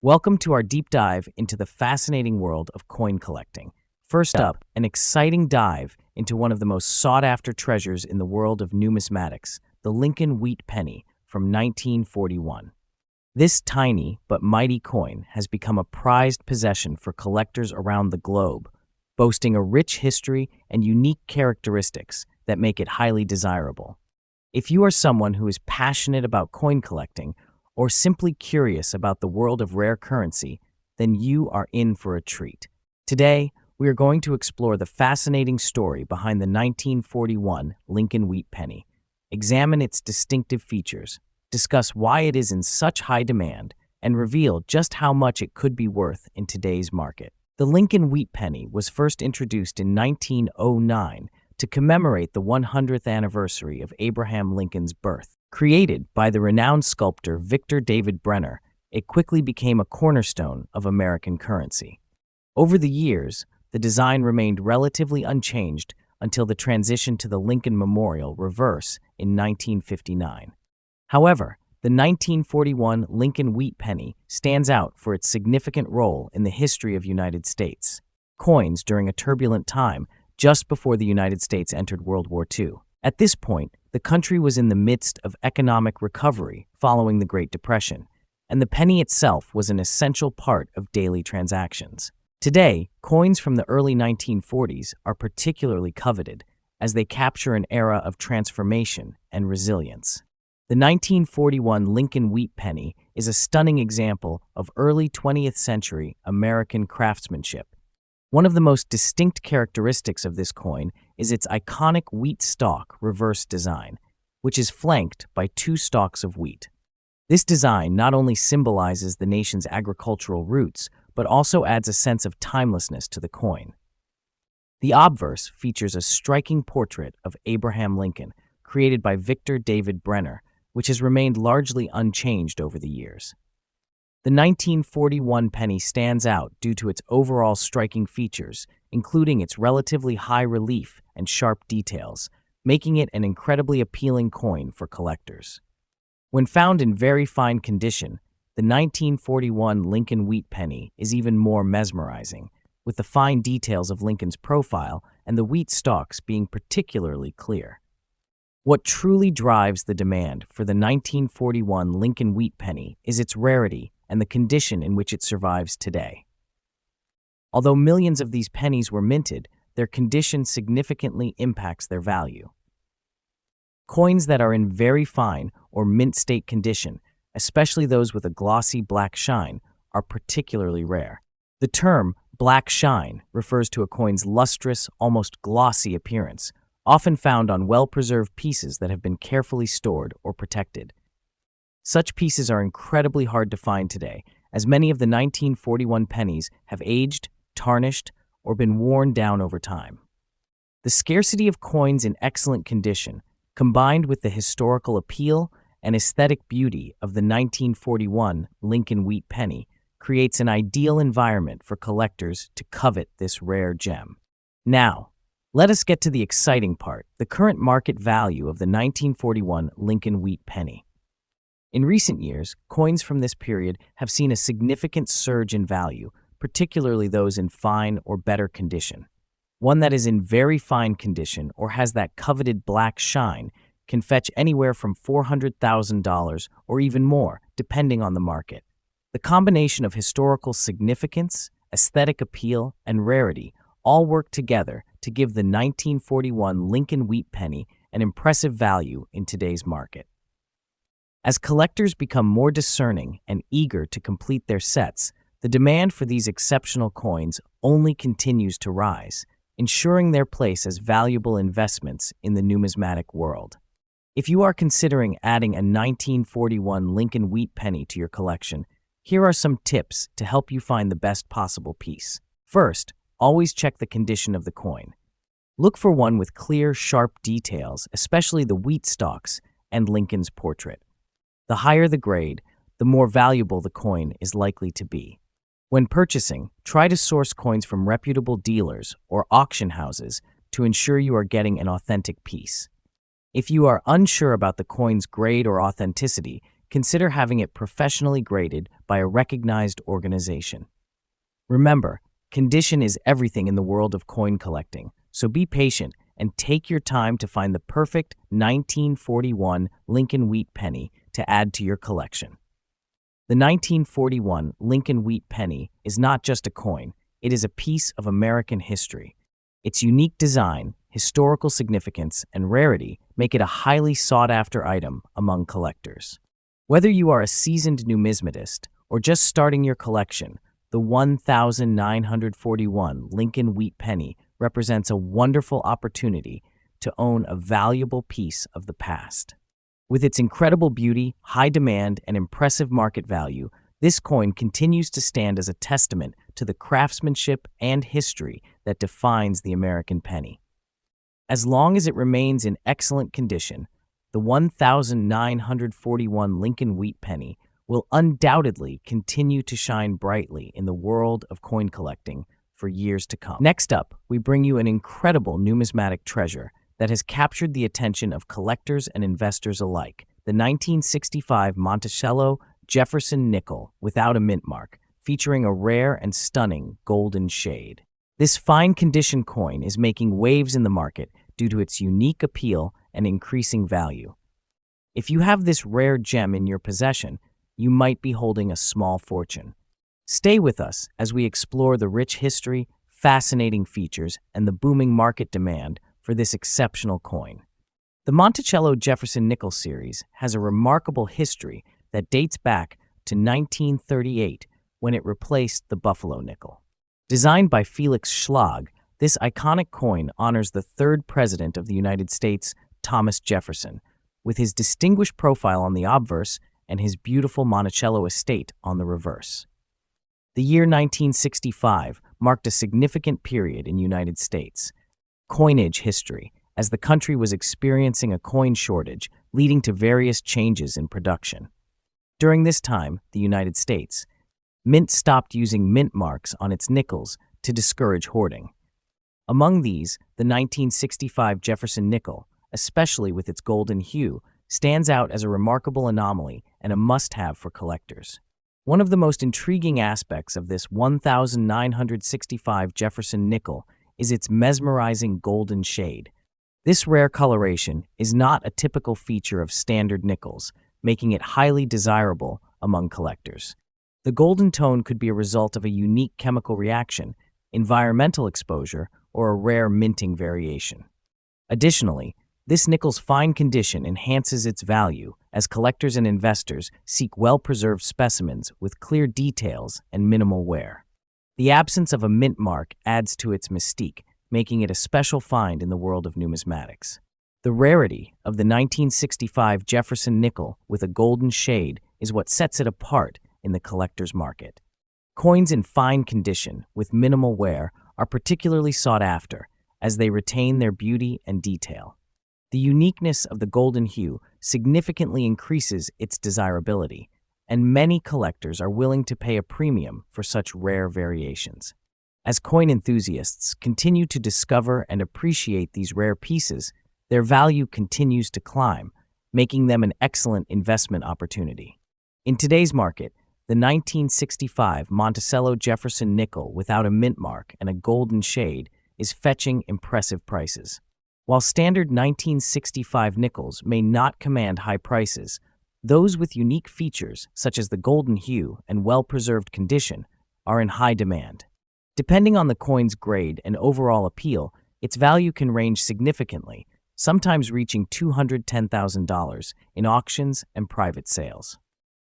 Welcome to our deep dive into the fascinating world of coin collecting. First up, an exciting dive into one of the most sought-after treasures in the world of numismatics, the Lincoln Wheat Penny from 1941. This tiny but mighty coin has become a prized possession for collectors around the globe, boasting a rich history and unique characteristics that make it highly desirable. If you are someone who is passionate about coin collecting, or simply curious about the world of rare currency, then you are in for a treat. Today, we are going to explore the fascinating story behind the 1941 Lincoln Wheat Penny, examine its distinctive features, discuss why it is in such high demand, and reveal just how much it could be worth in today's market. The Lincoln Wheat Penny was first introduced in 1909 to commemorate the 100th anniversary of Abraham Lincoln's birth. Created by the renowned sculptor Victor David Brenner, it quickly became a cornerstone of American currency. Over the years, the design remained relatively unchanged until the transition to the Lincoln Memorial reverse in 1959. However, the 1941 Lincoln Wheat Penny stands out for its significant role in the history of the United States. Coins during a turbulent time just before the United States entered World War II. At this point, the country was in the midst of economic recovery following the Great Depression, and the penny itself was an essential part of daily transactions. Today, coins from the early 1940s are particularly coveted as they capture an era of transformation and resilience. The 1941 Lincoln Wheat Penny is a stunning example of early 20th century American craftsmanship. One of the most distinct characteristics of this coin is its iconic wheat stalk reverse design, which is flanked by two stalks of wheat. This design not only symbolizes the nation's agricultural roots, but also adds a sense of timelessness to the coin. The obverse features a striking portrait of Abraham Lincoln, created by Victor David Brenner, which has remained largely unchanged over the years. The 1941 penny stands out due to its overall striking features, including its relatively high relief and sharp details, making it an incredibly appealing coin for collectors. When found in very fine condition, the 1941 Lincoln Wheat Penny is even more mesmerizing, with the fine details of Lincoln's profile and the wheat stalks being particularly clear. What truly drives the demand for the 1941 Lincoln Wheat Penny is its rarity and the condition in which it survives today. Although millions of these pennies were minted, their condition significantly impacts their value. Coins that are in very fine or mint state condition, especially those with a glossy black shine, are particularly rare. The term black shine refers to a coin's lustrous, almost glossy appearance, often found on well-preserved pieces that have been carefully stored or protected. Such pieces are incredibly hard to find today, as many of the 1941 pennies have aged, tarnished, or been worn down over time. The scarcity of coins in excellent condition, combined with the historical appeal and aesthetic beauty of the 1941 Lincoln Wheat Penny, creates an ideal environment for collectors to covet this rare gem. Now, let us get to the exciting part, the current market value of the 1941 Lincoln Wheat Penny. In recent years, coins from this period have seen a significant surge in value, particularly those in fine or better condition. One that is in very fine condition or has that coveted black shine can fetch anywhere from $400,000 or even more, depending on the market. The combination of historical significance, aesthetic appeal, and rarity all work together to give the 1941 Lincoln Wheat Penny an impressive value in today's market. As collectors become more discerning and eager to complete their sets, the demand for these exceptional coins only continues to rise, ensuring their place as valuable investments in the numismatic world. If you are considering adding a 1941 Lincoln Wheat Penny to your collection, here are some tips to help you find the best possible piece. First, always check the condition of the coin. Look for one with clear, sharp details, especially the wheat stalks and Lincoln's portrait. The higher the grade, the more valuable the coin is likely to be. When purchasing, try to source coins from reputable dealers or auction houses to ensure you are getting an authentic piece. If you are unsure about the coin's grade or authenticity, consider having it professionally graded by a recognized organization. Remember, condition is everything in the world of coin collecting, so be patient and take your time to find the perfect 1941 Lincoln Wheat penny to add to your collection. The 1941 Lincoln Wheat penny is not just a coin, it is a piece of American history. Its unique design, historical significance, and rarity make it a highly sought-after item among collectors. Whether you are a seasoned numismatist or just starting your collection, the 1941 Lincoln Wheat penny represents a wonderful opportunity to own a valuable piece of the past. With its incredible beauty, high demand, and impressive market value, this coin continues to stand as a testament to the craftsmanship and history that defines the American penny. As long as it remains in excellent condition, the 1941 Lincoln Wheat penny will undoubtedly continue to shine brightly in the world of coin collecting for years to come. Next up, we bring you an incredible numismatic treasure that has captured the attention of collectors and investors alike, the 1965 Monticello Jefferson nickel without a mint mark, featuring a rare and stunning golden shade. This fine condition coin is making waves in the market due to its unique appeal and increasing value. If you have this rare gem in your possession, you might be holding a small fortune. Stay with us as we explore the rich history, fascinating features, and the booming market demand for this exceptional coin. The Monticello Jefferson nickel series has a remarkable history that dates back to 1938 when it replaced the Buffalo nickel. Designed by Felix Schlag, this iconic coin honors the third president of the United States, Thomas Jefferson, with his distinguished profile on the obverse and his beautiful Monticello estate on the reverse. The year 1965 marked a significant period in United States coinage history, as the country was experiencing a coin shortage, leading to various changes in production. During this time, the United States Mint stopped using mint marks on its nickels to discourage hoarding. Among these, the 1965 Jefferson nickel, especially with its golden hue, stands out as a remarkable anomaly and a must-have for collectors. One of the most intriguing aspects of this 1965 Jefferson nickel is its mesmerizing golden shade. This rare coloration is not a typical feature of standard nickels, making it highly desirable among collectors. The golden tone could be a result of a unique chemical reaction, environmental exposure, or a rare minting variation. Additionally, this nickel's fine condition enhances its value as collectors and investors seek well-preserved specimens with clear details and minimal wear. The absence of a mint mark adds to its mystique, making it a special find in the world of numismatics. The rarity of the 1965 Jefferson nickel with a golden shade is what sets it apart in the collector's market. Coins in fine condition with minimal wear are particularly sought after as they retain their beauty and detail. The uniqueness of the golden hue significantly increases its desirability, and many collectors are willing to pay a premium for such rare variations. As coin enthusiasts continue to discover and appreciate these rare pieces, their value continues to climb, making them an excellent investment opportunity. In today's market, the 1965 Monticello Jefferson nickel without a mint mark and a golden shade is fetching impressive prices. While standard 1965 nickels may not command high prices, those with unique features, such as the golden hue and well-preserved condition, are in high demand. Depending on the coin's grade and overall appeal, its value can range significantly, sometimes reaching $210,000 in auctions and private sales.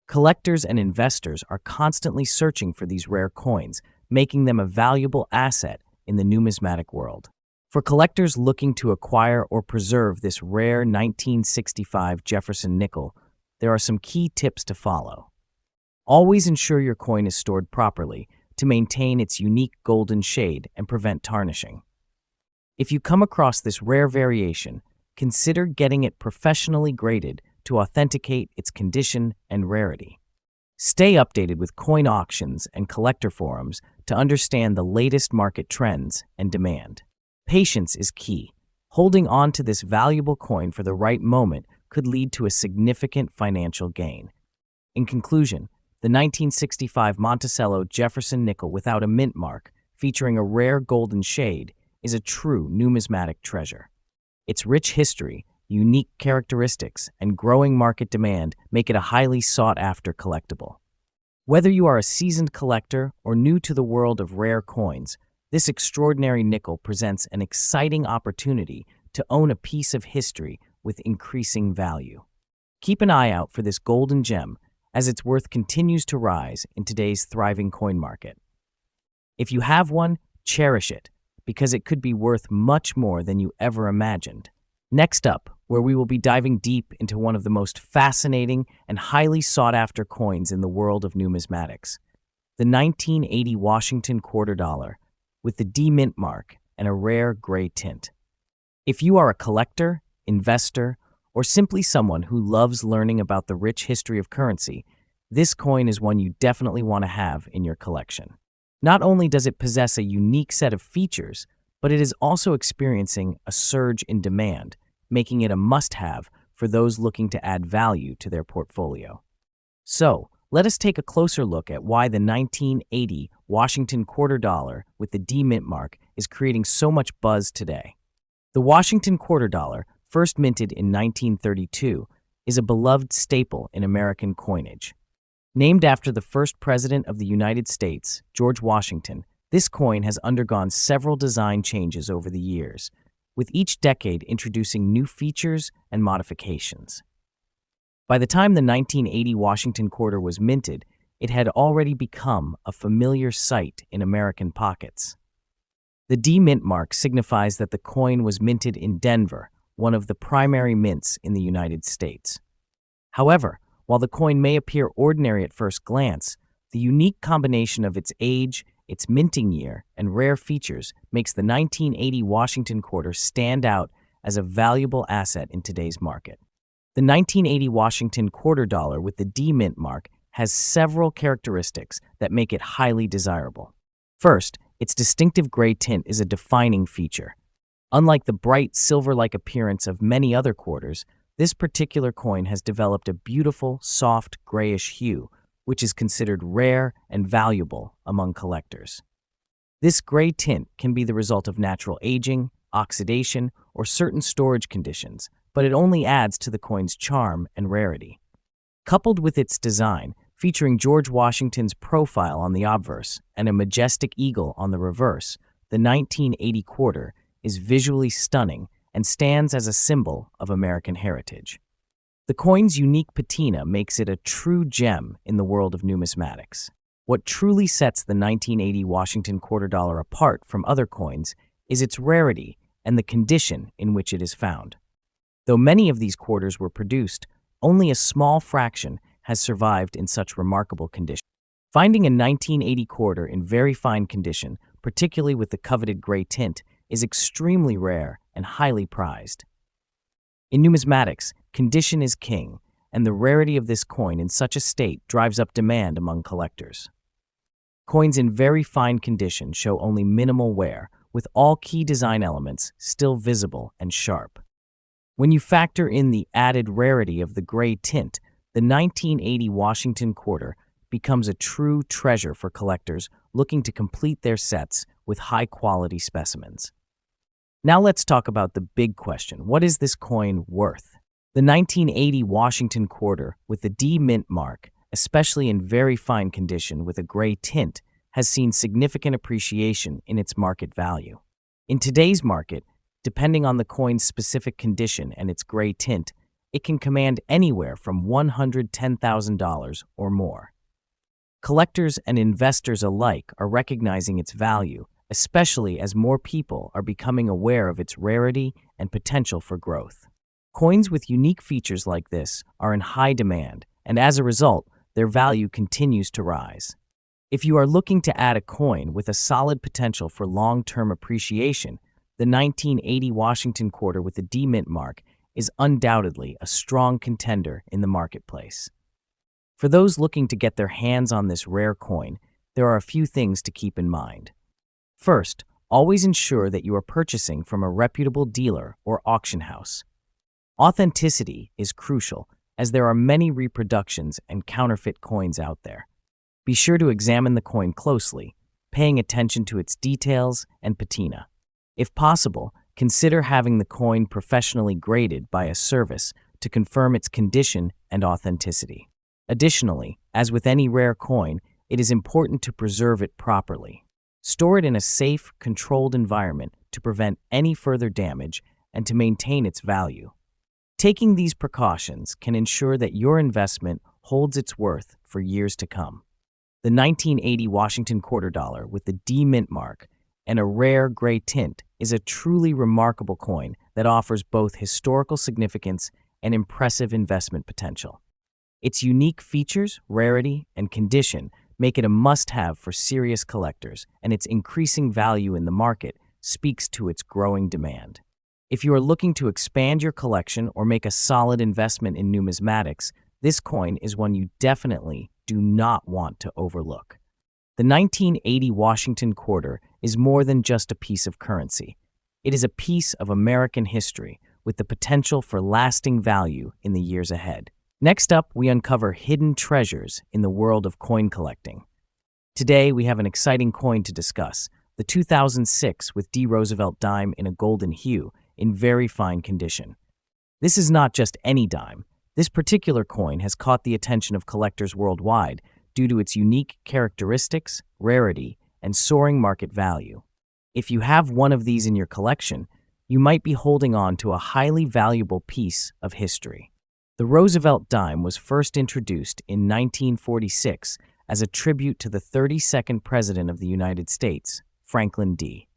Collectors and investors are constantly searching for these rare coins, making them a valuable asset in the numismatic world. For collectors looking to acquire or preserve this rare 1965 Jefferson nickel, there are some key tips to follow. Always ensure your coin is stored properly to maintain its unique golden shade and prevent tarnishing. If you come across this rare variation, consider getting it professionally graded to authenticate its condition and rarity. Stay updated with coin auctions and collector forums to understand the latest market trends and demand. Patience is key. Holding on to this valuable coin for the right moment could lead to a significant financial gain. In conclusion, the 1965 Monticello Jefferson nickel without a mint mark, featuring a rare golden shade, is a true numismatic treasure. Its rich history, unique characteristics, and growing market demand make it a highly sought-after collectible. Whether you are a seasoned collector or new to the world of rare coins, this extraordinary nickel presents an exciting opportunity to own a piece of history with increasing value. Keep an eye out for this golden gem, as its worth continues to rise in today's thriving coin market. If you have one, cherish it, because it could be worth much more than you ever imagined. Next up, where we will be diving deep into one of the most fascinating and highly sought-after coins in the world of numismatics, the 1980 Washington quarter dollar, with the D mint mark and a rare gray tint. If you are a collector, investor, or simply someone who loves learning about the rich history of currency, this coin is one you definitely want to have in your collection. Not only does it possess a unique set of features, but it is also experiencing a surge in demand, making it a must-have for those looking to add value to their portfolio. So, let us take a closer look at why the 1980 Washington quarter dollar with the D mint mark is creating so much buzz today. The Washington quarter dollar, first minted in 1932, is a beloved staple in American coinage. Named after the first president of the United States, George Washington, this coin has undergone several design changes over the years, with each decade introducing new features and modifications. By the time the 1980 Washington quarter was minted, it had already become a familiar sight in American pockets. The D mint mark signifies that the coin was minted in Denver, one of the primary mints in the United States. However, while the coin may appear ordinary at first glance, the unique combination of its age, its minting year, and rare features makes the 1980 Washington quarter stand out as a valuable asset in today's market. The 1980 Washington quarter dollar with the D mint mark has several characteristics that make it highly desirable. First, its distinctive gray tint is a defining feature. Unlike the bright silver-like appearance of many other quarters, this particular coin has developed a beautiful, soft, grayish hue, which is considered rare and valuable among collectors. This gray tint can be the result of natural aging, oxidation, or certain storage conditions, but it only adds to the coin's charm and rarity. Coupled with its design, featuring George Washington's profile on the obverse and a majestic eagle on the reverse, the 1980 quarter is visually stunning and stands as a symbol of American heritage. The coin's unique patina makes it a true gem in the world of numismatics. What truly sets the 1980 Washington quarter dollar apart from other coins is its rarity and the condition in which it is found. Though many of these quarters were produced, only a small fraction has survived in such remarkable condition. Finding a 1980 quarter in very fine condition, particularly with the coveted gray tint, is extremely rare and highly prized. In numismatics, condition is king, and the rarity of this coin in such a state drives up demand among collectors. Coins in very fine condition show only minimal wear, with all key design elements still visible and sharp. When you factor in the added rarity of the gray tint, the 1980 Washington quarter becomes a true treasure for collectors looking to complete their sets with high-quality specimens. Now let's talk about the big question. What is this coin worth? The 1980 Washington quarter with the D mint mark, especially in very fine condition with a gray tint, has seen significant appreciation in its market value. In today's market, depending on the coin's specific condition and its gray tint, it can command anywhere from $110,000 or more. Collectors and investors alike are recognizing its value, especially as more people are becoming aware of its rarity and potential for growth. Coins with unique features like this are in high demand, and as a result, their value continues to rise. If you are looking to add a coin with a solid potential for long-term appreciation, the 1980 Washington quarter with the D mint mark is undoubtedly a strong contender in the marketplace. For those looking to get their hands on this rare coin, there are a few things to keep in mind. First, always ensure that you are purchasing from a reputable dealer or auction house. Authenticity is crucial, as there are many reproductions and counterfeit coins out there. Be sure to examine the coin closely, paying attention to its details and patina. If possible, consider having the coin professionally graded by a service to confirm its condition and authenticity. Additionally, as with any rare coin, it is important to preserve it properly. Store it in a safe, controlled environment to prevent any further damage and to maintain its value. Taking these precautions can ensure that your investment holds its worth for years to come. The 1980 Washington quarter dollar with the D mint mark and a rare gray tint is a truly remarkable coin that offers both historical significance and impressive investment potential. Its unique features, rarity, and condition make it a must-have for serious collectors, and its increasing value in the market speaks to its growing demand. If you are looking to expand your collection or make a solid investment in numismatics, this coin is one you definitely do not want to overlook. The 1980 Washington quarter is more than just a piece of currency. It is a piece of American history with the potential for lasting value in the years ahead. Next up, we uncover hidden treasures in the world of coin collecting. Today, we have an exciting coin to discuss, the 2006 with D. Roosevelt dime in a golden hue in very fine condition. This is not just any dime. This particular coin has caught the attention of collectors worldwide due to its unique characteristics, rarity, and soaring market value. If you have one of these in your collection, you might be holding on to a highly valuable piece of history. The Roosevelt dime was first introduced in 1946 as a tribute to the 32nd President of the United States, Franklin D.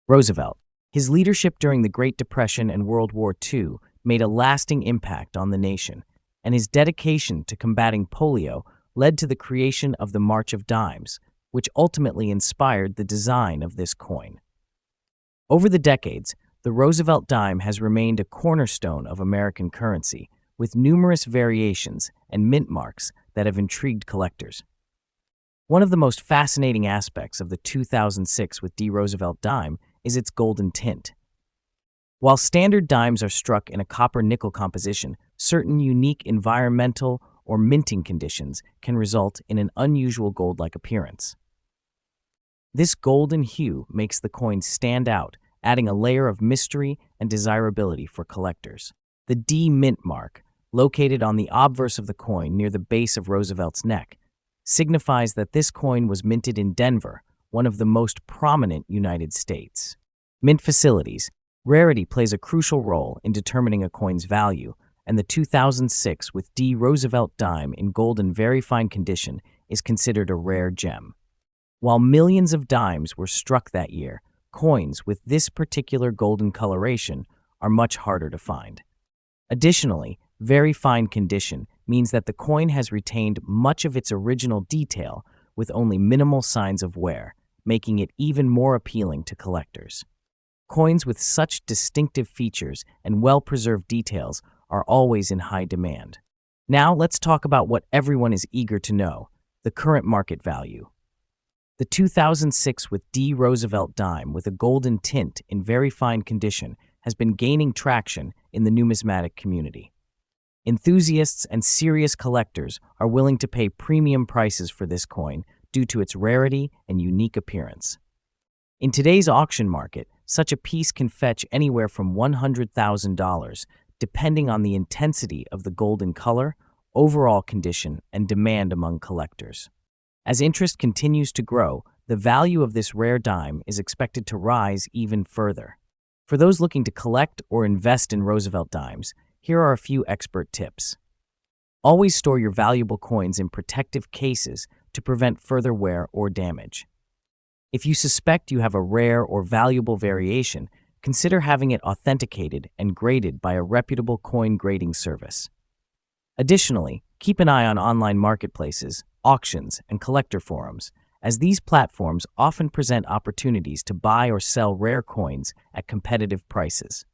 Roosevelt. His leadership during the Great Depression and World War II made a lasting impact on the nation, and his dedication to combating polio led to the creation of the March of Dimes, which ultimately inspired the design of this coin. Over the decades, the Roosevelt dime has remained a cornerstone of American currency, with numerous variations and mint marks that have intrigued collectors. One of the most fascinating aspects of the 2006 with D. Roosevelt dime is its golden tint. While standard dimes are struck in a copper-nickel composition, certain unique environmental or minting conditions can result in an unusual gold-like appearance. This golden hue makes the coin stand out, adding a layer of mystery and desirability for collectors. The D mint mark, located on the obverse of the coin near the base of Roosevelt's neck, signifies that this coin was minted in Denver, one of the most prominent United States. Mint facilities. Rarity plays a crucial role in determining a coin's value, and the 2006 with D. Roosevelt dime in gold in very fine condition is considered a rare gem. While millions of dimes were struck that year, coins with this particular golden coloration are much harder to find. Additionally, very fine condition means that the coin has retained much of its original detail with only minimal signs of wear, making it even more appealing to collectors. Coins with such distinctive features and well-preserved details are always in high demand. Now let's talk about what everyone is eager to know, the current market value. The 2006 with D. Roosevelt dime with a golden tint in very fine condition has been gaining traction in the numismatic community. Enthusiasts and serious collectors are willing to pay premium prices for this coin due to its rarity and unique appearance. In today's auction market, such a piece can fetch anywhere from $100,000, depending on the intensity of the golden color, overall condition, and demand among collectors. As interest continues to grow, the value of this rare dime is expected to rise even further. For those looking to collect or invest in Roosevelt dimes, here are a few expert tips. Always store your valuable coins in protective cases to prevent further wear or damage. If you suspect you have a rare or valuable variation, consider having it authenticated and graded by a reputable coin grading service. Additionally, keep an eye on online marketplaces, auctions, and collector forums, as these platforms often present opportunities to buy or sell rare coins at competitive prices.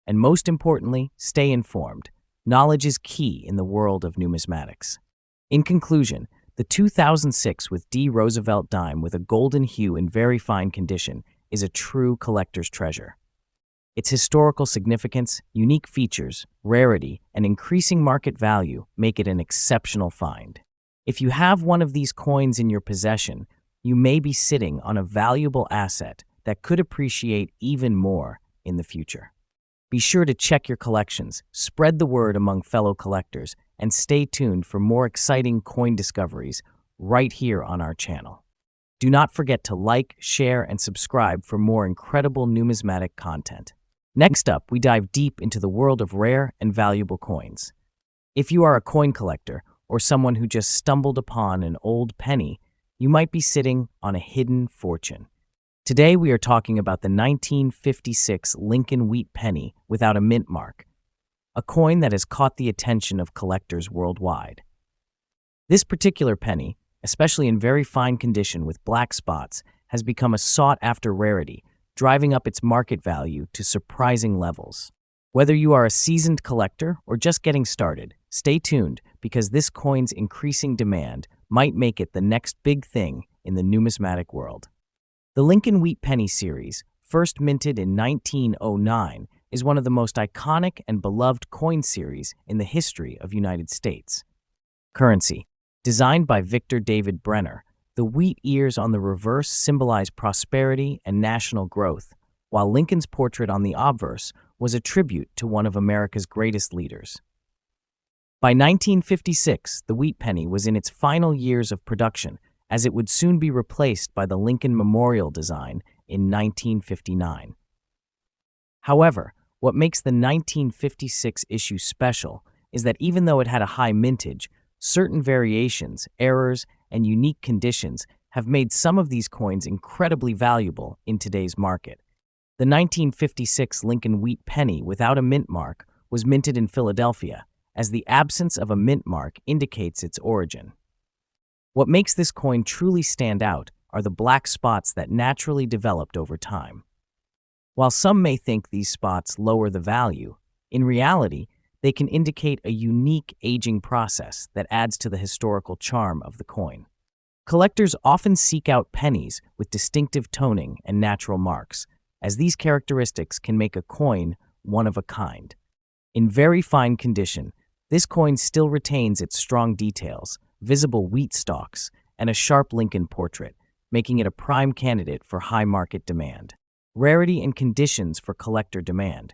And most importantly, stay informed. Knowledge is key in the world of numismatics. In conclusion, the 2006 with D. Roosevelt dime with a golden hue in very fine condition is a true collector's treasure. Its historical significance, unique features, rarity, and increasing market value make it an exceptional find. If you have one of these coins in your possession, you may be sitting on a valuable asset that could appreciate even more in the future. Be sure to check your collections, spread the word among fellow collectors, and stay tuned for more exciting coin discoveries right here on our channel. Do not forget to like, share, and subscribe for more incredible numismatic content. Next up, we dive deep into the world of rare and valuable coins. If you are a coin collector or someone who just stumbled upon an old penny, you might be sitting on a hidden fortune. Today, we are talking about the 1956 Lincoln Wheat penny without a mint mark, a coin that has caught the attention of collectors worldwide. This particular penny, especially in very fine condition with black spots, has become a sought-after rarity, driving up its market value to surprising levels. Whether you are a seasoned collector or just getting started, stay tuned because this coin's increasing demand might make it the next big thing in the numismatic world. The Lincoln Wheat penny series, first minted in 1909, is one of the most iconic and beloved coin series in the history of United States. Currency. Designed by Victor David Brenner, the wheat ears on the reverse symbolize prosperity and national growth, while Lincoln's portrait on the obverse was a tribute to one of America's greatest leaders. By 1956, the wheat penny was in its final years of production, as it would soon be replaced by the Lincoln Memorial design in 1959. However, what makes the 1956 issue special is that even though it had a high mintage, certain variations, errors, and unique conditions have made some of these coins incredibly valuable in today's market. The 1956 Lincoln Wheat penny without a mint mark was minted in Philadelphia, as the absence of a mint mark indicates its origin. What makes this coin truly stand out are the black spots that naturally developed over time. While some may think these spots lower the value, in reality, they can indicate a unique aging process that adds to the historical charm of the coin. Collectors often seek out pennies with distinctive toning and natural marks, as these characteristics can make a coin one of a kind. In very fine condition, this coin still retains its strong details, visible wheat stalks, and a sharp Lincoln portrait, making it a prime candidate for high market demand. Rarity and conditions for collector demand.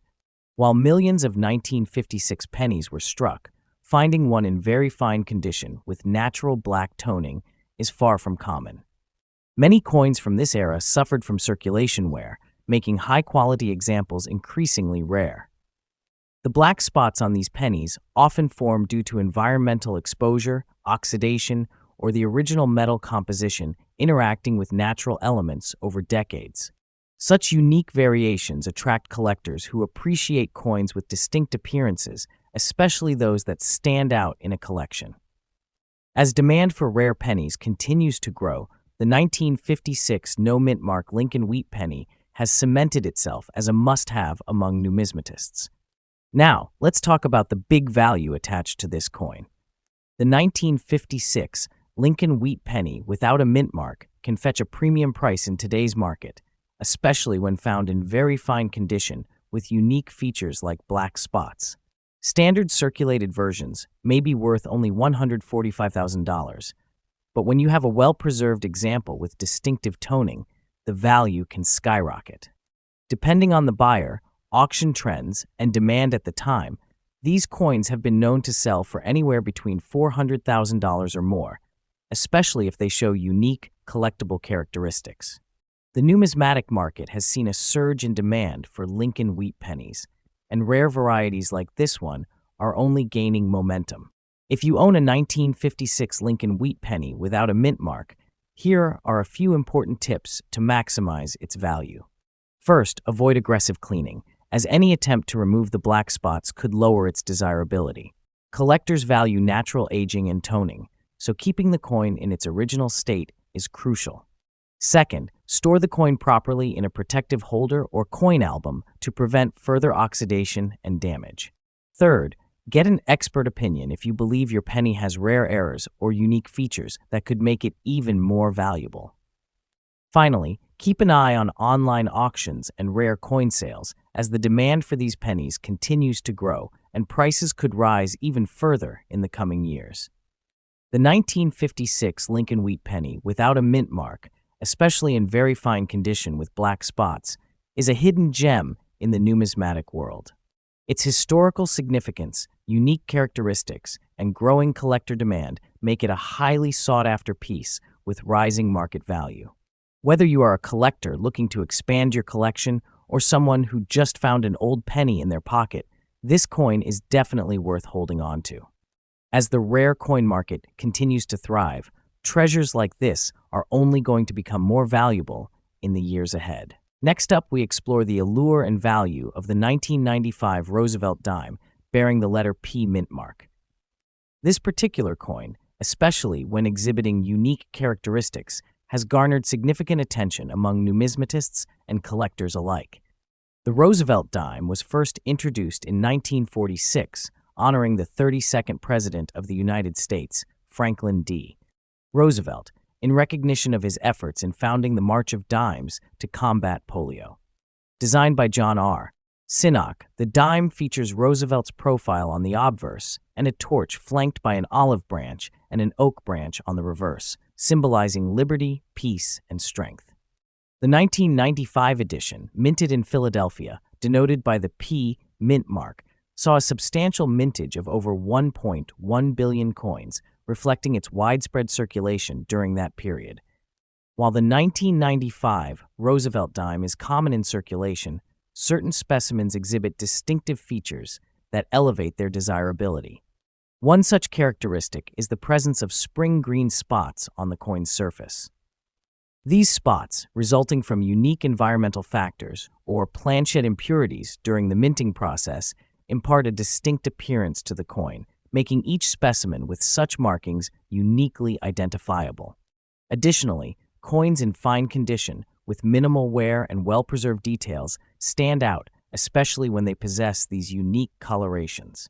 While millions of 1956 pennies were struck, finding one in very fine condition with natural black toning is far from common. Many coins from this era suffered from circulation wear, making high-quality examples increasingly rare. The black spots on these pennies often form due to environmental exposure, oxidation, or the original metal composition interacting with natural elements over decades. Such unique variations attract collectors who appreciate coins with distinct appearances, especially those that stand out in a collection. As demand for rare pennies continues to grow, the 1956 no-mint mark Lincoln Wheat penny has cemented itself as a must-have among numismatists. Now, let's talk about the big value attached to this coin. The 1956 Lincoln Wheat penny without a mint mark can fetch a premium price in today's market, especially when found in very fine condition with unique features like black spots. Standard circulated versions may be worth only $145,000, but when you have a well-preserved example with distinctive toning, the value can skyrocket. Depending on the buyer, auction trends, and demand at the time, these coins have been known to sell for anywhere between $400,000 or more, especially if they show unique, collectible characteristics. The numismatic market has seen a surge in demand for Lincoln Wheat pennies, and rare varieties like this one are only gaining momentum. If you own a 1956 Lincoln Wheat penny without a mint mark, here are a few important tips to maximize its value. First, avoid aggressive cleaning, as any attempt to remove the black spots could lower its desirability. Collectors value natural aging and toning, so keeping the coin in its original state is crucial. Second, store the coin properly in a protective holder or coin album to prevent further oxidation and damage. Third, get an expert opinion if you believe your penny has rare errors or unique features that could make it even more valuable. Finally, Keep an eye on online auctions and rare coin sales as the demand for these pennies continues to grow and prices could rise even further in the coming years. The 1956 Lincoln Wheat penny without a mint mark, especially in very fine condition with black spots, is a hidden gem in the numismatic world. Its historical significance, unique characteristics, and growing collector demand make it a highly sought-after piece with rising market value. Whether you are a collector looking to expand your collection or someone who just found an old penny in their pocket, this coin is definitely worth holding on to. As the rare coin market continues to thrive, treasures like this are only going to become more valuable in the years ahead. Next up, we explore the allure and value of the 1995 Roosevelt dime bearing the letter P mint mark. This particular coin, especially when exhibiting unique characteristics, has garnered significant attention among numismatists and collectors alike. The Roosevelt dime was first introduced in 1946, honoring the 32nd President of the United States, Franklin D. Roosevelt, in recognition of his efforts in founding the March of Dimes to combat polio. Designed by John R. Sinnock, the dime features Roosevelt's profile on the obverse and a torch flanked by an olive branch and an oak branch on the reverse, symbolizing liberty, peace, and strength. The 1995 edition, minted in Philadelphia, denoted by the P mint mark, saw a substantial mintage of over 1.1 billion coins, reflecting its widespread circulation during that period. While the 1995 Roosevelt dime is common in circulation, certain specimens exhibit distinctive features that elevate their desirability. One such characteristic is the presence of spring green spots on the coin's surface. These spots, resulting from unique environmental factors or planchette impurities during the minting process, impart a distinct appearance to the coin, making each specimen with such markings uniquely identifiable. Additionally, coins in fine condition, with minimal wear and well-preserved details, stand out, especially when they possess these unique colorations.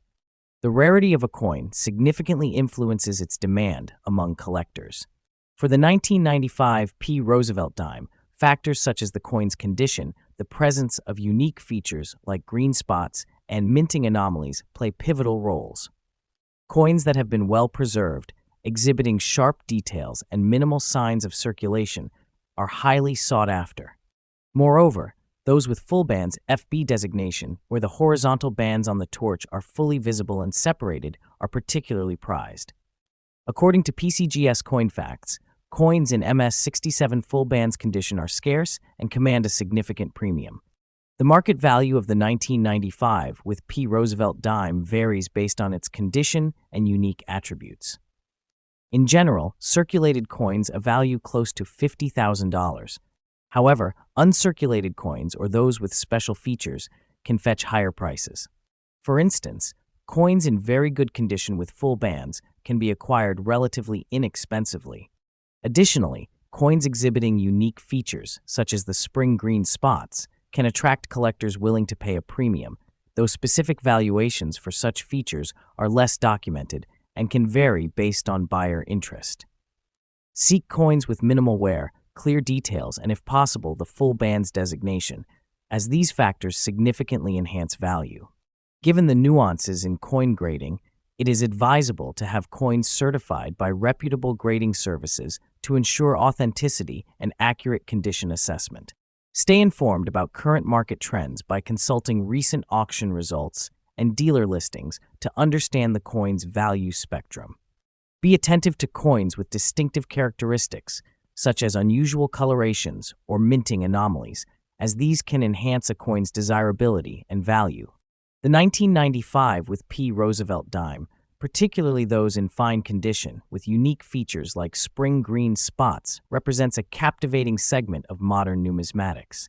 The rarity of a coin significantly influences its demand among collectors. For the 1995 P. Roosevelt dime, factors such as the coin's condition, the presence of unique features like green spots, and minting anomalies play pivotal roles. Coins that have been well preserved, exhibiting sharp details and minimal signs of circulation, are highly sought after. Moreover, those with full bands FB designation, where the horizontal bands on the torch are fully visible and separated, are particularly prized. According to PCGS Coin Facts, coins in MS67 full bands condition are scarce and command a significant premium. The market value of the 1995 with P. Roosevelt dime varies based on its condition and unique attributes. In general, circulated coins value close to $50,000. However, uncirculated coins or those with special features can fetch higher prices. For instance, coins in very good condition with full bands can be acquired relatively inexpensively. Additionally, coins exhibiting unique features, such as the spring green spots, can attract collectors willing to pay a premium, though specific valuations for such features are less documented and can vary based on buyer interest. Seek coins with minimal wear, clear details, and if possible, the full bands designation, as these factors significantly enhance value. Given the nuances in coin grading, it is advisable to have coins certified by reputable grading services to ensure authenticity and accurate condition assessment. Stay informed about current market trends by consulting recent auction results and dealer listings to understand the coin's value spectrum. Be attentive to coins with distinctive characteristics, such as unusual colorations or minting anomalies, as these can enhance a coin's desirability and value. The 1995 with P. Roosevelt dime, particularly those in fine condition with unique features like spring green spots, represents a captivating segment of modern numismatics.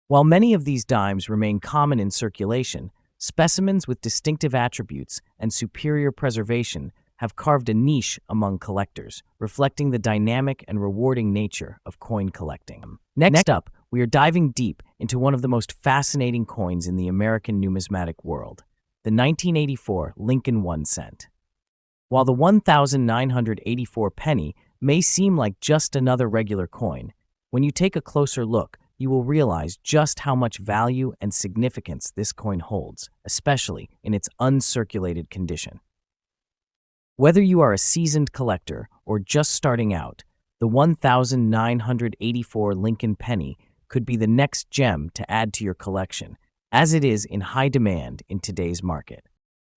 While many of these dimes remain common in circulation, specimens with distinctive attributes and superior preservation have carved a niche among collectors, reflecting the dynamic and rewarding nature of coin collecting. Next up, we are diving deep into one of the most fascinating coins in the American numismatic world, the 1984 Lincoln 1 cent. While the 1984 penny may seem like just another regular coin, When you take a closer look, you will realize just how much value and significance this coin holds, especially in its uncirculated condition. Whether you are a seasoned collector or just starting out, the 1984 Lincoln penny could be the next gem to add to your collection, as it is in high demand in today's market.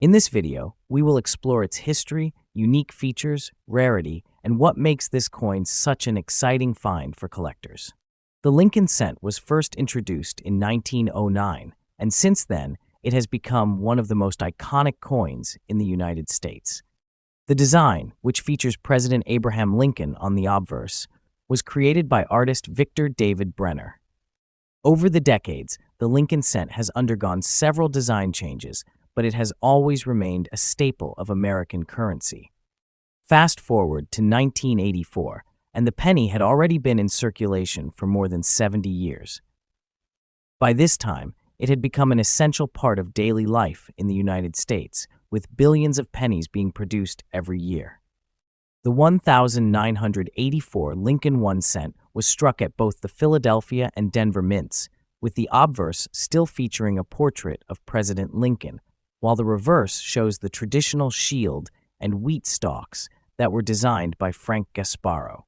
In this video, we will explore its history, unique features, rarity, and what makes this coin such an exciting find for collectors. The Lincoln cent was first introduced in 1909, and since then, it has become one of the most iconic coins in the United States. The design, which features President Abraham Lincoln on the obverse, was created by artist Victor David Brenner. Over the decades, the Lincoln cent has undergone several design changes, but it has always remained a staple of American currency. Fast forward to 1984, and the penny had already been in circulation for more than 70 years. By this time, it had become an essential part of daily life in the United States, with billions of pennies being produced every year. The 1984 Lincoln 1 cent was struck at both the Philadelphia and Denver mints, with the obverse still featuring a portrait of President Lincoln, while the reverse shows the traditional shield and wheat stalks that were designed by Frank Gasparo.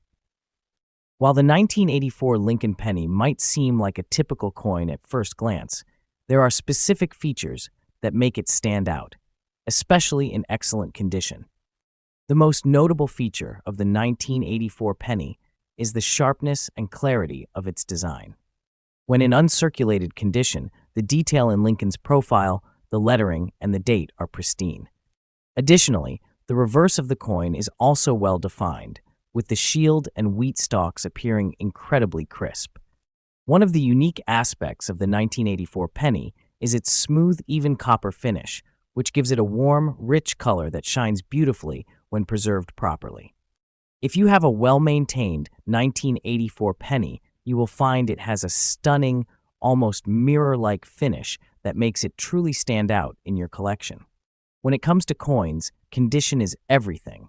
While the 1984 Lincoln penny might seem like a typical coin at first glance, there are specific features that make it stand out, especially in excellent condition. The most notable feature of the 1984 penny is the sharpness and clarity of its design. When in uncirculated condition, the detail in Lincoln's profile, the lettering, and the date are pristine. Additionally, the reverse of the coin is also well defined, with the shield and wheat stalks appearing incredibly crisp. One of the unique aspects of the 1984 penny is its smooth, even copper finish, which gives it a warm, rich color that shines beautifully when preserved properly. If you have a well-maintained 1984 penny, you will find it has a stunning, almost mirror-like finish that makes it truly stand out in your collection. When it comes to coins, condition is everything.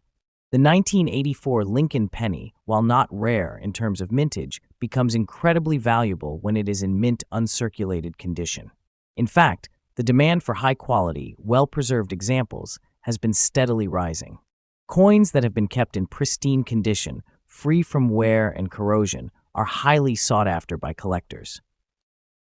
The 1984 Lincoln penny, while not rare in terms of mintage, becomes incredibly valuable when it is in mint uncirculated condition. In fact, the demand for high-quality, well-preserved examples has been steadily rising. Coins that have been kept in pristine condition, free from wear and corrosion, are highly sought after by collectors.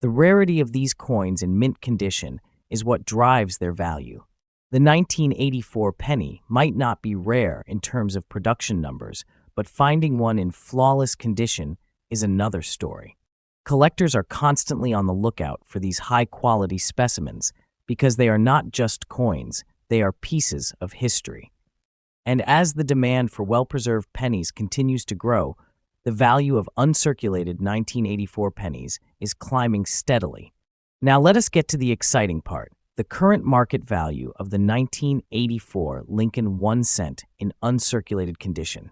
The rarity of these coins in mint condition is what drives their value. The 1984 penny might not be rare in terms of production numbers, but finding one in flawless condition is another story. Collectors are constantly on the lookout for these high-quality specimens because they are not just coins, they are pieces of history. And as the demand for well-preserved pennies continues to grow, the value of uncirculated 1984 pennies is climbing steadily. Now let us get to the exciting part. The current market value of the 1984 Lincoln 1 cent in uncirculated condition.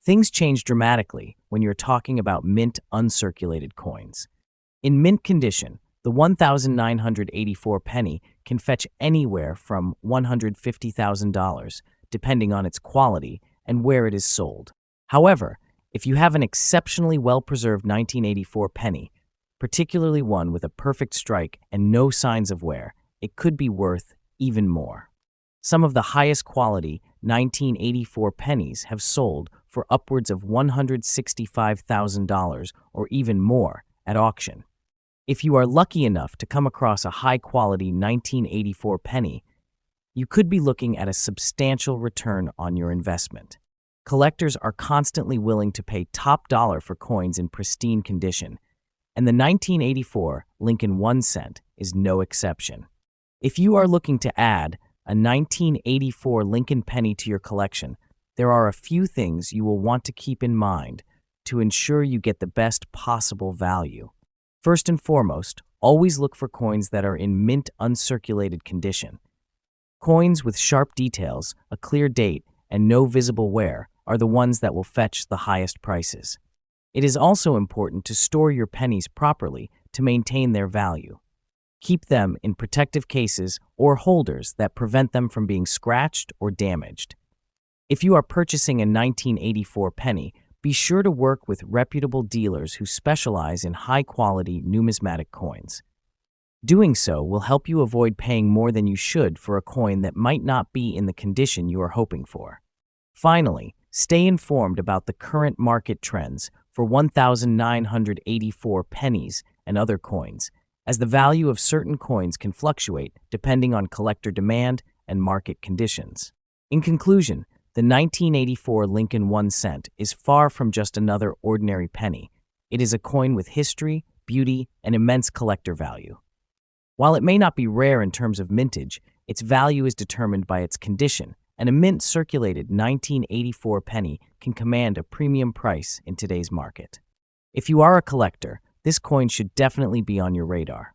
Things change dramatically when you're talking about mint uncirculated coins. In mint condition, the 1984 penny can fetch anywhere from $150,000, depending on its quality and where it is sold. However, if you have an exceptionally well-preserved 1984 penny, particularly one with a perfect strike and no signs of wear, it could be worth even more. Some of the highest quality 1984 pennies have sold for upwards of $165,000 or even more at auction. If you are lucky enough to come across a high-quality 1984 penny, you could be looking at a substantial return on your investment. Collectors are constantly willing to pay top dollar for coins in pristine condition, and the 1984 Lincoln 1 cent is no exception. If you are looking to add a 1984 Lincoln penny to your collection, there are a few things you will want to keep in mind to ensure you get the best possible value. First and foremost, always look for coins that are in mint uncirculated condition. Coins with sharp details, a clear date, and no visible wear are the ones that will fetch the highest prices. It is also important to store your pennies properly to maintain their value. Keep them in protective cases or holders that prevent them from being scratched or damaged. If you are purchasing a 1984 penny, Be sure to work with reputable dealers who specialize in high-quality numismatic coins. Doing so will help you avoid paying more than you should for a coin that might not be in the condition you are hoping for. Finally, stay informed about the current market trends for 1,984 pennies and other coins, as the value of certain coins can fluctuate depending on collector demand and market conditions. In conclusion, the 1984 Lincoln 1 cent is far from just another ordinary penny. It is a coin with history, beauty, and immense collector value. While it may not be rare in terms of mintage, its value is determined by its condition, and a mint-circulated 1984 penny can command a premium price in today's market. If you are a collector, this coin should definitely be on your radar.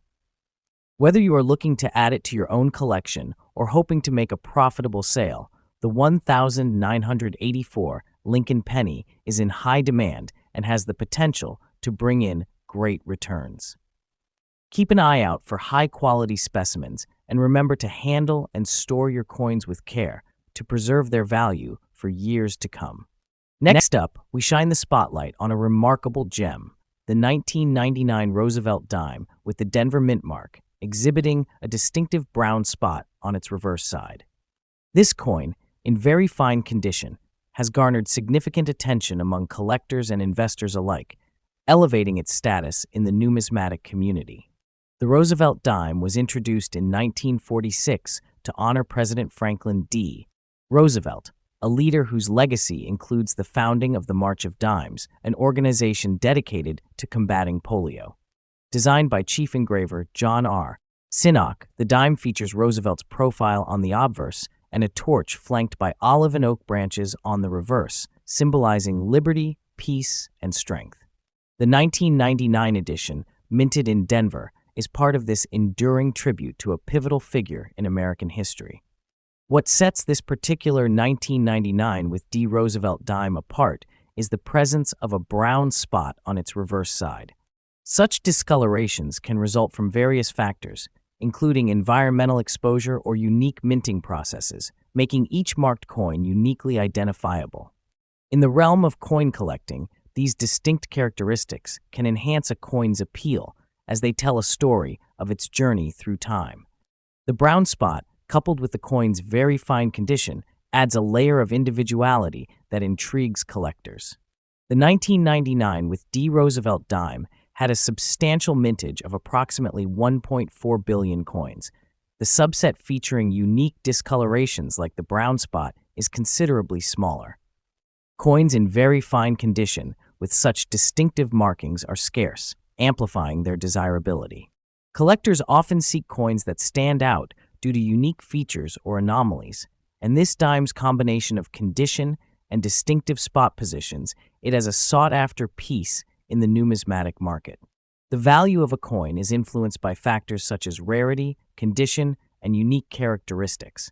Whether you are looking to add it to your own collection or hoping to make a profitable sale, the 1984 Lincoln penny is in high demand and has the potential to bring in great returns. Keep an eye out for high-quality specimens and remember to handle and store your coins with care to preserve their value for years to come. Next up, we shine the spotlight on a remarkable gem, the 1999 Roosevelt dime with the Denver mint mark, exhibiting a distinctive brown spot on its reverse side. This coin, in very fine condition, has garnered significant attention among collectors and investors alike, elevating its status in the numismatic community. The Roosevelt dime was introduced in 1946 to honor President Franklin D. Roosevelt, a leader whose legacy includes the founding of the March of Dimes, an organization dedicated to combating polio. Designed by chief engraver John R. Sinnock, the dime features Roosevelt's profile on the obverse and a torch flanked by olive and oak branches on the reverse, symbolizing liberty, peace, and strength. The 1999 edition, minted in Denver, is part of this enduring tribute to a pivotal figure in American history. What sets this particular 1999 with D. Roosevelt dime apart is the presence of a brown spot on its reverse side. Such discolorations can result from various factors, including environmental exposure or unique minting processes, making each marked coin uniquely identifiable. In the realm of coin collecting, these distinct characteristics can enhance a coin's appeal as they tell a story of its journey through time. The brown spot, coupled with the coin's very fine condition, adds a layer of individuality that intrigues collectors. The 1999 with D. Roosevelt dime had a substantial mintage of approximately 1.4 billion coins. The subset featuring unique discolorations like the brown spot is considerably smaller. Coins in very fine condition with such distinctive markings are scarce, amplifying their desirability. Collectors often seek coins that stand out due to unique features or anomalies, and this dime's combination of condition and distinctive spot positions it as a sought-after piece in the numismatic market. The value of a coin is influenced by factors such as rarity, condition, and unique characteristics.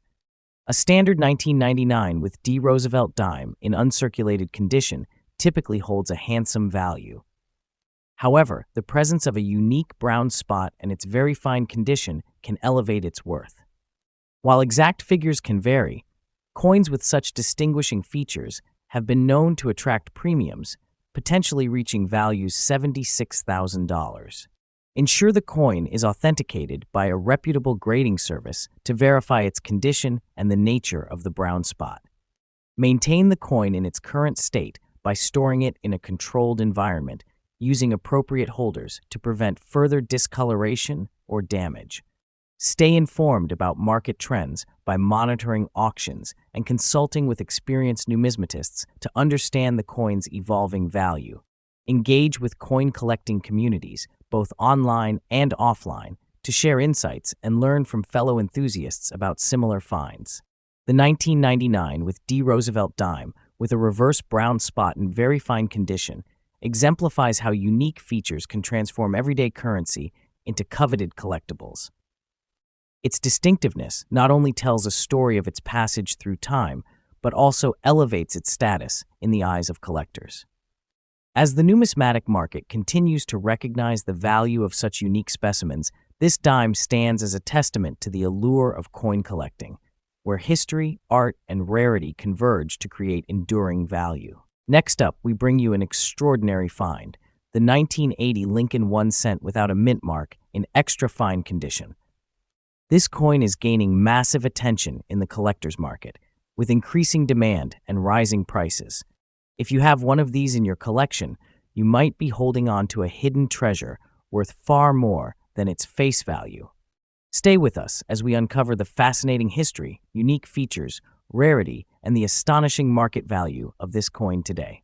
A standard 1999 with D. Roosevelt dime in uncirculated condition typically holds a handsome value. However, the presence of a unique brown spot and its very fine condition can elevate its worth. While exact figures can vary, coins with such distinguishing features have been known to attract premiums, potentially reaching values $76,000. Ensure the coin is authenticated by a reputable grading service to verify its condition and the nature of the brown spot. Maintain the coin in its current state by storing it in a controlled environment, using appropriate holders to prevent further discoloration or damage. Stay informed about market trends by monitoring auctions and consulting with experienced numismatists to understand the coin's evolving value. Engage with coin collecting communities, both online and offline, to share insights and learn from fellow enthusiasts about similar finds. The 1999 with D. Roosevelt dime, with a reverse brown spot in very fine condition, exemplifies how unique features can transform everyday currency into coveted collectibles. Its distinctiveness not only tells a story of its passage through time, but also elevates its status in the eyes of collectors. As the numismatic market continues to recognize the value of such unique specimens, this dime stands as a testament to the allure of coin collecting, where history, art, and rarity converge to create enduring value. Next up, we bring you an extraordinary find, the 1980 Lincoln 1 cent without a mint mark in extra fine condition. This coin is gaining massive attention in the collector's market, with increasing demand and rising prices. If you have one of these in your collection, you might be holding on to a hidden treasure worth far more than its face value. Stay with us as we uncover the fascinating history, unique features, rarity, and the astonishing market value of this coin today.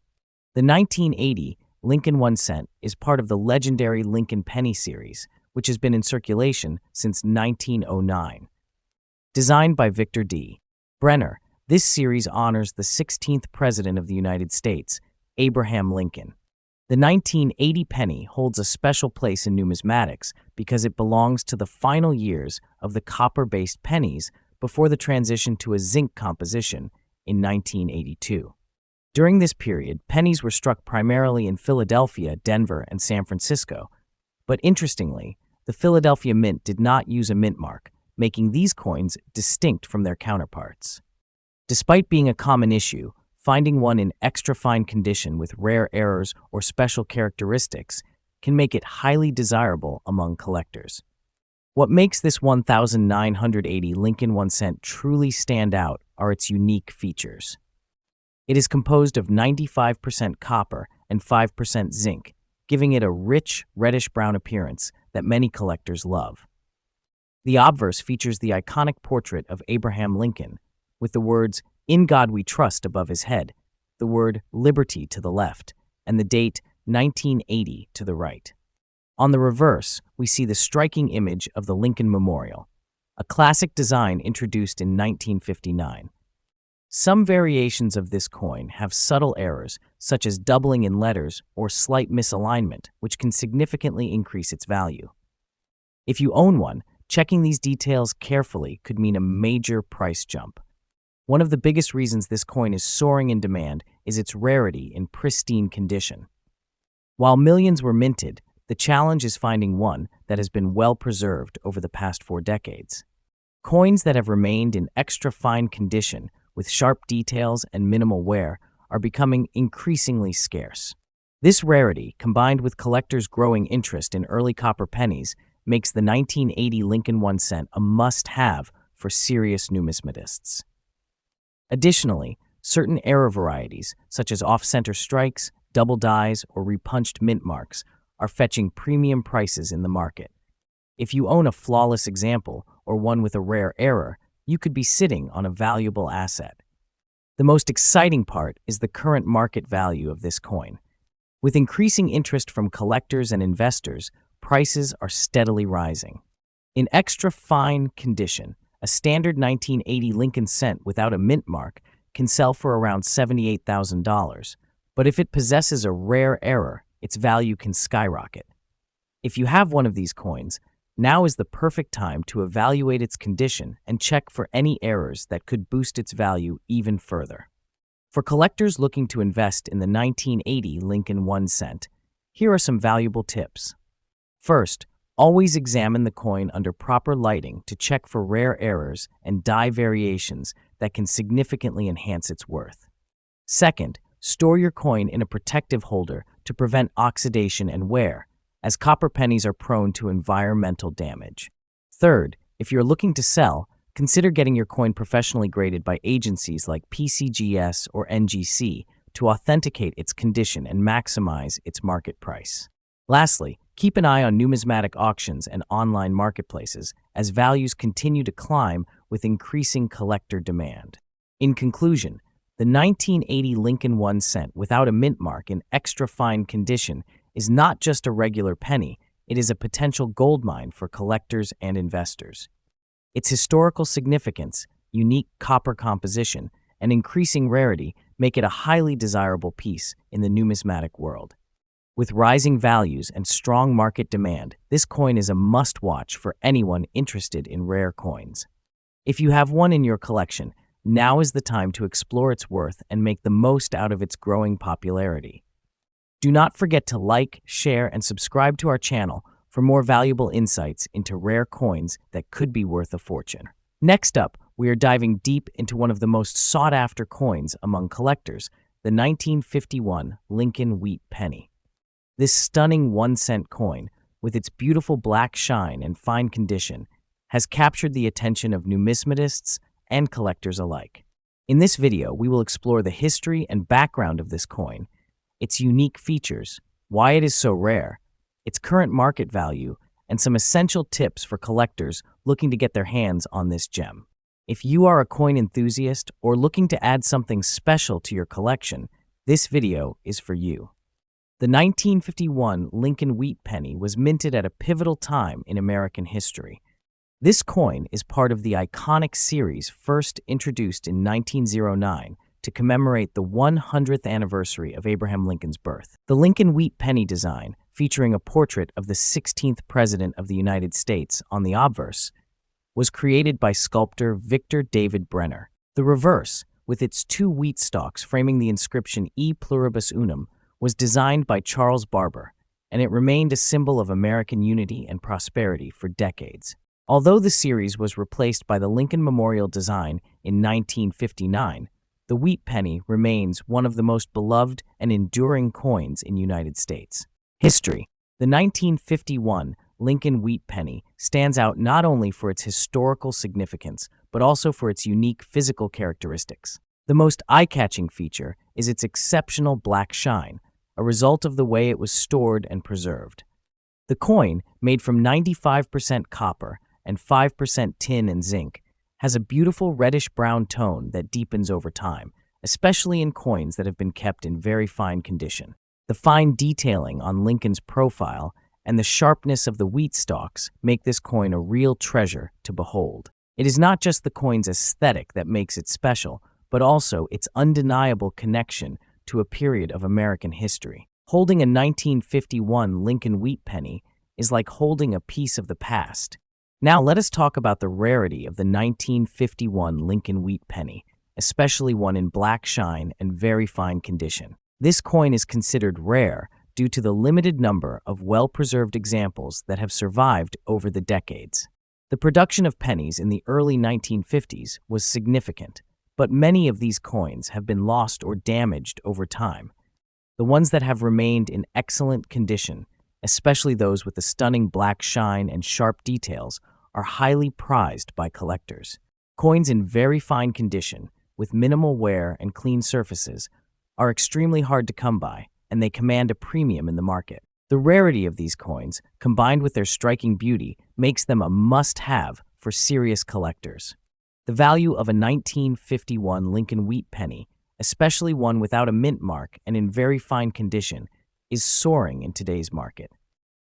The 1980 Lincoln 1 cent is part of the legendary Lincoln penny series, which has been in circulation since 1909. Designed by Victor D. Brenner, this series honors the 16th President of the United States, Abraham Lincoln. The 1980 penny holds a special place in numismatics because it belongs to the final years of the copper-based pennies before the transition to a zinc composition in 1982. During this period, pennies were struck primarily in Philadelphia, Denver, and San Francisco. But interestingly, the Philadelphia Mint did not use a mint mark, making these coins distinct from their counterparts. Despite being a common issue, finding one in extra fine condition with rare errors or special characteristics can make it highly desirable among collectors. What makes this 1980 Lincoln 1 cent truly stand out are its unique features. It is composed of 95% copper and 5% zinc, giving it a rich, reddish-brown appearance that many collectors love. The obverse features the iconic portrait of Abraham Lincoln, with the words, "In God We Trust" above his head, the word "Liberty" to the left, and the date 1980 to the right. On the reverse, we see the striking image of the Lincoln Memorial, a classic design introduced in 1959. Some variations of this coin have subtle errors, such as doubling in letters or slight misalignment, which can significantly increase its value. If you own one, checking these details carefully could mean a major price jump. One of the biggest reasons this coin is soaring in demand is its rarity in pristine condition. While millions were minted, the challenge is finding one that has been well preserved over the past 4 decades. Coins that have remained in extra fine condition with sharp details and minimal wear are becoming increasingly scarce. This rarity, combined with collectors' growing interest in early copper pennies, makes the 1980 Lincoln 1 cent a must-have for serious numismatists. Additionally, certain error varieties, such as off-center strikes, double dies, or repunched mint marks, are fetching premium prices in the market. If you own a flawless example or one with a rare error, you could be sitting on a valuable asset. The most exciting part is the current market value of this coin. With increasing interest from collectors and investors, prices are steadily rising. In extra fine condition, a standard 1980 Lincoln cent without a mint mark can sell for around $78,000, but if it possesses a rare error, its value can skyrocket. If you have one of these coins, now is the perfect time to evaluate its condition and check for any errors that could boost its value even further. For collectors looking to invest in the 1980 Lincoln 1 cent, here are some valuable tips. First, always examine the coin under proper lighting to check for rare errors and die variations that can significantly enhance its worth. Second, store your coin in a protective holder to prevent oxidation and wear, as copper pennies are prone to environmental damage. Third, if you're looking to sell, consider getting your coin professionally graded by agencies like PCGS or NGC to authenticate its condition and maximize its market price. Lastly, keep an eye on numismatic auctions and online marketplaces as values continue to climb with increasing collector demand. In conclusion, the 1980 Lincoln 1 cent without a mint mark in extra fine condition is not just a regular penny, it is a potential goldmine for collectors and investors. Its historical significance, unique copper composition, and increasing rarity make it a highly desirable piece in the numismatic world. With rising values and strong market demand, this coin is a must-watch for anyone interested in rare coins. If you have one in your collection, now is the time to explore its worth and make the most out of its growing popularity. Do not forget to like, share, and subscribe to our channel for more valuable insights into rare coins that could be worth a fortune. Next up, we are diving deep into one of the most sought-after coins among collectors, the 1951 Lincoln Wheat Penny. This stunning 1-cent coin, with its beautiful black shine and fine condition, has captured the attention of numismatists and collectors alike. In this video, we will explore the history and background of this coin, its unique features, why it is so rare, its current market value, and some essential tips for collectors looking to get their hands on this gem. If you are a coin enthusiast or looking to add something special to your collection, this video is for you. The 1951 Lincoln Wheat Penny was minted at a pivotal time in American history. This coin is part of the iconic series first introduced in 1909 to commemorate the 100th anniversary of Abraham Lincoln's birth. The Lincoln Wheat Penny design, featuring a portrait of the 16th President of the United States on the obverse, was created by sculptor Victor David Brenner. The reverse, with its two wheat stalks framing the inscription E Pluribus Unum, was designed by Charles Barber, and it remained a symbol of American unity and prosperity for decades. Although the series was replaced by the Lincoln Memorial design in 1959, the wheat penny remains one of the most beloved and enduring coins in the United States. History. The 1951 Lincoln Wheat Penny stands out not only for its historical significance, but also for its unique physical characteristics. The most eye-catching feature is its exceptional black shine, a result of the way it was stored and preserved. The coin, made from 95% copper and 5% tin and zinc, has a beautiful reddish-brown tone that deepens over time, especially in coins that have been kept in very fine condition. The fine detailing on Lincoln's profile and the sharpness of the wheat stalks make this coin a real treasure to behold. It is not just the coin's aesthetic that makes it special, but also its undeniable connection to a period of American history. Holding a 1951 Lincoln Wheat Penny is like holding a piece of the past. Now let us talk about the rarity of the 1951 Lincoln Wheat Penny, especially one in black shine and very fine condition. This coin is considered rare due to the limited number of well-preserved examples that have survived over the decades. The production of pennies in the early 1950s was significant, but many of these coins have been lost or damaged over time. The ones that have remained in excellent condition, especially those with the stunning black shine and sharp details, are highly prized by collectors. Coins in very fine condition, with minimal wear and clean surfaces, are extremely hard to come by, and they command a premium in the market. The rarity of these coins, combined with their striking beauty, makes them a must-have for serious collectors. The value of a 1951 Lincoln Wheat Penny, especially one without a mint mark and in very fine condition, is soaring in today's market.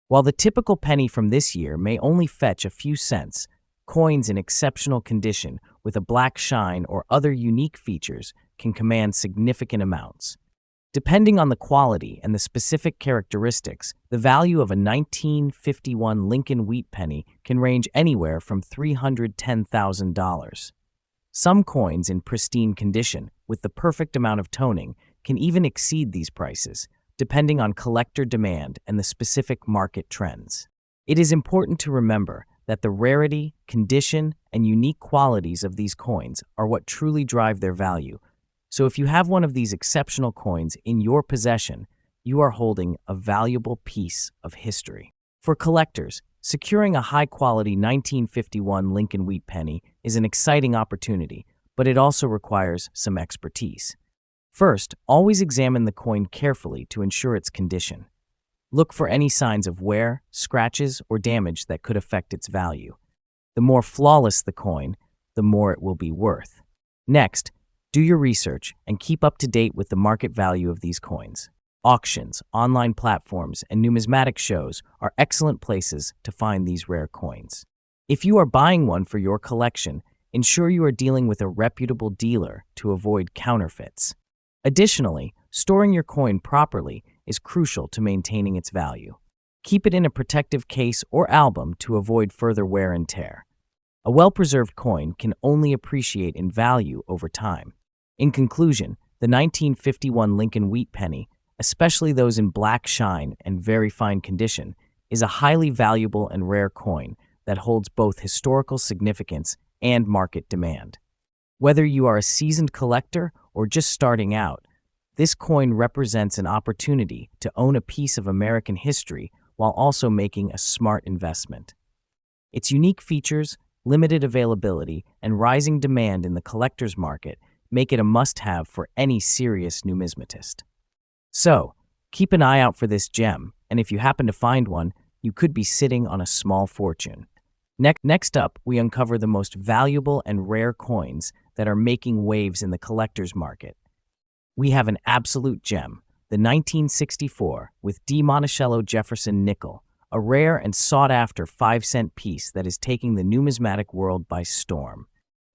While the typical penny from this year may only fetch a few cents, coins in exceptional condition with a black shine or other unique features can command significant amounts. Depending on the quality and the specific characteristics, the value of a 1951 Lincoln Wheat Penny can range anywhere from $310,000. Some coins in pristine condition, with the perfect amount of toning, can even exceed these prices, depending on collector demand and the specific market trends. It is important to remember that the rarity, condition, and unique qualities of these coins are what truly drive their value. So if you have one of these exceptional coins in your possession, you are holding a valuable piece of history. For collectors, securing a high-quality 1951 Lincoln Wheat Penny is an exciting opportunity, but it also requires some expertise. First, always examine the coin carefully to ensure its condition. Look for any signs of wear, scratches, or damage that could affect its value. The more flawless the coin, the more it will be worth. Next, do your research and keep up to date with the market value of these coins. Auctions, online platforms, and numismatic shows are excellent places to find these rare coins. If you are buying one for your collection, ensure you are dealing with a reputable dealer to avoid counterfeits. Additionally, storing your coin properly is crucial to maintaining its value. Keep it in a protective case or album to avoid further wear and tear. A well-preserved coin can only appreciate in value over time. In conclusion, the 1951 Lincoln Wheat Penny, especially those in black shine and very fine condition, is a highly valuable and rare coin that holds both historical significance and market demand. Whether you are a seasoned collector or just starting out, this coin represents an opportunity to own a piece of American history while also making a smart investment. Its unique features, limited availability, and rising demand in the collector's market make it a must-have for any serious numismatist. So, keep an eye out for this gem, and if you happen to find one, you could be sitting on a small fortune. Next up, we uncover the most valuable and rare coins that are making waves in the collector's market. We have an absolute gem, the 1964 with D. Monticello Jefferson nickel, a rare and sought-after 5-cent piece that is taking the numismatic world by storm.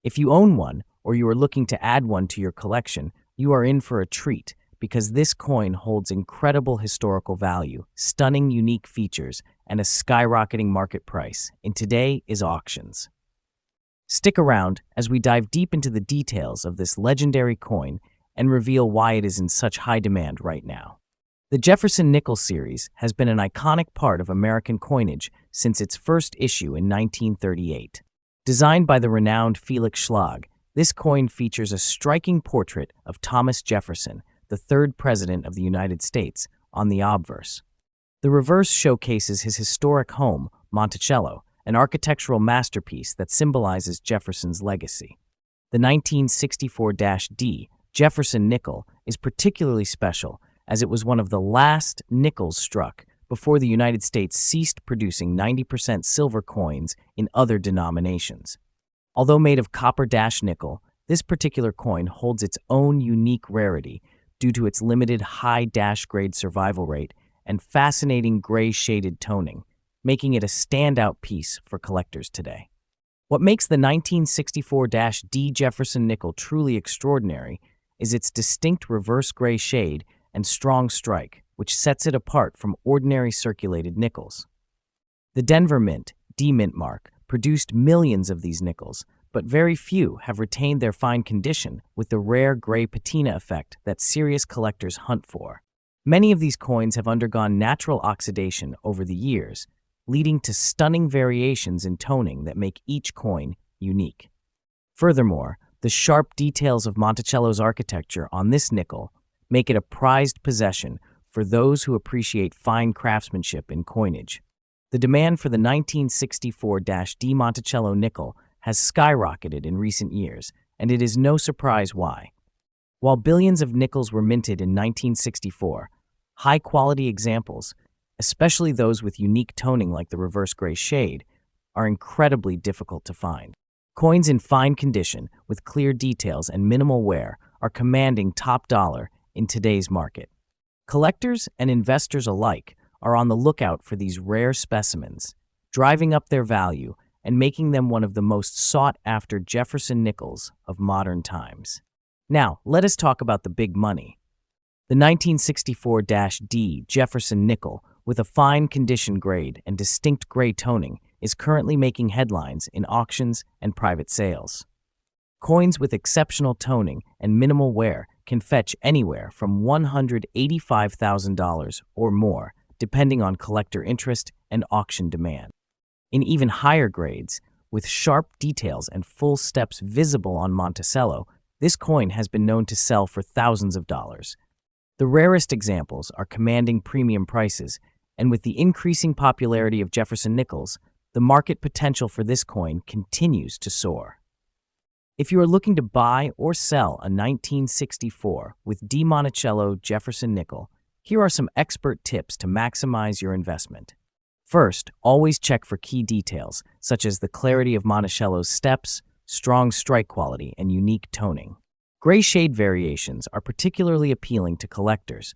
If you own one, or you are looking to add one to your collection, you are in for a treat, because this coin holds incredible historical value, stunning unique features, and a skyrocketing market price in today's auctions. Stick around as we dive deep into the details of this legendary coin and reveal why it is in such high demand right now. The Jefferson nickel series has been an iconic part of American coinage since its first issue in 1938. Designed by the renowned Felix Schlag, this coin features a striking portrait of Thomas Jefferson, the third president of the United States, on the obverse. The reverse showcases his historic home, Monticello, an architectural masterpiece that symbolizes Jefferson's legacy. The 1964-D Jefferson nickel is particularly special as it was one of the last nickels struck before the United States ceased producing 90% silver coins in other denominations. Although made of copper-nickel, this particular coin holds its own unique rarity due to its limited high-grade survival rate and fascinating gray-shaded toning, making it a standout piece for collectors today. What makes the 1964-D Jefferson nickel truly extraordinary is its distinct reverse gray shade and strong strike, which sets it apart from ordinary circulated nickels. The Denver Mint, D-Mint mark, produced millions of these nickels, but very few have retained their fine condition with the rare gray patina effect that serious collectors hunt for. Many of these coins have undergone natural oxidation over the years, leading to stunning variations in toning that make each coin unique. Furthermore, the sharp details of Monticello's architecture on this nickel make it a prized possession for those who appreciate fine craftsmanship in coinage. The demand for the 1964-D Monticello nickel has skyrocketed in recent years, and it is no surprise why. While billions of nickels were minted in 1964, high-quality examples, especially those with unique toning like the reverse gray shade, are incredibly difficult to find. Coins in fine condition, with clear details and minimal wear, are commanding top dollar in today's market. Collectors and investors alike are on the lookout for these rare specimens, driving up their value and making them one of the most sought-after Jefferson nickels of modern times. Now, let us talk about the big money. The 1964-D Jefferson nickel, with a fine condition grade and distinct gray toning, is currently making headlines in auctions and private sales. Coins with exceptional toning and minimal wear can fetch anywhere from $185,000 or more, depending on collector interest and auction demand. In even higher grades, with sharp details and full steps visible on Monticello, this coin has been known to sell for thousands of dollars. The rarest examples are commanding premium prices, and with the increasing popularity of Jefferson nickels, the market potential for this coin continues to soar. If you are looking to buy or sell a 1964 with D. Monticello Jefferson nickel, here are some expert tips to maximize your investment. First, always check for key details, such as the clarity of Monticello's steps, strong strike quality, and unique toning. Gray shade variations are particularly appealing to collectors,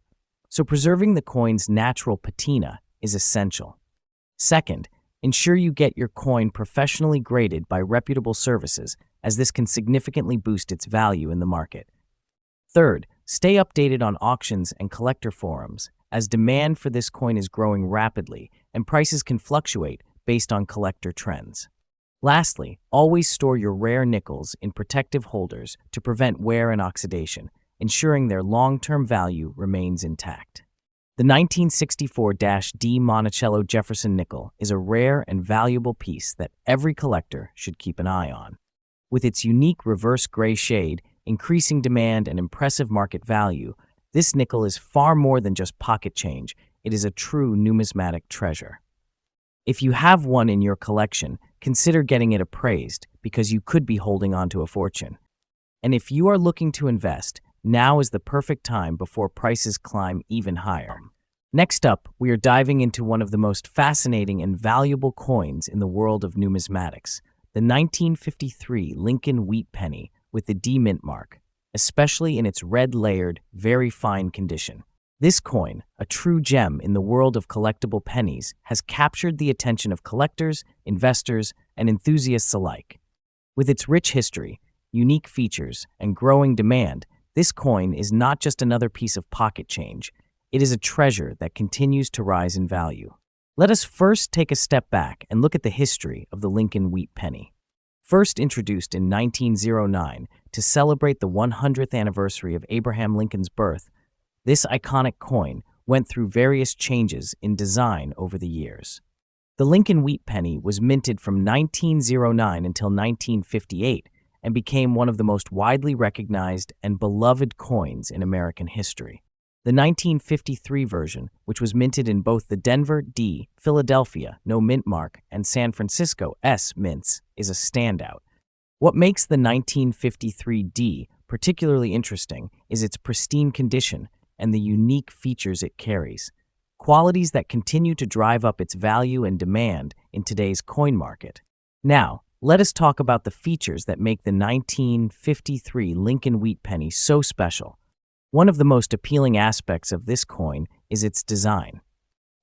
so preserving the coin's natural patina is essential. Second, ensure you get your coin professionally graded by reputable services, as this can significantly boost its value in the market. Third, stay updated on auctions and collector forums, as demand for this coin is growing rapidly and prices can fluctuate based on collector trends. Lastly, always store your rare nickels in protective holders to prevent wear and oxidation, ensuring their long-term value remains intact. The 1964-D Monticello Jefferson nickel is a rare and valuable piece that every collector should keep an eye on. With its unique reverse gray shade, increasing demand, and impressive market value, This nickel is far more than just pocket change. It is a true numismatic treasure. If you have one in your collection, consider getting it appraised because you could be holding on to a fortune. And if you are looking to invest, now is the perfect time before prices climb even higher. Next up, we are diving into one of the most fascinating and valuable coins in the world of numismatics, the 1953 Lincoln Wheat Penny with the D mint mark, especially in its red-layered, very fine condition. This coin, a true gem in the world of collectible pennies, has captured the attention of collectors, investors, and enthusiasts alike. With its rich history, unique features, and growing demand, this coin is not just another piece of pocket change. It is a treasure that continues to rise in value. Let us first take a step back and look at the history of the Lincoln Wheat Penny. First introduced in 1909 to celebrate the 100th anniversary of Abraham Lincoln's birth, this iconic coin went through various changes in design over the years. The Lincoln Wheat Penny was minted from 1909 until 1958 and became one of the most widely recognized and beloved coins in American history. The 1953 version, which was minted in both the Denver D, Philadelphia no mint mark, and San Francisco S mints, is a standout. What makes the 1953 D particularly interesting is its pristine condition and the unique features it carries, qualities that continue to drive up its value and demand in today's coin market. Now, let us talk about the features that make the 1953 Lincoln Wheat Penny so special. One of the most appealing aspects of this coin is its design.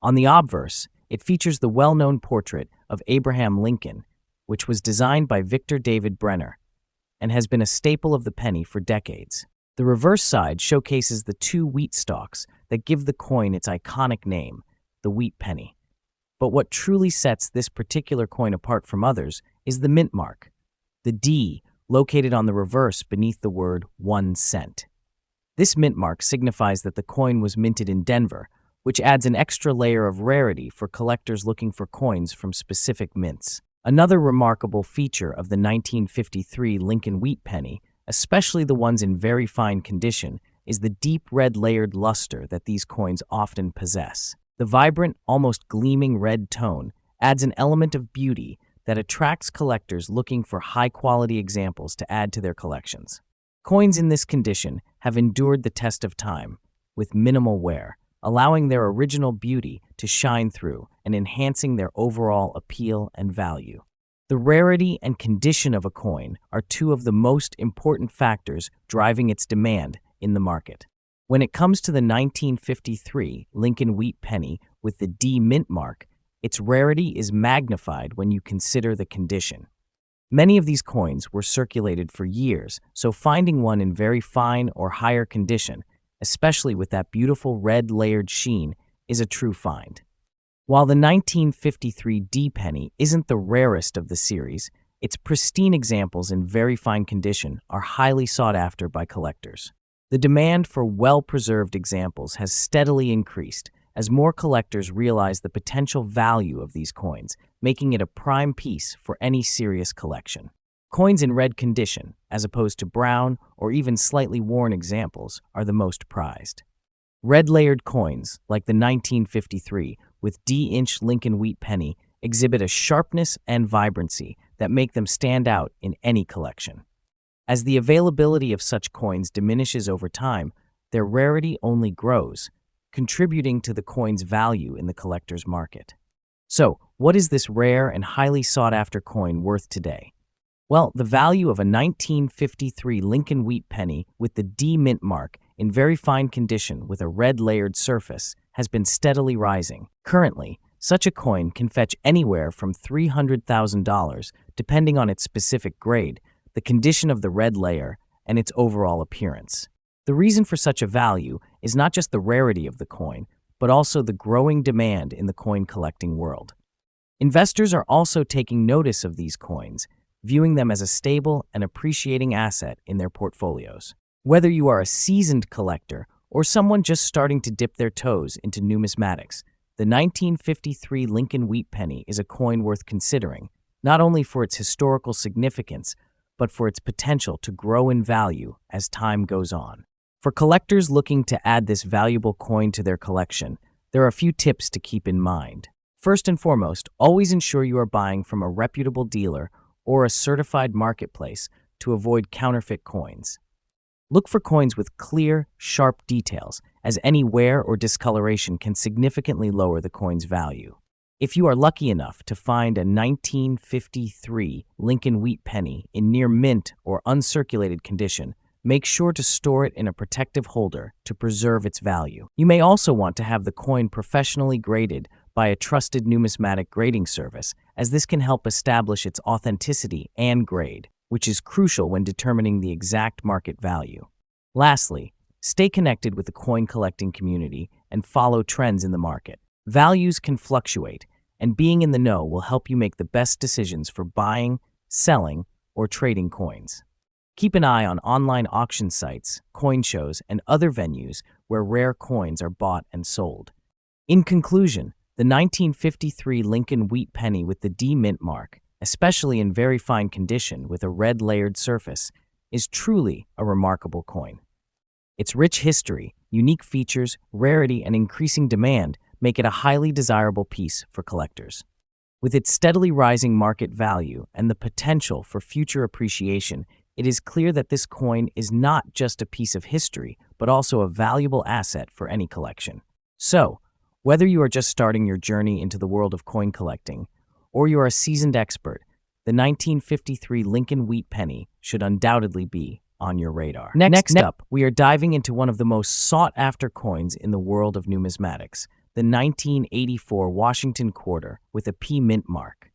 On the obverse, it features the well-known portrait of Abraham Lincoln, which was designed by Victor David Brenner and has been a staple of the penny for decades. The reverse side showcases the two wheat stalks that give the coin its iconic name, the Wheat Penny. But what truly sets this particular coin apart from others is the mint mark, the D, located on the reverse beneath the word 1 cent. This mint mark signifies that the coin was minted in Denver, which adds an extra layer of rarity for collectors looking for coins from specific mints. Another remarkable feature of the 1953 Lincoln Wheat Penny, especially the ones in very fine condition, is the deep red layered luster that these coins often possess. The vibrant, almost gleaming red tone adds an element of beauty that attracts collectors looking for high-quality examples to add to their collections. Coins in this condition have endured the test of time, with minimal wear, allowing their original beauty to shine through and enhancing their overall appeal and value. The rarity and condition of a coin are two of the most important factors driving its demand in the market. When it comes to the 1953 Lincoln Wheat Penny with the D mint mark, its rarity is magnified when you consider the condition. Many of these coins were circulated for years, so finding one in very fine or higher condition, especially with that beautiful red layered sheen, is a true find. While the 1953 D penny isn't the rarest of the series, its pristine examples in very fine condition are highly sought after by collectors. The demand for well-preserved examples has steadily increased as more collectors realize the potential value of these coins, making it a prime piece for any serious collection. Coins in red condition, as opposed to brown or even slightly worn examples, are the most prized. Red-layered coins, like the 1953 with D-inch Lincoln Wheat Penny, exhibit a sharpness and vibrancy that make them stand out in any collection. As the availability of such coins diminishes over time, their rarity only grows, contributing to the coin's value in the collector's market. So, what is this rare and highly sought-after coin worth today? Well, the value of a 1953 Lincoln Wheat Penny with the D mint mark in very fine condition with a red layered surface has been steadily rising. Currently, such a coin can fetch anywhere from $300,000 depending on its specific grade, the condition of the red layer, and its overall appearance. The reason for such a value is not just the rarity of the coin, but also the growing demand in the coin collecting world. Investors are also taking notice of these coins, viewing them as a stable and appreciating asset in their portfolios. Whether you are a seasoned collector or someone just starting to dip their toes into numismatics, the 1953 Lincoln Wheat Penny is a coin worth considering, not only for its historical significance, but for its potential to grow in value as time goes on. For collectors looking to add this valuable coin to their collection, there are a few tips to keep in mind. First and foremost, always ensure you are buying from a reputable dealer or a certified marketplace to avoid counterfeit coins. Look for coins with clear, sharp details, as any wear or discoloration can significantly lower the coin's value. If you are lucky enough to find a 1953 Lincoln Wheat penny in near mint or uncirculated condition, make sure to store it in a protective holder to preserve its value. You may also want to have the coin professionally graded by a trusted numismatic grading service, as this can help establish its authenticity and grade, which is crucial when determining the exact market value. Lastly, stay connected with the coin collecting community and follow trends in the market. Values can fluctuate, and being in the know will help you make the best decisions for buying, selling, or trading coins. Keep an eye on online auction sites, coin shows, and other venues where rare coins are bought and sold. In conclusion, the 1953 Lincoln Wheat penny with the D mint mark, especially in very fine condition with a red layered surface, is truly a remarkable coin. Its rich history, unique features, rarity, and increasing demand make it a highly desirable piece for collectors. With its steadily rising market value and the potential for future appreciation, it is clear that this coin is not just a piece of history, but also a valuable asset for any collection. So, whether you are just starting your journey into the world of coin collecting, or you are a seasoned expert, the 1953 Lincoln Wheat penny should undoubtedly be on your radar. Next up, we are diving into one of the most sought-after coins in the world of numismatics, the 1984 Washington quarter with a P mint mark.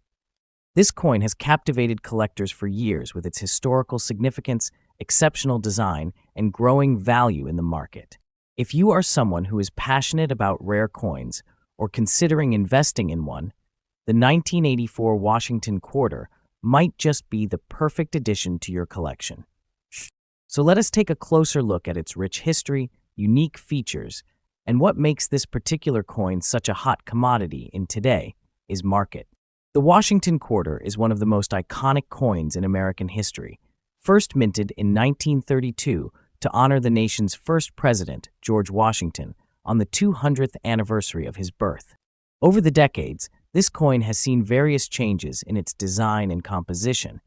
This coin has captivated collectors for years with its historical significance, exceptional design, and growing value in the market. If you are someone who is passionate about rare coins or considering investing in one, the 1984 Washington quarter might just be the perfect addition to your collection. So let us take a closer look at its rich history, unique features, and what makes this particular coin such a hot commodity in today's market. The Washington quarter is one of the most iconic coins in American history, first minted in 1932 to honor the nation's first president, George Washington, on the 200th anniversary of his birth. Over the decades, this coin has seen various changes in its design and composition,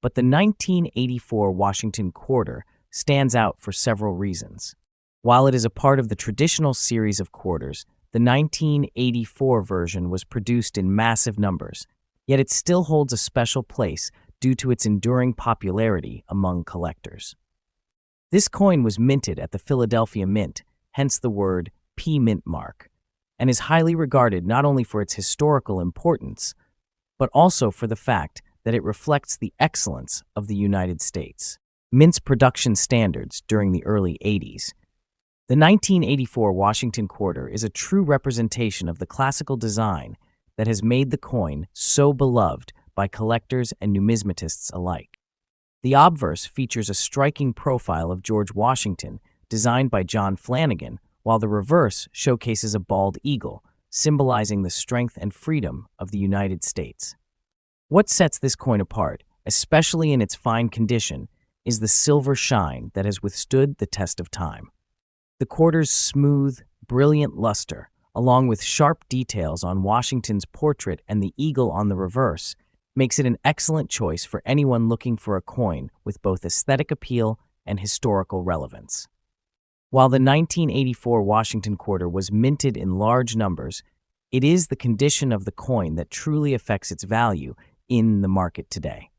but the 1984 Washington quarter stands out for several reasons. While it is a part of the traditional series of quarters, the 1984 version was produced in massive numbers, yet it still holds a special place due to its enduring popularity among collectors. This coin was minted at the Philadelphia Mint, hence the word P mint mark, and is highly regarded not only for its historical importance, but also for the fact that it reflects the excellence of the United States Mint's production standards during the early 80s. The 1984 Washington quarter is a true representation of the classical design that has made the coin so beloved by collectors and numismatists alike. The obverse features a striking profile of George Washington, designed by John Flanagan, while the reverse showcases a bald eagle, symbolizing the strength and freedom of the United States. What sets this coin apart, especially in its fine condition, is the silver shine that has withstood the test of time. The quarter's smooth, brilliant luster, along with sharp details on Washington's portrait and the eagle on the reverse, makes it an excellent choice for anyone looking for a coin with both aesthetic appeal and historical relevance. While the 1984 Washington quarter was minted in large numbers, it is the condition of the coin that truly affects its value in the market today.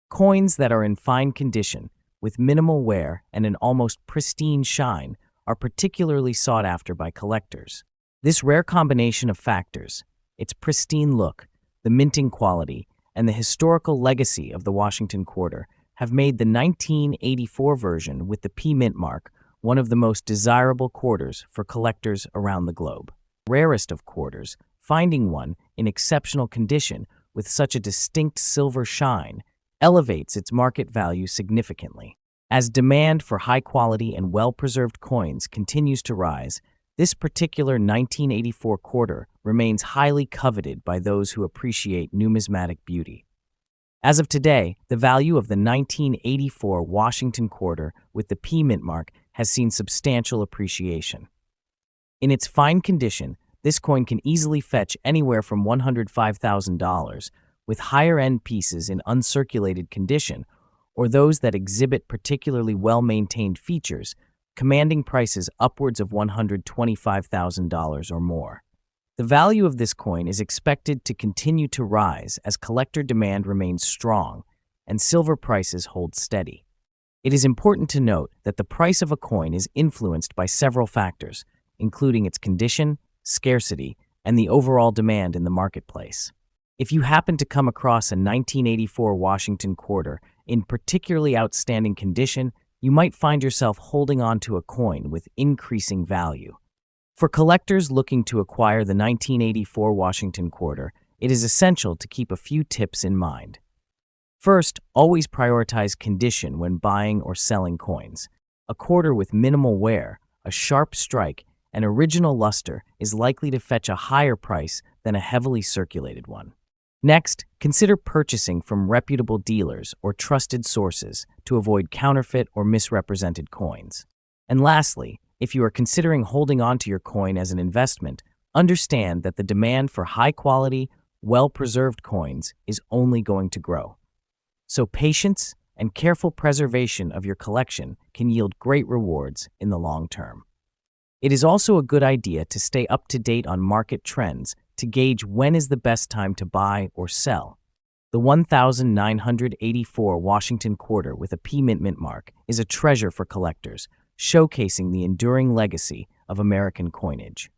Coins that are in fine condition, with minimal wear and an almost pristine shine, are particularly sought after by collectors. This rare combination of factors, its pristine look, the minting quality, and the historical legacy of the Washington quarter, have made the 1984 version with the P mint mark one of the most desirable quarters for collectors around the globe. Rarest of quarters, finding one in exceptional condition with such a distinct silver shine elevates its market value significantly. As demand for high-quality and well-preserved coins continues to rise, this particular 1984 quarter remains highly coveted by those who appreciate numismatic beauty. As of today, the value of the 1984 Washington quarter with the P mint mark has seen substantial appreciation. In its fine condition, this coin can easily fetch anywhere from $105,000, with higher-end pieces in uncirculated condition or those that exhibit particularly well-maintained features, commanding prices upwards of $125,000 or more. The value of this coin is expected to continue to rise as collector demand remains strong and silver prices hold steady. It is important to note that the price of a coin is influenced by several factors, including its condition, scarcity, and the overall demand in the marketplace. If you happen to come across a 1984 Washington quarter in particularly outstanding condition, you might find yourself holding on to a coin with increasing value. For collectors looking to acquire the 1984 Washington quarter, it is essential to keep a few tips in mind. First, always prioritize condition when buying or selling coins. A quarter with minimal wear, a sharp strike, and original luster is likely to fetch a higher price than a heavily circulated one. Next, consider purchasing from reputable dealers or trusted sources to avoid counterfeit or misrepresented coins. And lastly, if you are considering holding on to your coin as an investment, understand that the demand for high-quality, well-preserved coins is only going to grow. So patience and careful preservation of your collection can yield great rewards in the long term. It is also a good idea to stay up to date on market trends to gauge when is the best time to buy or sell. The 1984 Washington quarter with a P mint mark is a treasure for collectors, showcasing the enduring legacy of American coinage.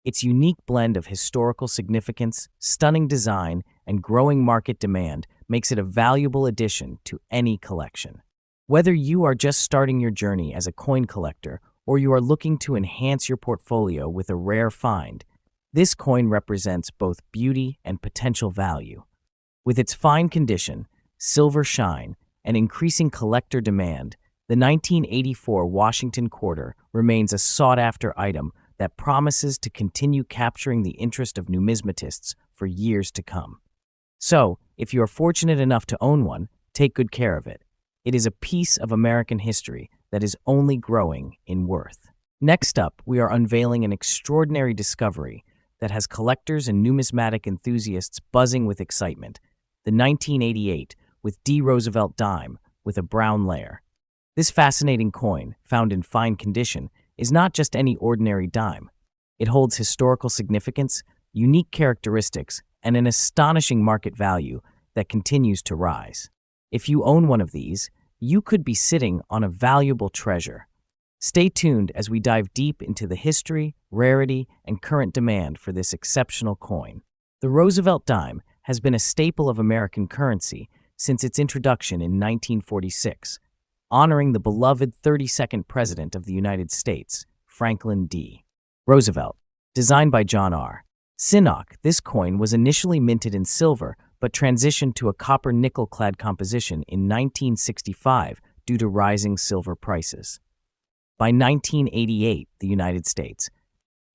Its unique blend of historical significance, stunning design, and growing market demand makes it a valuable addition to any collection. Whether you are just starting your journey as a coin collector or you are looking to enhance your portfolio with a rare find, this coin represents both beauty and potential value. With its fine condition, silver shine, and increasing collector demand, the 1984 Washington quarter remains a sought-after item that promises to continue capturing the interest of numismatists for years to come. So, if you are fortunate enough to own one, take good care of it. It is a piece of American history that is only growing in worth. Next up, we are unveiling an extraordinary discovery that has collectors and numismatic enthusiasts buzzing with excitement: the 1988 with D. Roosevelt dime with a brown layer. This fascinating coin, found in fine condition, is not just any ordinary dime. It holds historical significance, unique characteristics, and an astonishing market value that continues to rise. If you own one of these, you could be sitting on a valuable treasure. Stay tuned as we dive deep into the history, rarity, and current demand for this exceptional coin. The Roosevelt dime has been a staple of American currency since its introduction in 1946, honoring the beloved 32nd President of the United States, Franklin D. Roosevelt. Designed by John R. Sinnock, this coin was initially minted in silver but transitioned to a copper-nickel-clad composition in 1965 due to rising silver prices. By 1988, the United States,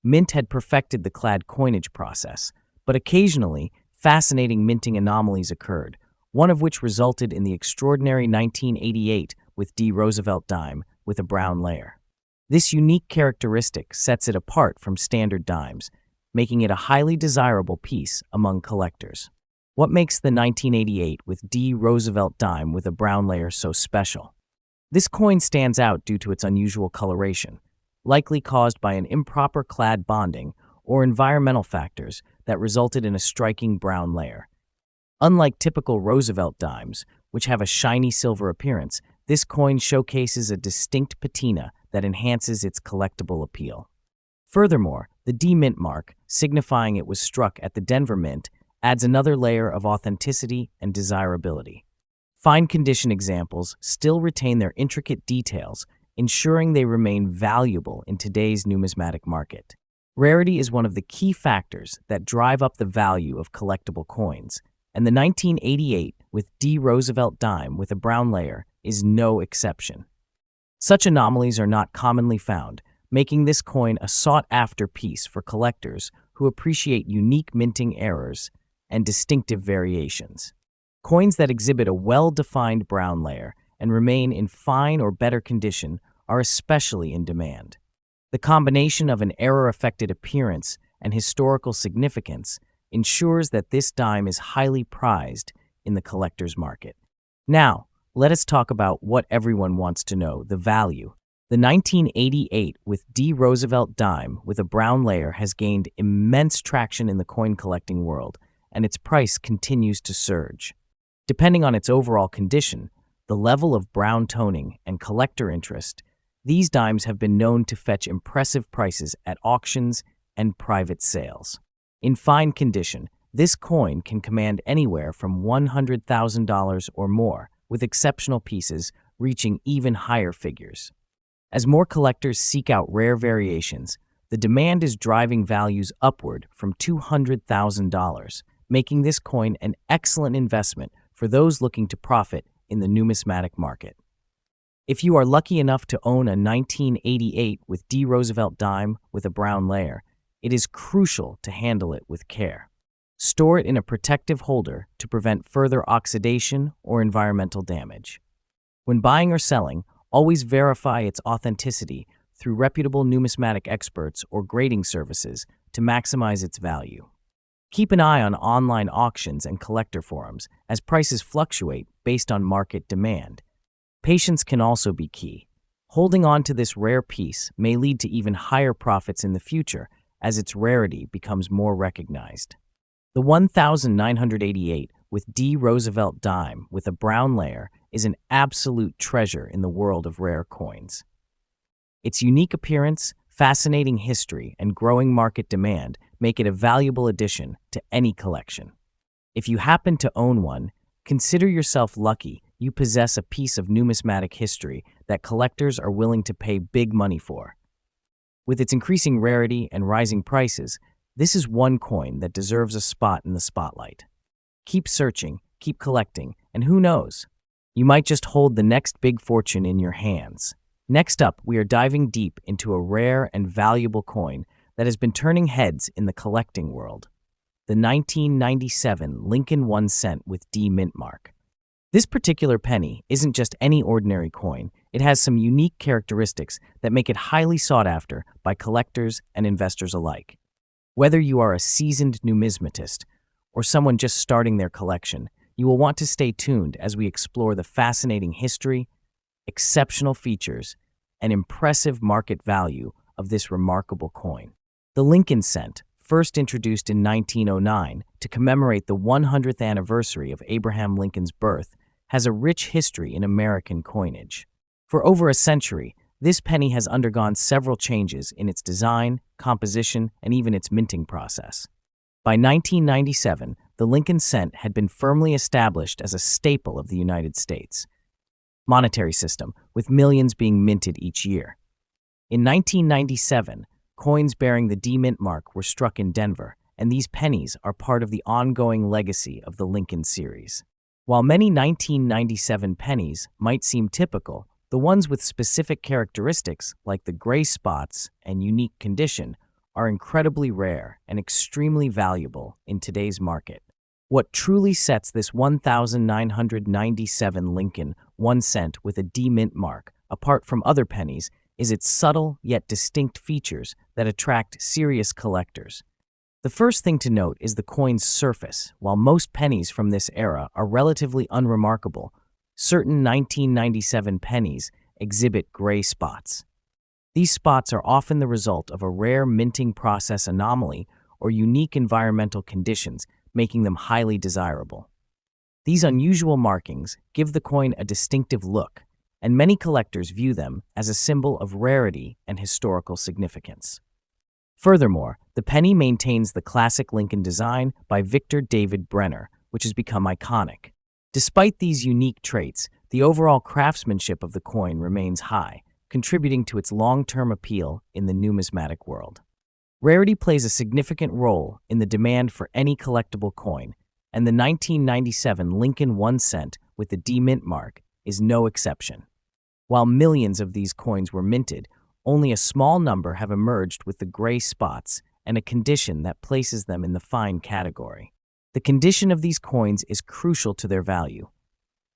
Mint had perfected the clad coinage process, but occasionally, fascinating minting anomalies occurred, one of which resulted in the extraordinary 1988 with D. Roosevelt dime with a brown layer. This unique characteristic sets it apart from standard dimes, making it a highly desirable piece among collectors. What makes the 1988 with D. Roosevelt dime with a brown layer so special? This coin stands out due to its unusual coloration, likely caused by an improper clad bonding or environmental factors that resulted in a striking brown layer. Unlike typical Roosevelt dimes, which have a shiny silver appearance, this coin showcases a distinct patina that enhances its collectible appeal. Furthermore, the D mint mark, signifying it was struck at the Denver Mint, adds another layer of authenticity and desirability. Fine condition examples still retain their intricate details, ensuring they remain valuable in today's numismatic market. Rarity is one of the key factors that drive up the value of collectible coins, and the 1988 with D. Roosevelt dime with a brown layer is no exception. Such anomalies are not commonly found, making this coin a sought-after piece for collectors who appreciate unique minting errors and distinctive variations. Coins that exhibit a well-defined brown layer and remain in fine or better condition are especially in demand. The combination of an error-affected appearance and historical significance ensures that this dime is highly prized in the collector's market. Now, let us talk about what everyone wants to know, the value. The 1988 with D. Roosevelt dime with a brown layer has gained immense traction in the coin collecting world, and its price continues to surge. Depending on its overall condition, the level of brown toning, and collector interest, these dimes have been known to fetch impressive prices at auctions and private sales. In fine condition, this coin can command anywhere from $100,000 or more, with exceptional pieces reaching even higher figures. As more collectors seek out rare variations, the demand is driving values upward from $200,000, making this coin an excellent investment for those looking to profit in the numismatic market. If you are lucky enough to own a 1988 with D. Roosevelt dime with a brown layer, it is crucial to handle it with care. Store it in a protective holder to prevent further oxidation or environmental damage. When buying or selling, always verify its authenticity through reputable numismatic experts or grading services to maximize its value. Keep an eye on online auctions and collector forums, as prices fluctuate based on market demand. Patience can also be key. Holding on to this rare piece may lead to even higher profits in the future as its rarity becomes more recognized. The 1988 with D. Roosevelt dime with a brown layer is an absolute treasure in the world of rare coins. Its unique appearance, fascinating history, and growing market demand make it a valuable addition to any collection. If you happen to own one, consider yourself lucky you possess a piece of numismatic history that collectors are willing to pay big money for. With its increasing rarity and rising prices, this is one coin that deserves a spot in the spotlight. Keep searching, keep collecting, and who knows? You might just hold the next big fortune in your hands. Next up, we are diving deep into a rare and valuable coin that has been turning heads in the collecting world. The 1997 Lincoln 1 cent with D mint mark. This particular penny isn't just any ordinary coin. It has some unique characteristics that make it highly sought after by collectors and investors alike. Whether you are a seasoned numismatist or someone just starting their collection, you will want to stay tuned as we explore the fascinating history, exceptional features, and impressive market value of this remarkable coin. The Lincoln cent, first introduced in 1909 to commemorate the 100th anniversary of Abraham Lincoln's birth, has a rich history in American coinage. For over a century, this penny has undergone several changes in its design, composition, and even its minting process. By 1997, the Lincoln cent had been firmly established as a staple of the United States monetary system, with millions being minted each year. In 1997, coins bearing the D mint mark were struck in Denver, and these pennies are part of the ongoing legacy of the Lincoln series. While many 1997 pennies might seem typical, the ones with specific characteristics, like the gray spots and unique condition, are incredibly rare and extremely valuable in today's market. What truly sets this 1997 Lincoln 1 cent with a D mint mark apart from other pennies is its subtle yet distinct features that attract serious collectors. The first thing to note is the coin's surface. While most pennies from this era are relatively unremarkable, certain 1997 pennies exhibit gray spots. These spots are often the result of a rare minting process anomaly or unique environmental conditions, making them highly desirable. These unusual markings give the coin a distinctive look, and many collectors view them as a symbol of rarity and historical significance. Furthermore, the penny maintains the classic Lincoln design by Victor David Brenner, which has become iconic. Despite these unique traits, the overall craftsmanship of the coin remains high, contributing to its long-term appeal in the numismatic world. Rarity plays a significant role in the demand for any collectible coin, and the 1997 Lincoln 1 cent with the D mint mark is no exception. While millions of these coins were minted, only a small number have emerged with the gray spots and a condition that places them in the fine category. The condition of these coins is crucial to their value.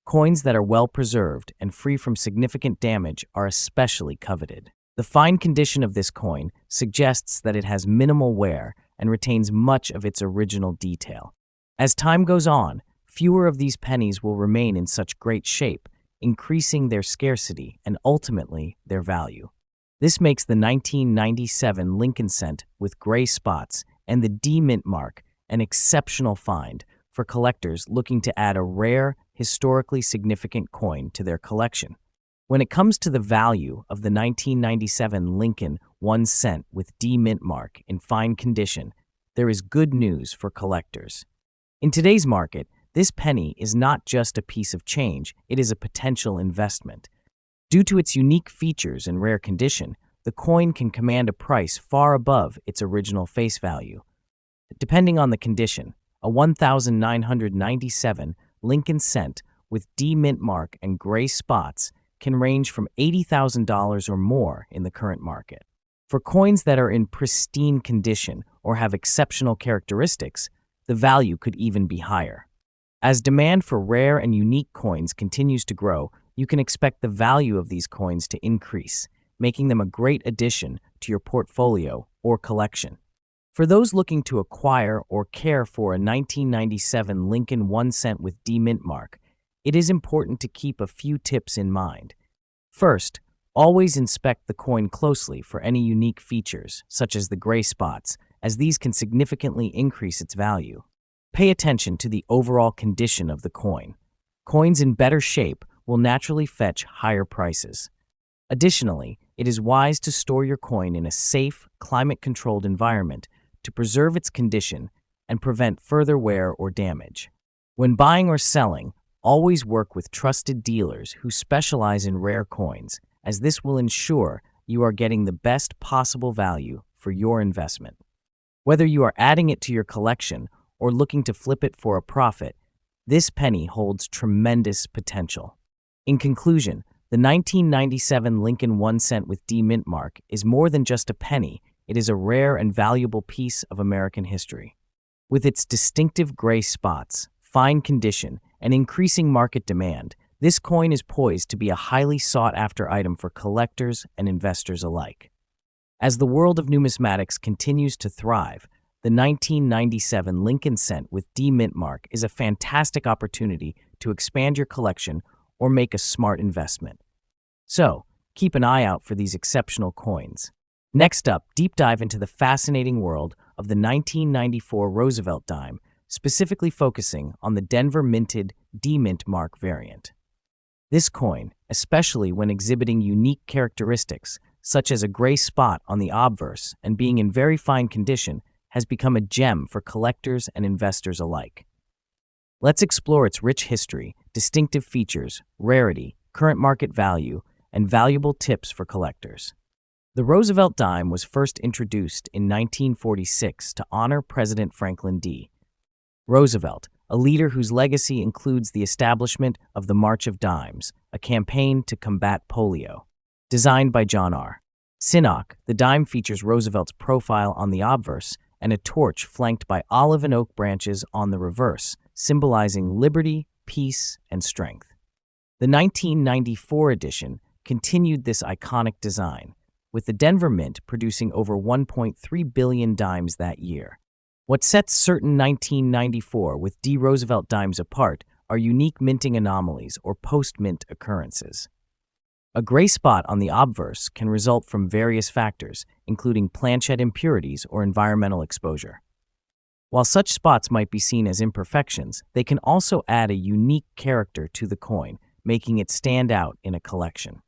Coins that are well preserved and free from significant damage are especially coveted. The fine condition of this coin suggests that it has minimal wear and retains much of its original detail. As time goes on, fewer of these pennies will remain in such great shape, increasing their scarcity and ultimately their value. This makes the 1997 Lincoln cent with gray spots and the D mint mark an exceptional find for collectors looking to add a rare, historically significant coin to their collection. When it comes to the value of the 1997 Lincoln 1 cent with D mint mark in fine condition, there is good news for collectors. In today's market, this penny is not just a piece of change, it is a potential investment. Due to its unique features and rare condition, the coin can command a price far above its original face value. Depending on the condition, a 1997 Lincoln cent with D mint mark and gray spots can range from $80,000 or more in the current market. For coins that are in pristine condition or have exceptional characteristics, the value could even be higher. As demand for rare and unique coins continues to grow, you can expect the value of these coins to increase, making them a great addition to your portfolio or collection. For those looking to acquire or care for a 1997 Lincoln 1 cent with D mint mark, it is important to keep a few tips in mind. First, always inspect the coin closely for any unique features, such as the gray spots, as these can significantly increase its value. Pay attention to the overall condition of the coin. Coins in better shape will naturally fetch higher prices. Additionally, it is wise to store your coin in a safe, climate-controlled environment to preserve its condition and prevent further wear or damage. When buying or selling, always work with trusted dealers who specialize in rare coins, as this will ensure you are getting the best possible value for your investment. Whether you are adding it to your collection or looking to flip it for a profit, this penny holds tremendous potential. In conclusion, the 1997 Lincoln 1 cent with D mint mark is more than just a penny, it is a rare and valuable piece of American history. With its distinctive gray spots, fine condition, and increasing market demand, this coin is poised to be a highly sought-after item for collectors and investors alike. As the world of numismatics continues to thrive, the 1997 Lincoln cent with D mint mark is a fantastic opportunity to expand your collection or make a smart investment. So, keep an eye out for these exceptional coins. Next up, deep dive into the fascinating world of the 1994 Roosevelt dime, specifically focusing on the Denver minted D mint mark variant. This coin, especially when exhibiting unique characteristics, such as a gray spot on the obverse and being in very fine condition, has become a gem for collectors and investors alike. Let's explore its rich history, distinctive features, rarity, current market value, and valuable tips for collectors. The Roosevelt dime was first introduced in 1946 to honor President Franklin D. Roosevelt, a leader whose legacy includes the establishment of the March of Dimes, a campaign to combat polio. Designed by John R. Sinnock, the dime features Roosevelt's profile on the obverse and a torch flanked by olive and oak branches on the reverse, symbolizing liberty, peace, and strength. The 1994 edition continued this iconic design, with the Denver Mint producing over 1.3 billion dimes that year. What sets certain 1994 with D. Roosevelt dimes apart are unique minting anomalies or post-mint occurrences. A gray spot on the obverse can result from various factors, including planchette impurities or environmental exposure. While such spots might be seen as imperfections, they can also add a unique character to the coin, making it stand out in a collection.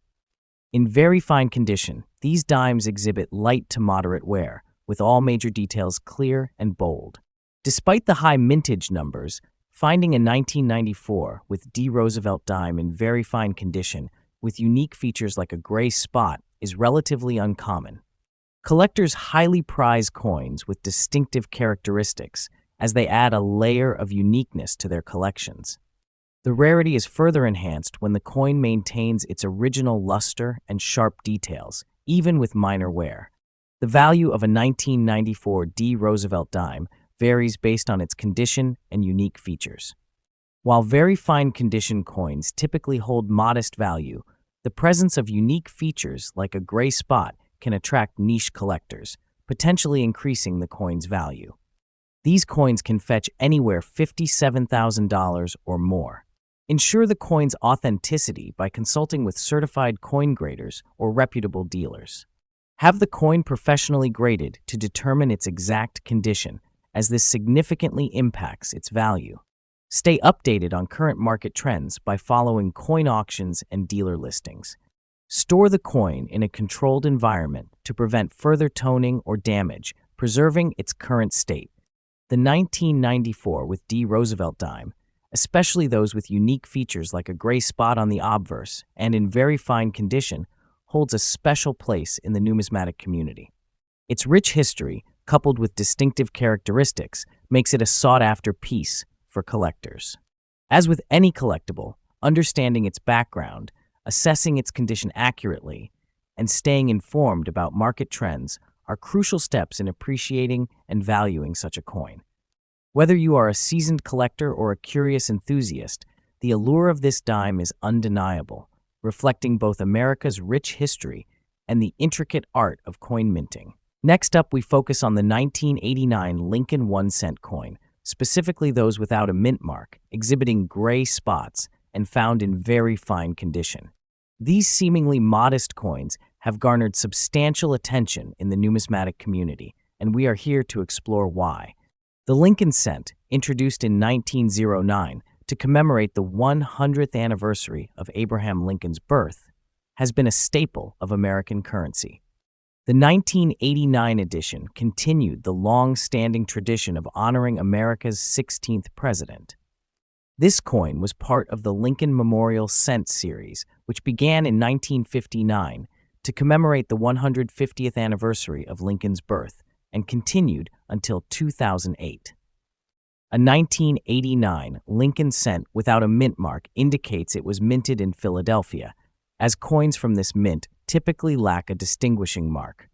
In very fine condition, these dimes exhibit light to moderate wear, with all major details clear and bold. Despite the high mintage numbers, finding a 1994 with D. Roosevelt dime in very fine condition with unique features like a gray spot is relatively uncommon. Collectors highly prize coins with distinctive characteristics as they add a layer of uniqueness to their collections. The rarity is further enhanced when the coin maintains its original luster and sharp details, even with minor wear. The value of a 1994 D. Roosevelt dime varies based on its condition and unique features. While very fine condition coins typically hold modest value, the presence of unique features like a gray spot can attract niche collectors, potentially increasing the coin's value. These coins can fetch anywhere $57,000 or more. Ensure the coin's authenticity by consulting with certified coin graders or reputable dealers. Have the coin professionally graded to determine its exact condition, as this significantly impacts its value. Stay updated on current market trends by following coin auctions and dealer listings. Store the coin in a controlled environment to prevent further toning or damage, preserving its current state. The 1994 with D. Roosevelt dime, especially those with unique features like a gray spot on the obverse and in very fine condition, holds a special place in the numismatic community. Its rich history, coupled with distinctive characteristics, makes it a sought-after piece for collectors. As with any collectible, understanding its background, assessing its condition accurately, and staying informed about market trends are crucial steps in appreciating and valuing such a coin. Whether you are a seasoned collector or a curious enthusiast, the allure of this dime is undeniable, reflecting both America's rich history and the intricate art of coin minting. Next up, we focus on the 1989 Lincoln 1-cent coin, specifically those without a mint mark, exhibiting gray spots and found in very fine condition. These seemingly modest coins have garnered substantial attention in the numismatic community, and we are here to explore why. The Lincoln cent, introduced in 1909 to commemorate the 100th anniversary of Abraham Lincoln's birth, has been a staple of American currency. The 1989 edition continued the long-standing tradition of honoring America's 16th president. This coin was part of the Lincoln Memorial Cent series, which began in 1959 to commemorate the 150th anniversary of Lincoln's birth and continued until 2008. A 1989 Lincoln cent without a mint mark indicates it was minted in Philadelphia, as coins from this mint typically lack a distinguishing mark.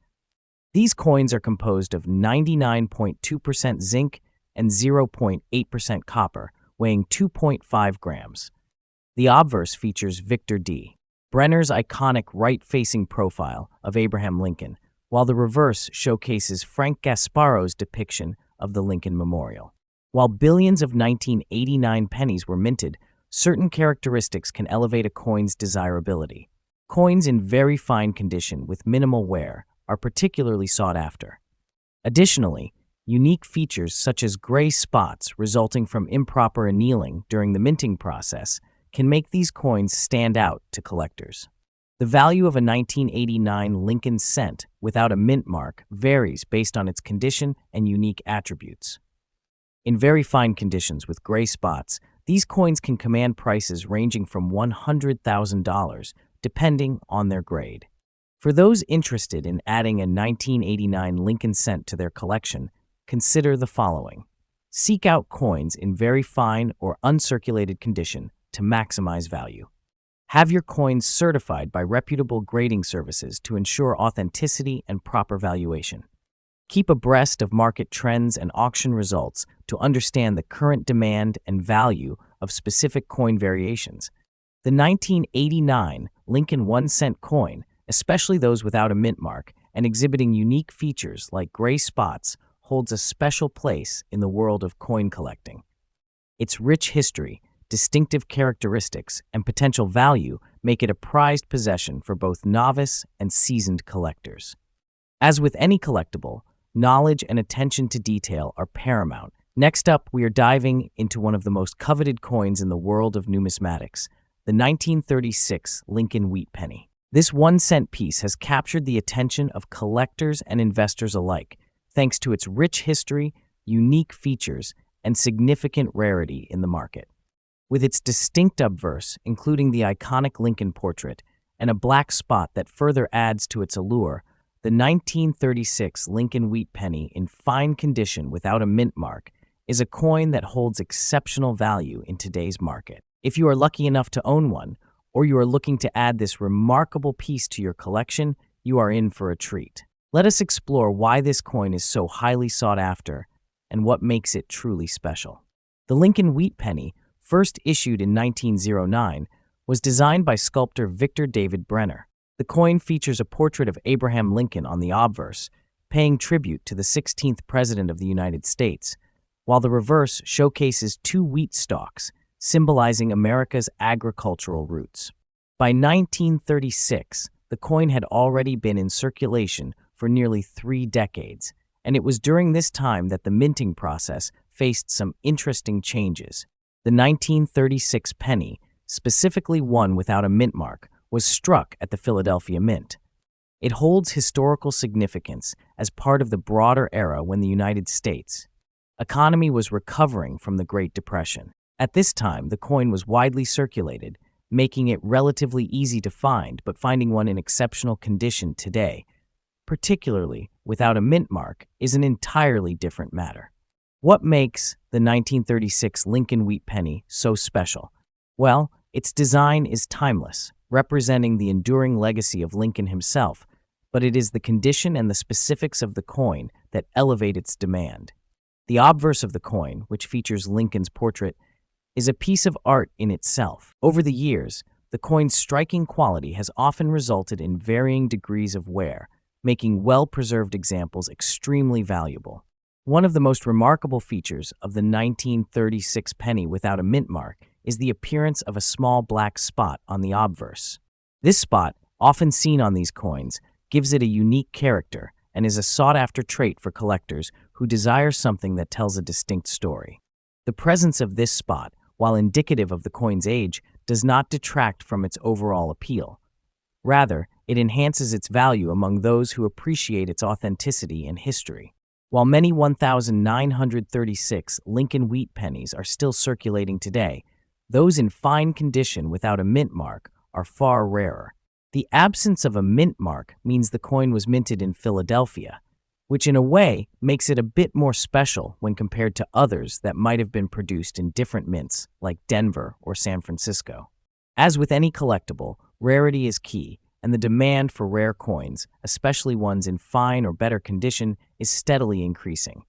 These coins are composed of 99.2% zinc and 0.8% copper, weighing 2.5 grams. The obverse features Victor D. Brenner's iconic right-facing profile of Abraham Lincoln, while the reverse showcases Frank Gasparo's depiction of the Lincoln Memorial. While billions of 1989 pennies were minted, certain characteristics can elevate a coin's desirability. Coins in very fine condition with minimal wear are particularly sought after. Additionally, unique features such as gray spots resulting from improper annealing during the minting process can make these coins stand out to collectors. The value of a 1989 Lincoln cent without a mint mark varies based on its condition and unique attributes. In very fine conditions with gray spots, these coins can command prices ranging from $100,000 depending on their grade. For those interested in adding a 1989 Lincoln cent to their collection, consider the following. Seek out coins in very fine or uncirculated condition to maximize value. Have your coins certified by reputable grading services to ensure authenticity and proper valuation. Keep abreast of market trends and auction results to understand the current demand and value of specific coin variations. The 1989 Lincoln 1-cent coin, especially those without a mint mark and exhibiting unique features like gray spots, holds a special place in the world of coin collecting. Its rich history, distinctive characteristics, and potential value make it a prized possession for both novice and seasoned collectors. As with any collectible, knowledge and attention to detail are paramount. Next up, we are diving into one of the most coveted coins in the world of numismatics, the 1936 Lincoln wheat penny. This 1-cent piece has captured the attention of collectors and investors alike, thanks to its rich history, unique features, and significant rarity in the market. With its distinct obverse, including the iconic Lincoln portrait, and a black spot that further adds to its allure, the 1936 Lincoln wheat penny in fine condition without a mint mark is a coin that holds exceptional value in today's market. If you are lucky enough to own one, or you are looking to add this remarkable piece to your collection, you are in for a treat. Let us explore why this coin is so highly sought after and what makes it truly special. The Lincoln wheat penny first issued in 1909, was designed by sculptor Victor David Brenner. The coin features a portrait of Abraham Lincoln on the obverse, paying tribute to the 16th President of the United States, while the reverse showcases two wheat stalks, symbolizing America's agricultural roots. By 1936, the coin had already been in circulation for nearly 3 decades, and it was during this time that the minting process faced some interesting changes. The 1936 penny, specifically one without a mint mark, was struck at the Philadelphia Mint. It holds historical significance as part of the broader era when the United States' economy was recovering from the Great Depression. At this time, the coin was widely circulated, making it relatively easy to find, but finding one in exceptional condition today, particularly without a mint mark, is an entirely different matter. What makes the 1936 Lincoln wheat penny so special? Well, its design is timeless, representing the enduring legacy of Lincoln himself, but it is the condition and the specifics of the coin that elevate its demand. The obverse of the coin, which features Lincoln's portrait, is a piece of art in itself. Over the years, the coin's striking quality has often resulted in varying degrees of wear, making well-preserved examples extremely valuable. One of the most remarkable features of the 1936 penny without a mint mark is the appearance of a small black spot on the obverse. This spot, often seen on these coins, gives it a unique character and is a sought-after trait for collectors who desire something that tells a distinct story. The presence of this spot, while indicative of the coin's age, does not detract from its overall appeal. Rather, it enhances its value among those who appreciate its authenticity and history. While many 1936 Lincoln wheat pennies are still circulating today, those in fine condition without a mint mark are far rarer. The absence of a mint mark means the coin was minted in Philadelphia, which in a way makes it a bit more special when compared to others that might have been produced in different mints like Denver or San Francisco. As with any collectible, rarity is key, and the demand for rare coins, especially ones in fine or better condition, is steadily increasing.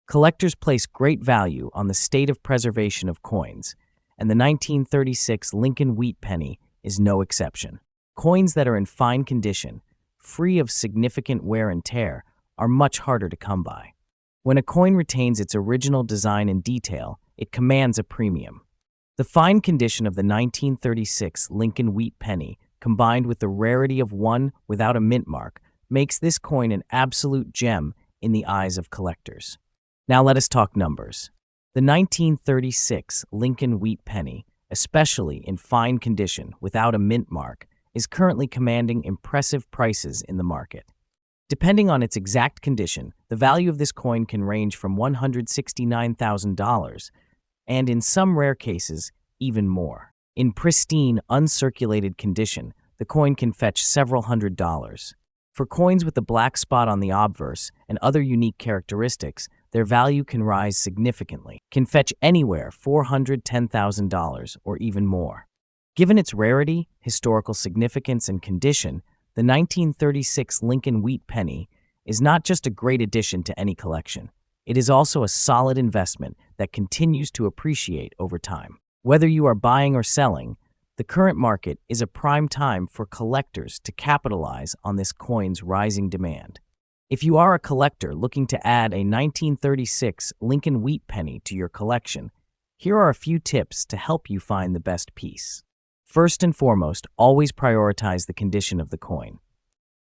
Collectors place great value on the state of preservation of coins, and the 1936 Lincoln wheat penny is no exception. Coins that are in fine condition, free of significant wear and tear, are much harder to come by. When a coin retains its original design and detail, it commands a premium. The fine condition of the 1936 Lincoln wheat penny, combined with the rarity of one without a mint mark, makes this coin an absolute gem in the eyes of collectors. Now let us talk numbers. The 1936 Lincoln wheat penny, especially in fine condition without a mint mark, is currently commanding impressive prices in the market. Depending on its exact condition, the value of this coin can range from $169,000 and, in some rare cases, even more. In pristine, uncirculated condition, the coin can fetch several $100s. For coins with the black spot on the obverse and other unique characteristics, their value can rise significantly, can fetch anywhere $410,000 or even more. Given its rarity, historical significance, and condition, the 1936 Lincoln wheat penny is not just a great addition to any collection. It is also a solid investment that continues to appreciate over time. Whether you are buying or selling, the current market is a prime time for collectors to capitalize on this coin's rising demand. If you are a collector looking to add a 1936 Lincoln wheat penny to your collection, here are a few tips to help you find the best piece. First and foremost, always prioritize the condition of the coin.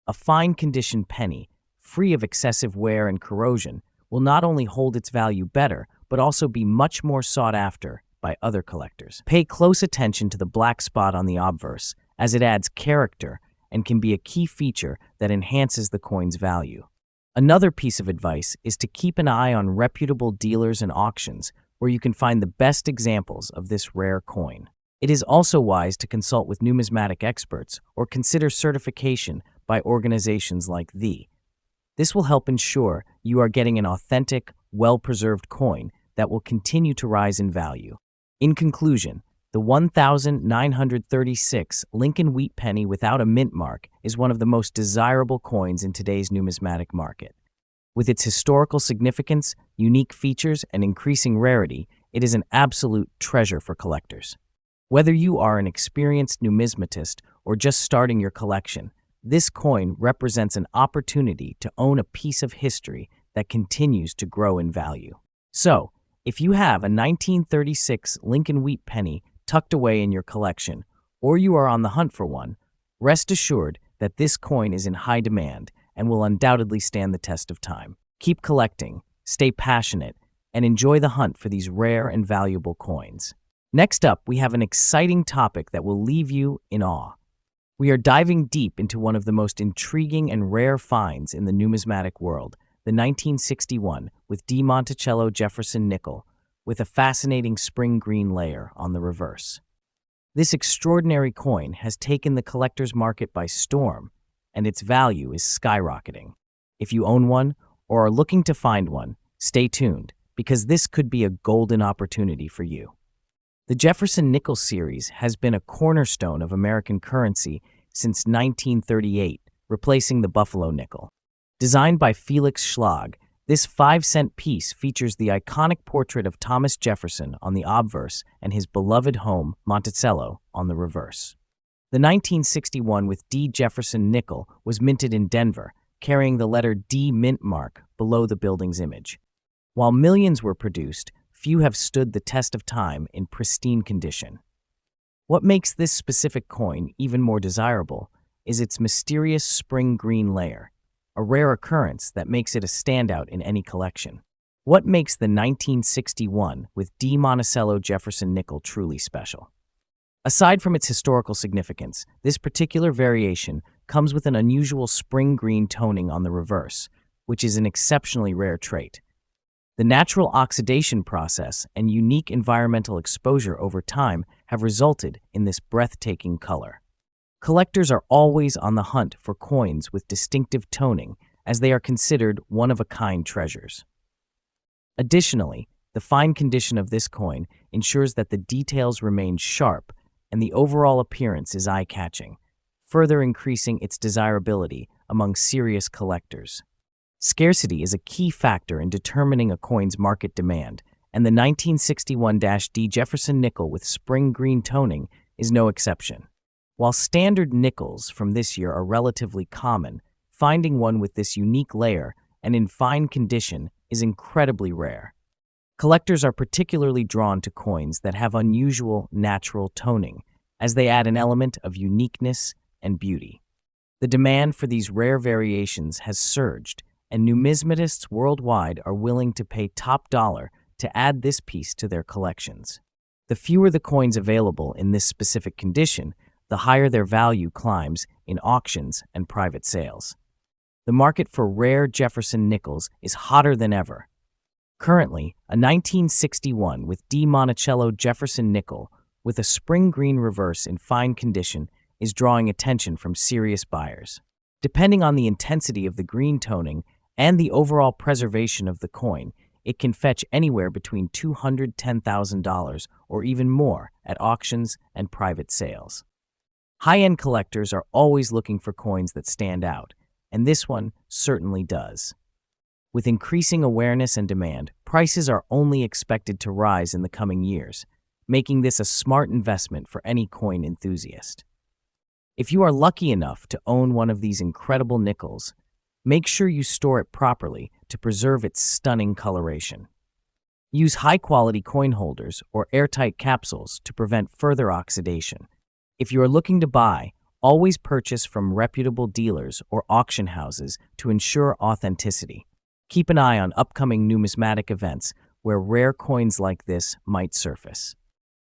A fine condition penny, free of excessive wear and corrosion, will not only hold its value better, but also be much more sought after by other collectors. Pay close attention to the black spot on the obverse, as it adds character and can be a key feature that enhances the coin's value. Another piece of advice is to keep an eye on reputable dealers and auctions where you can find the best examples of this rare coin. It is also wise to consult with numismatic experts or consider certification by organizations like thee. This will help ensure you are getting an authentic, well-preserved coin that will continue to rise in value. In conclusion, the 1936 Lincoln wheat penny without a mint mark is one of the most desirable coins in today's numismatic market. With its historical significance, unique features, and increasing rarity, it is an absolute treasure for collectors. Whether you are an experienced numismatist or just starting your collection, this coin represents an opportunity to own a piece of history that continues to grow in value. So, if you have a 1936 Lincoln Wheat penny tucked away in your collection, or you are on the hunt for one, rest assured that this coin is in high demand and will undoubtedly stand the test of time. Keep collecting, stay passionate, and enjoy the hunt for these rare and valuable coins. Next up, we have an exciting topic that will leave you in awe. We are diving deep into one of the most intriguing and rare finds in the numismatic world, the 1961 with D. Monticello Jefferson nickel, with a fascinating spring green layer on the reverse. This extraordinary coin has taken the collector's market by storm, and its value is skyrocketing. If you own one or are looking to find one, stay tuned, because this could be a golden opportunity for you. The Jefferson nickel series has been a cornerstone of American currency since 1938, replacing the Buffalo nickel. Designed by Felix Schlag, this 5-cent piece features the iconic portrait of Thomas Jefferson on the obverse and his beloved home, Monticello, on the reverse. The 1961 with D. Jefferson nickel was minted in Denver, carrying the letter D mint mark below the building's image. While millions were produced, few have stood the test of time in pristine condition. What makes this specific coin even more desirable is its mysterious spring green layer, a rare occurrence that makes it a standout in any collection. What makes the 1961 with D. Monticello Jefferson nickel truly special? Aside from its historical significance, this particular variation comes with an unusual spring green toning on the reverse, which is an exceptionally rare trait. The natural oxidation process and unique environmental exposure over time have resulted in this breathtaking color. Collectors are always on the hunt for coins with distinctive toning, as they are considered one-of-a-kind treasures. Additionally, the fine condition of this coin ensures that the details remain sharp and the overall appearance is eye-catching, further increasing its desirability among serious collectors. Scarcity is a key factor in determining a coin's market demand, and the 1961-D Jefferson nickel with spring green toning is no exception. While standard nickels from this year are relatively common, finding one with this unique layer and in fine condition is incredibly rare. Collectors are particularly drawn to coins that have unusual natural toning, as they add an element of uniqueness and beauty. The demand for these rare variations has surged, and numismatists worldwide are willing to pay top dollar to add this piece to their collections. The fewer the coins available in this specific condition, the higher their value climbs in auctions and private sales. The market for rare Jefferson nickels is hotter than ever. Currently, a 1961 with D. Monticello Jefferson nickel with a spring green reverse in fine condition is drawing attention from serious buyers. Depending on the intensity of the green toning and the overall preservation of the coin, it can fetch anywhere between $210,000 or even more at auctions and private sales. High-end collectors are always looking for coins that stand out, and this one certainly does. With increasing awareness and demand, prices are only expected to rise in the coming years, making this a smart investment for any coin enthusiast. If you are lucky enough to own one of these incredible nickels, make sure you store it properly to preserve its stunning coloration. Use high-quality coin holders or airtight capsules to prevent further oxidation. If you are looking to buy, always purchase from reputable dealers or auction houses to ensure authenticity. Keep an eye on upcoming numismatic events where rare coins like this might surface.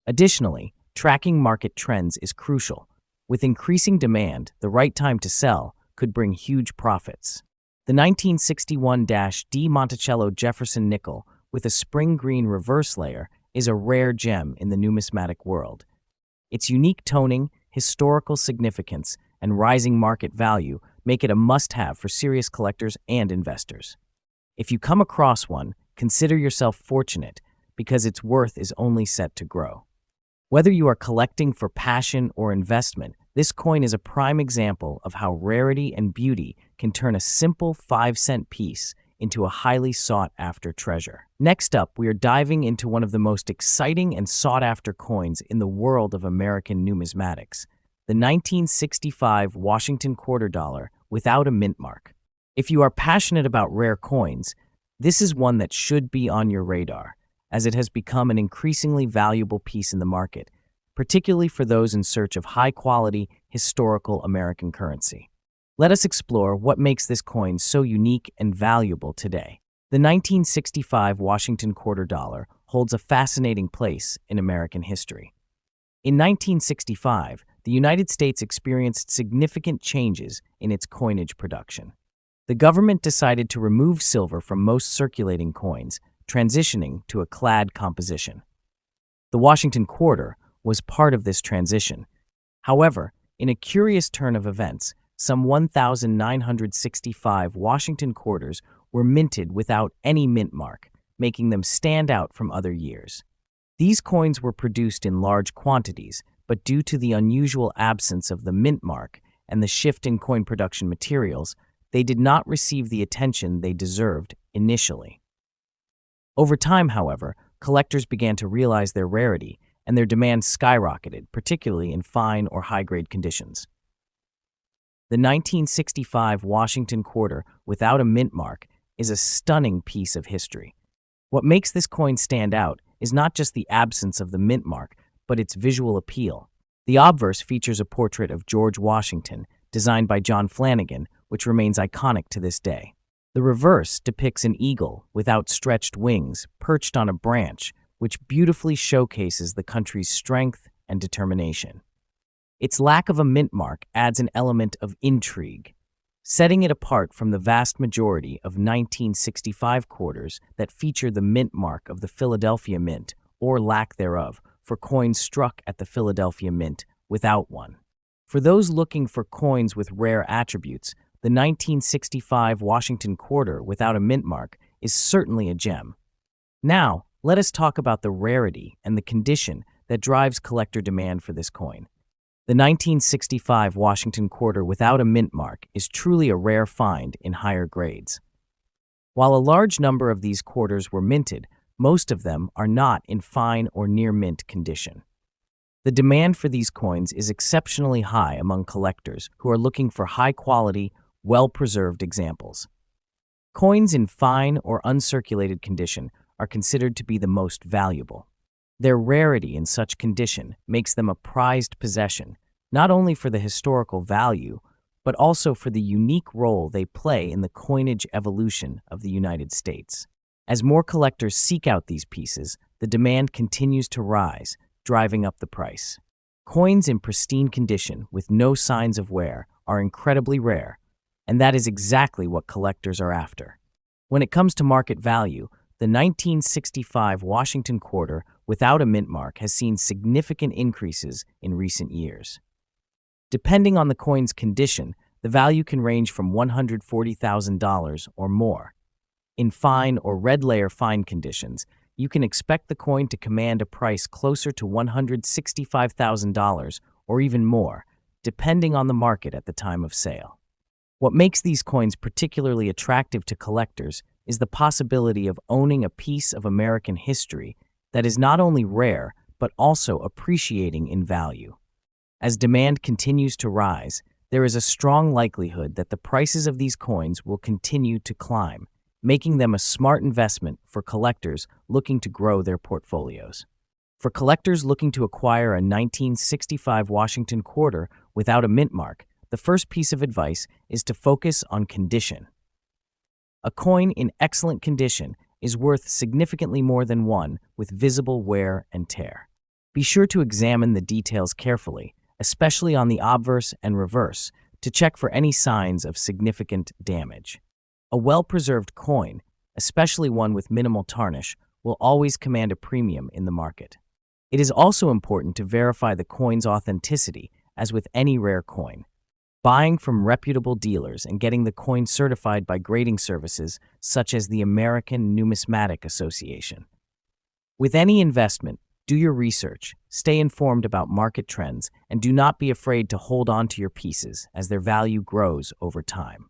Additionally, tracking market trends is crucial. With increasing demand, the right time to sell could bring huge profits. The 1961-D Monticello Jefferson nickel with a spring green reverse layer is a rare gem in the numismatic world. Its unique toning, historical significance, and rising market value make it a must-have for serious collectors and investors. If you come across one, consider yourself fortunate because its worth is only set to grow. Whether you are collecting for passion or investment, this coin is a prime example of how rarity and beauty can turn a simple 5-cent piece into a highly sought-after treasure. Next up, we are diving into one of the most exciting and sought-after coins in the world of American numismatics, the 1965 Washington quarter dollar without a mint mark. If you are passionate about rare coins, this is one that should be on your radar, as it has become an increasingly valuable piece in the market, particularly for those in search of high-quality, historical American currency. Let us explore what makes this coin so unique and valuable today. The 1965 Washington quarter dollar holds a fascinating place in American history. In 1965, the United States experienced significant changes in its coinage production. The government decided to remove silver from most circulating coins, transitioning to a clad composition. The Washington quarter was part of this transition. However, in a curious turn of events, some 1,965 Washington quarters were minted without any mint mark, making them stand out from other years. These coins were produced in large quantities, but due to the unusual absence of the mint mark and the shift in coin production materials, they did not receive the attention they deserved initially. Over time, however, collectors began to realize their rarity, and their demand skyrocketed, particularly in fine or high-grade conditions. The 1965 Washington quarter without a mint mark is a stunning piece of history. What makes this coin stand out is not just the absence of the mint mark, but its visual appeal. The obverse features a portrait of George Washington, designed by John Flanagan, which remains iconic to this day. The reverse depicts an eagle with outstretched wings perched on a branch, which beautifully showcases the country's strength and determination. Its lack of a mint mark adds an element of intrigue, setting it apart from the vast majority of 1965 quarters that feature the mint mark of the Philadelphia Mint, or lack thereof, for coins struck at the Philadelphia Mint without one. For those looking for coins with rare attributes, the 1965 Washington quarter without a mint mark is certainly a gem. Now, let us talk about the rarity and the condition that drives collector demand for this coin. The 1965 Washington quarter without a mint mark is truly a rare find in higher grades. While a large number of these quarters were minted, most of them are not in fine or near mint condition. The demand for these coins is exceptionally high among collectors who are looking for high-quality, well-preserved examples. Coins in fine or uncirculated condition are considered to be the most valuable. Their rarity in such condition makes them a prized possession, not only for the historical value, but also for the unique role they play in the coinage evolution of the United States. As more collectors seek out these pieces, the demand continues to rise, driving up the price. Coins in pristine condition with no signs of wear are incredibly rare, and that is exactly what collectors are after. When it comes to market value, the 1965 Washington quarter without a mint mark has seen significant increases in recent years. Depending on the coin's condition, the value can range from $140,000 or more. In fine or red layer fine conditions, you can expect the coin to command a price closer to $165,000 or even more, depending on the market at the time of sale. What makes these coins particularly attractive to collectors is the possibility of owning a piece of American history that is not only rare, but also appreciating in value. As demand continues to rise, there is a strong likelihood that the prices of these coins will continue to climb, making them a smart investment for collectors looking to grow their portfolios. For collectors looking to acquire a 1965 Washington quarter without a mint mark, the first piece of advice is to focus on condition. A coin in excellent condition is worth significantly more than one with visible wear and tear. Be sure to examine the details carefully, especially on the obverse and reverse, to check for any signs of significant damage. A well-preserved coin, especially one with minimal tarnish, will always command a premium in the market. It is also important to verify the coin's authenticity, as with any rare coin. Buying from reputable dealers and getting the coin certified by grading services such as the American Numismatic Association. With any investment, do your research, stay informed about market trends, and do not be afraid to hold on to your pieces as their value grows over time.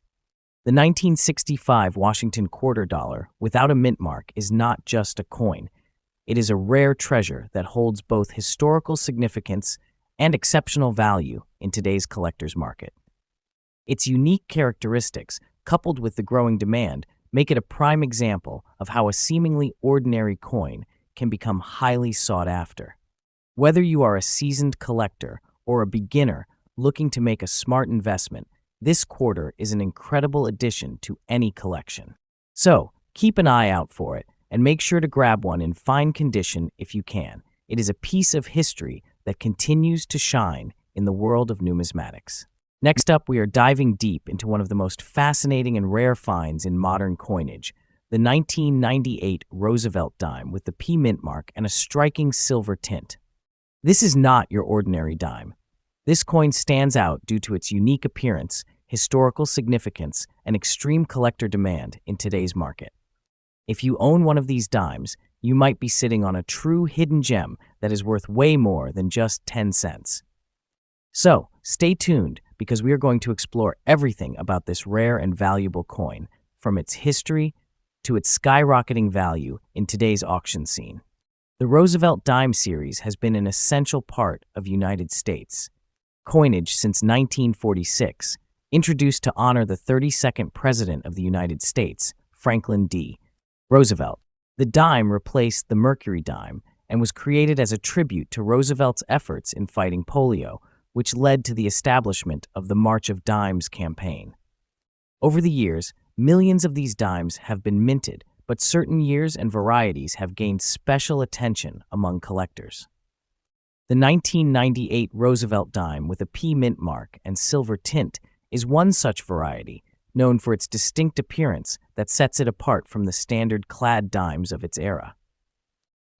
The 1965 Washington quarter dollar without a mint mark is not just a coin. It is a rare treasure that holds both historical significance and exceptional value in today's collector's market. Its unique characteristics, coupled with the growing demand, make it a prime example of how a seemingly ordinary coin can become highly sought after. Whether you are a seasoned collector or a beginner looking to make a smart investment, this quarter is an incredible addition to any collection. So, keep an eye out for it and make sure to grab one in fine condition if you can. It is a piece of history that continues to shine in the world of numismatics. Next up, we are diving deep into one of the most fascinating and rare finds in modern coinage, the 1998 Roosevelt dime with the P mint mark and a striking silver tint. This is not your ordinary dime. This coin stands out due to its unique appearance, historical significance, and extreme collector demand in today's market. If you own one of these dimes, you might be sitting on a true hidden gem that is worth way more than just 10 cents. So, stay tuned because we are going to explore everything about this rare and valuable coin, from its history to its skyrocketing value in today's auction scene. The Roosevelt dime series has been an essential part of United States coinage since 1946, introduced to honor the 32nd President of the United States, Franklin D. Roosevelt. The dime replaced the Mercury dime and was created as a tribute to Roosevelt's efforts in fighting polio, which led to the establishment of the March of Dimes campaign. Over the years, millions of these dimes have been minted, but certain years and varieties have gained special attention among collectors. The 1998 Roosevelt dime with a P mint mark and silver tint is one such variety, known for its distinct appearance that sets it apart from the standard clad dimes of its era.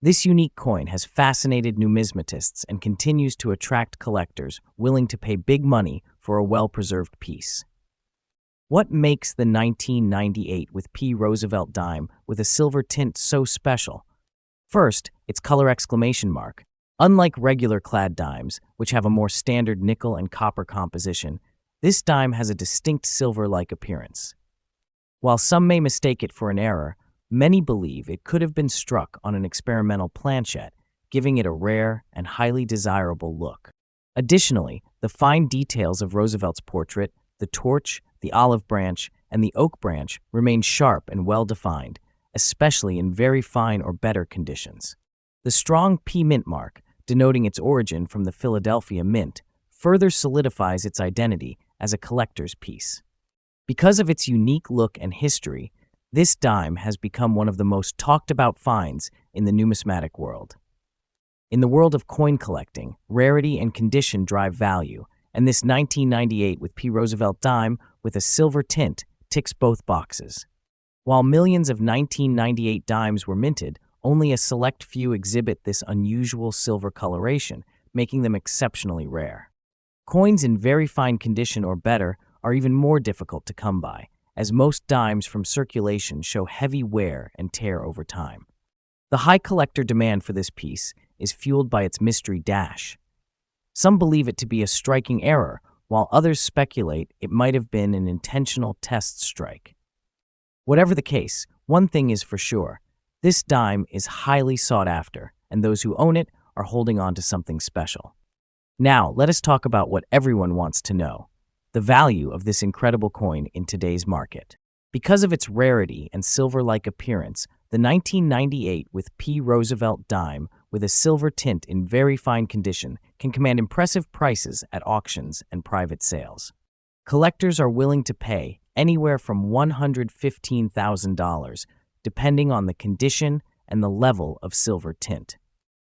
This unique coin has fascinated numismatists and continues to attract collectors willing to pay big money for a well-preserved piece. What makes the 1998 with P Roosevelt dime with a silver tint so special? First, its color exclamation mark. Unlike regular clad dimes, which have a more standard nickel and copper composition, this dime has a distinct silver-like appearance. While some may mistake it for an error, many believe it could have been struck on an experimental planchet, giving it a rare and highly desirable look. Additionally, the fine details of Roosevelt's portrait, the torch, the olive branch, and the oak branch remain sharp and well-defined, especially in very fine or better conditions. The strong P mint mark, denoting its origin from the Philadelphia Mint, further solidifies its identity as a collector's piece. Because of its unique look and history, this dime has become one of the most talked-about finds in the numismatic world. In the world of coin collecting, rarity and condition drive value, and this 1998 with P Roosevelt dime with a silver tint ticks both boxes. While millions of 1998 dimes were minted, only a select few exhibit this unusual silver coloration, making them exceptionally rare. Coins in very fine condition or better are even more difficult to come by, as most dimes from circulation show heavy wear and tear over time. The high collector demand for this piece is fueled by its mystery dash. Some believe it to be a striking error, while others speculate it might have been an intentional test strike. Whatever the case, one thing is for sure. This dime is highly sought after, and those who own it are holding on to something special. Now, let us talk about what everyone wants to know: the value of this incredible coin in today's market. Because of its rarity and silver-like appearance, the 1998 with P Roosevelt dime with a silver tint in very fine condition can command impressive prices at auctions and private sales. Collectors are willing to pay anywhere from $115,000, depending on the condition and the level of silver tint.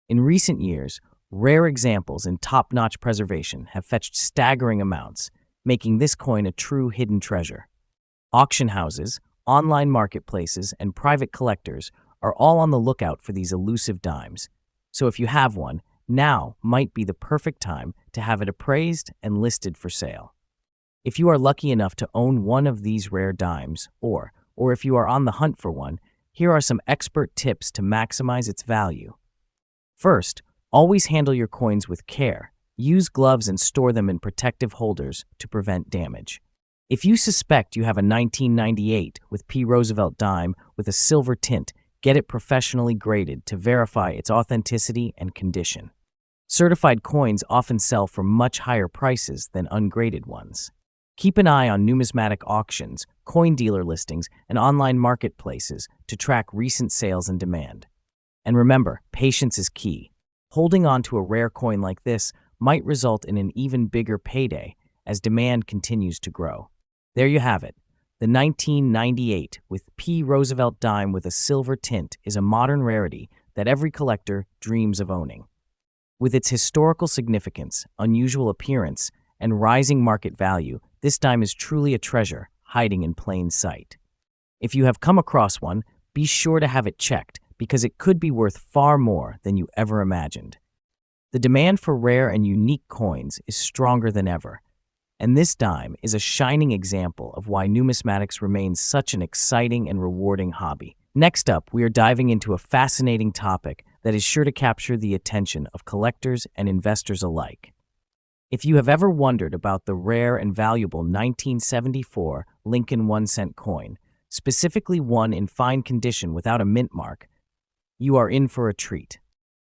In recent years, rare examples in top-notch preservation have fetched staggering amounts, making this coin a true hidden treasure. Auction houses, online marketplaces, and private collectors are all on the lookout for these elusive dimes. So if you have one, now might be the perfect time to have it appraised and listed for sale. If you are lucky enough to own one of these rare dimes, or if you are on the hunt for one, here are some expert tips to maximize its value. First, always handle your coins with care. Use gloves and store them in protective holders to prevent damage. If you suspect you have a 1998 with P. Roosevelt dime with a silver tint, get it professionally graded to verify its authenticity and condition. Certified coins often sell for much higher prices than ungraded ones. Keep an eye on numismatic auctions, coin dealer listings, and online marketplaces to track recent sales and demand. And remember, patience is key. Holding on to a rare coin like this might result in an even bigger payday as demand continues to grow. There you have it. The 1998 with P. Roosevelt dime with a silver tint is a modern rarity that every collector dreams of owning. With its historical significance, unusual appearance, and rising market value, this dime is truly a treasure hiding in plain sight. If you have come across one, be sure to have it checked because it could be worth far more than you ever imagined. The demand for rare and unique coins is stronger than ever, and this dime is a shining example of why numismatics remains such an exciting and rewarding hobby. Next up, we are diving into a fascinating topic that is sure to capture the attention of collectors and investors alike. If you have ever wondered about the rare and valuable 1974 Lincoln 1-cent coin, specifically one in fine condition without a mint mark, you are in for a treat.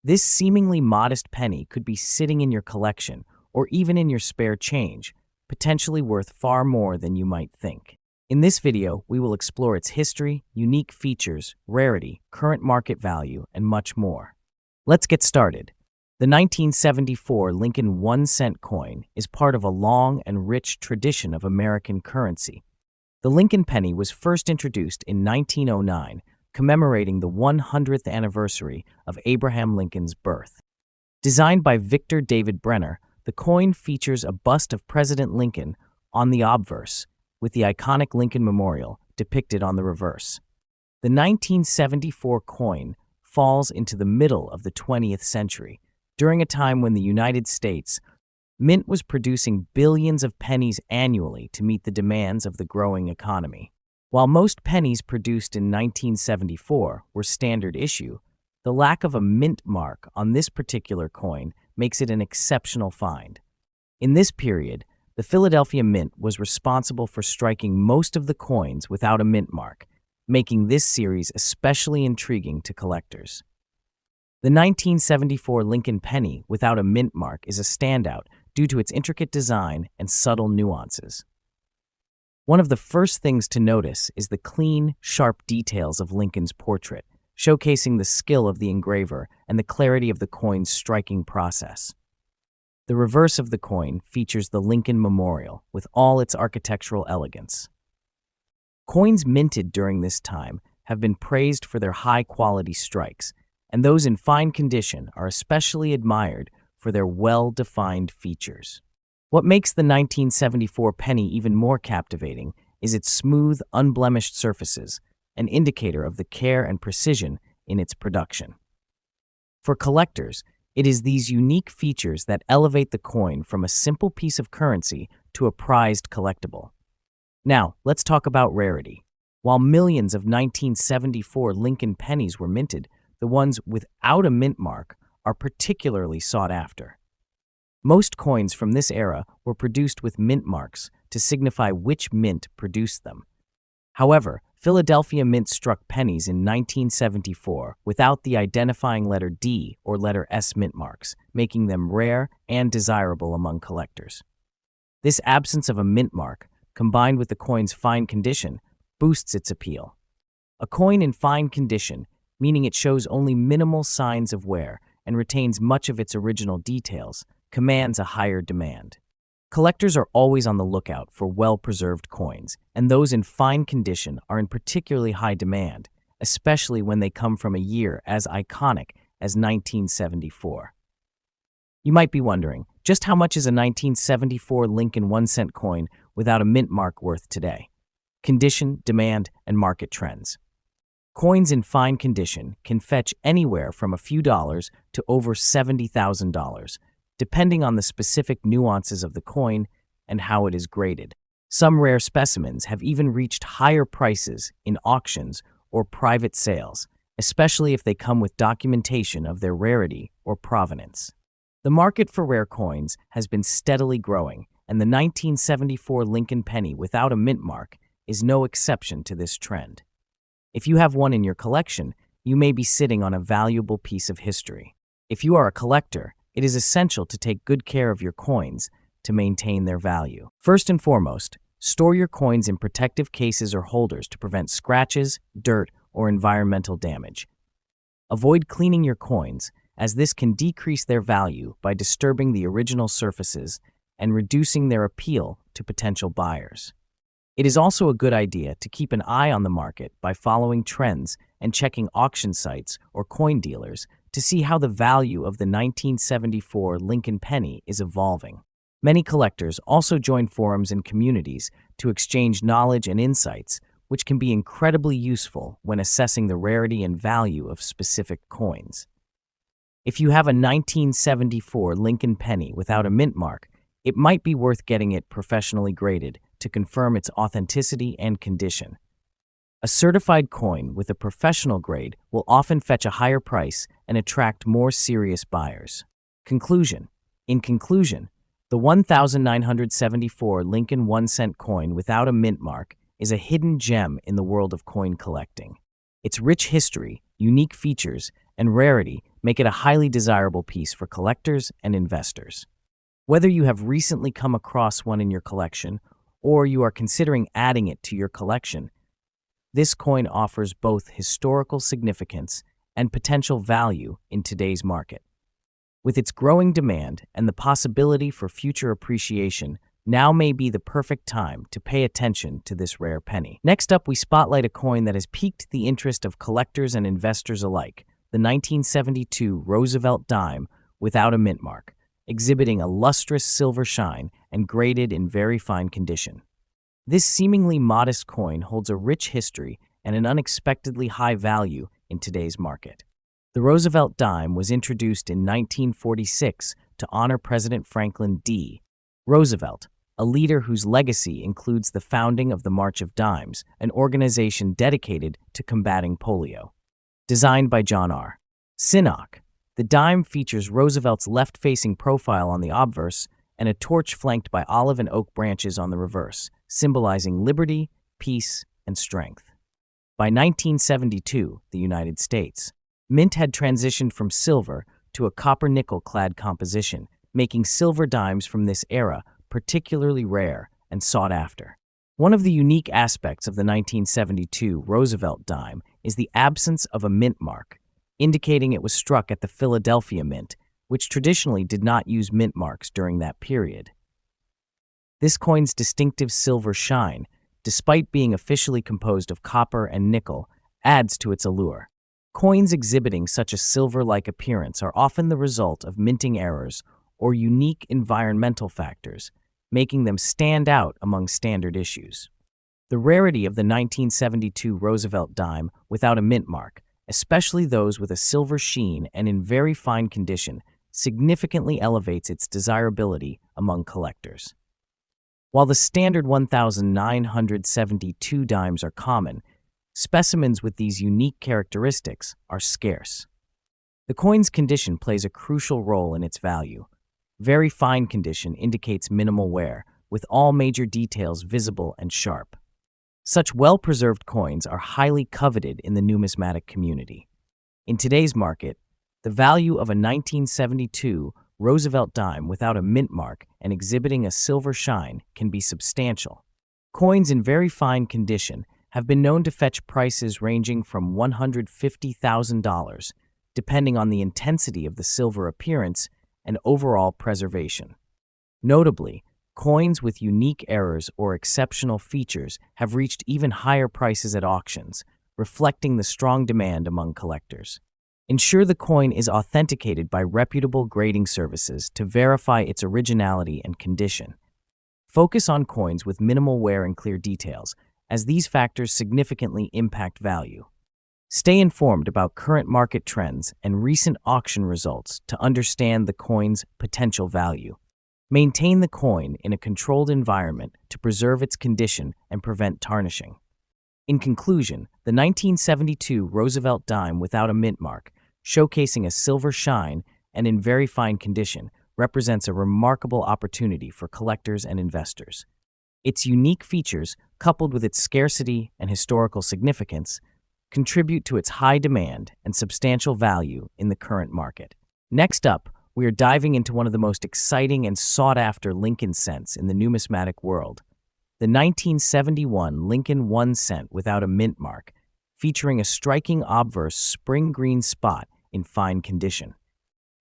This seemingly modest penny could be sitting in your collection or even in your spare change, potentially worth far more than you might think. In this video, we will explore its history, unique features, rarity, current market value, and much more. Let's get started. The 1974 Lincoln 1-cent coin is part of a long and rich tradition of American currency. The Lincoln penny was first introduced in 1909, commemorating the 100th anniversary of Abraham Lincoln's birth. Designed by Victor David Brenner, the coin features a bust of President Lincoln on the obverse, with the iconic Lincoln Memorial depicted on the reverse. The 1974 coin falls into the middle of the 20th century, during a time when the United States Mint was producing billions of pennies annually to meet the demands of the growing economy. While most pennies produced in 1974 were standard issue, the lack of a mint mark on this particular coin makes it an exceptional find. In this period, the Philadelphia Mint was responsible for striking most of the coins without a mint mark, making this series especially intriguing to collectors. The 1974 Lincoln penny without a mint mark is a standout due to its intricate design and subtle nuances. One of the first things to notice is the clean, sharp details of Lincoln's portrait, showcasing the skill of the engraver and the clarity of the coin's striking process. The reverse of the coin features the Lincoln Memorial with all its architectural elegance. Coins minted during this time have been praised for their high-quality strikes, and those in fine condition are especially admired for their well-defined features. What makes the 1974 penny even more captivating is its smooth, unblemished surfaces, an indicator of the care and precision in its production. For collectors, it is these unique features that elevate the coin from a simple piece of currency to a prized collectible. Now, let's talk about rarity. While millions of 1974 Lincoln pennies were minted, the ones without a mint mark are particularly sought after. Most coins from this era were produced with mint marks to signify which mint produced them. However, Philadelphia Mint struck pennies in 1974 without the identifying letter D or letter S mint marks, making them rare and desirable among collectors. This absence of a mint mark, combined with the coin's fine condition, boosts its appeal. A coin in fine condition, meaning it shows only minimal signs of wear and retains much of its original details, commands a higher demand. Collectors are always on the lookout for well-preserved coins, and those in fine condition are in particularly high demand, especially when they come from a year as iconic as 1974. You might be wondering, just how much is a 1974 Lincoln 1-cent coin without a mint mark worth today? Condition, demand, and market trends. Coins in fine condition can fetch anywhere from a few dollars to over $70,000, depending on the specific nuances of the coin and how it is graded. Some rare specimens have even reached higher prices in auctions or private sales, especially if they come with documentation of their rarity or provenance. The market for rare coins has been steadily growing, and the 1974 Lincoln penny without a mint mark is no exception to this trend. If you have one in your collection, you may be sitting on a valuable piece of history. If you are a collector, it is essential to take good care of your coins to maintain their value. First and foremost, store your coins in protective cases or holders to prevent scratches, dirt, or environmental damage. Avoid cleaning your coins, as this can decrease their value by disturbing the original surfaces and reducing their appeal to potential buyers. It is also a good idea to keep an eye on the market by following trends and checking auction sites or coin dealers to see how the value of the 1974 Lincoln penny is evolving. Many collectors also join forums and communities to exchange knowledge and insights, which can be incredibly useful when assessing the rarity and value of specific coins. If you have a 1974 Lincoln penny without a mint mark, it might be worth getting it professionally graded to confirm its authenticity and condition. A certified coin with a professional grade will often fetch a higher price and attract more serious buyers. In conclusion, the 1974 Lincoln 1-cent coin without a mint mark is a hidden gem in the world of coin collecting. Its rich history, unique features, and rarity make it a highly desirable piece for collectors and investors. Whether you have recently come across one in your collection or you are considering adding it to your collection, this coin offers both historical significance and potential value in today's market. With its growing demand and the possibility for future appreciation, now may be the perfect time to pay attention to this rare penny. Next up, we spotlight a coin that has piqued the interest of collectors and investors alike, the 1972 Roosevelt dime without a mint mark, exhibiting a lustrous silver shine and graded in very fine condition. This seemingly modest coin holds a rich history and an unexpectedly high value in today's market. The Roosevelt dime was introduced in 1946 to honor President Franklin D. Roosevelt, a leader whose legacy includes the founding of the March of Dimes, an organization dedicated to combating polio. Designed by John R. Sinnock, the dime features Roosevelt's left-facing profile on the obverse and a torch flanked by olive and oak branches on the reverse, symbolizing liberty, peace, and strength. By 1972, the United States, mint had transitioned from silver to a copper-nickel-clad composition, making silver dimes from this era particularly rare and sought after. One of the unique aspects of the 1972 Roosevelt dime is the absence of a mint mark, indicating it was struck at the Philadelphia Mint, which traditionally did not use mint marks during that period. This coin's distinctive silver shine, despite being officially composed of copper and nickel, adds to its allure. Coins exhibiting such a silver-like appearance are often the result of minting errors or unique environmental factors, making them stand out among standard issues. The rarity of the 1972 Roosevelt dime without a mint mark, especially those with a silver sheen and in very fine condition, significantly elevates its desirability among collectors. While the standard 1972 dimes are common, specimens with these unique characteristics are scarce. The coin's condition plays a crucial role in its value. Very fine condition indicates minimal wear, with all major details visible and sharp. Such well-preserved coins are highly coveted in the numismatic community. In today's market, the value of a 1972 Roosevelt dime without a mint mark and exhibiting a silver shine can be substantial. Coins in very fine condition have been known to fetch prices ranging from $150,000, depending on the intensity of the silver appearance and overall preservation. Notably, coins with unique errors or exceptional features have reached even higher prices at auctions, reflecting the strong demand among collectors. Ensure the coin is authenticated by reputable grading services to verify its originality and condition. Focus on coins with minimal wear and clear details, as these factors significantly impact value. Stay informed about current market trends and recent auction results to understand the coin's potential value. Maintain the coin in a controlled environment to preserve its condition and prevent tarnishing. In conclusion, the 1972 Roosevelt dime without a mint mark, showcasing a silver shine and in very fine condition, represents a remarkable opportunity for collectors and investors. Its unique features, coupled with its scarcity and historical significance, contribute to its high demand and substantial value in the current market. Next up, we are diving into one of the most exciting and sought-after Lincoln cents in the numismatic world, the 1971 Lincoln 1 cent without a mint mark, featuring a striking obverse spring green spot in fine condition.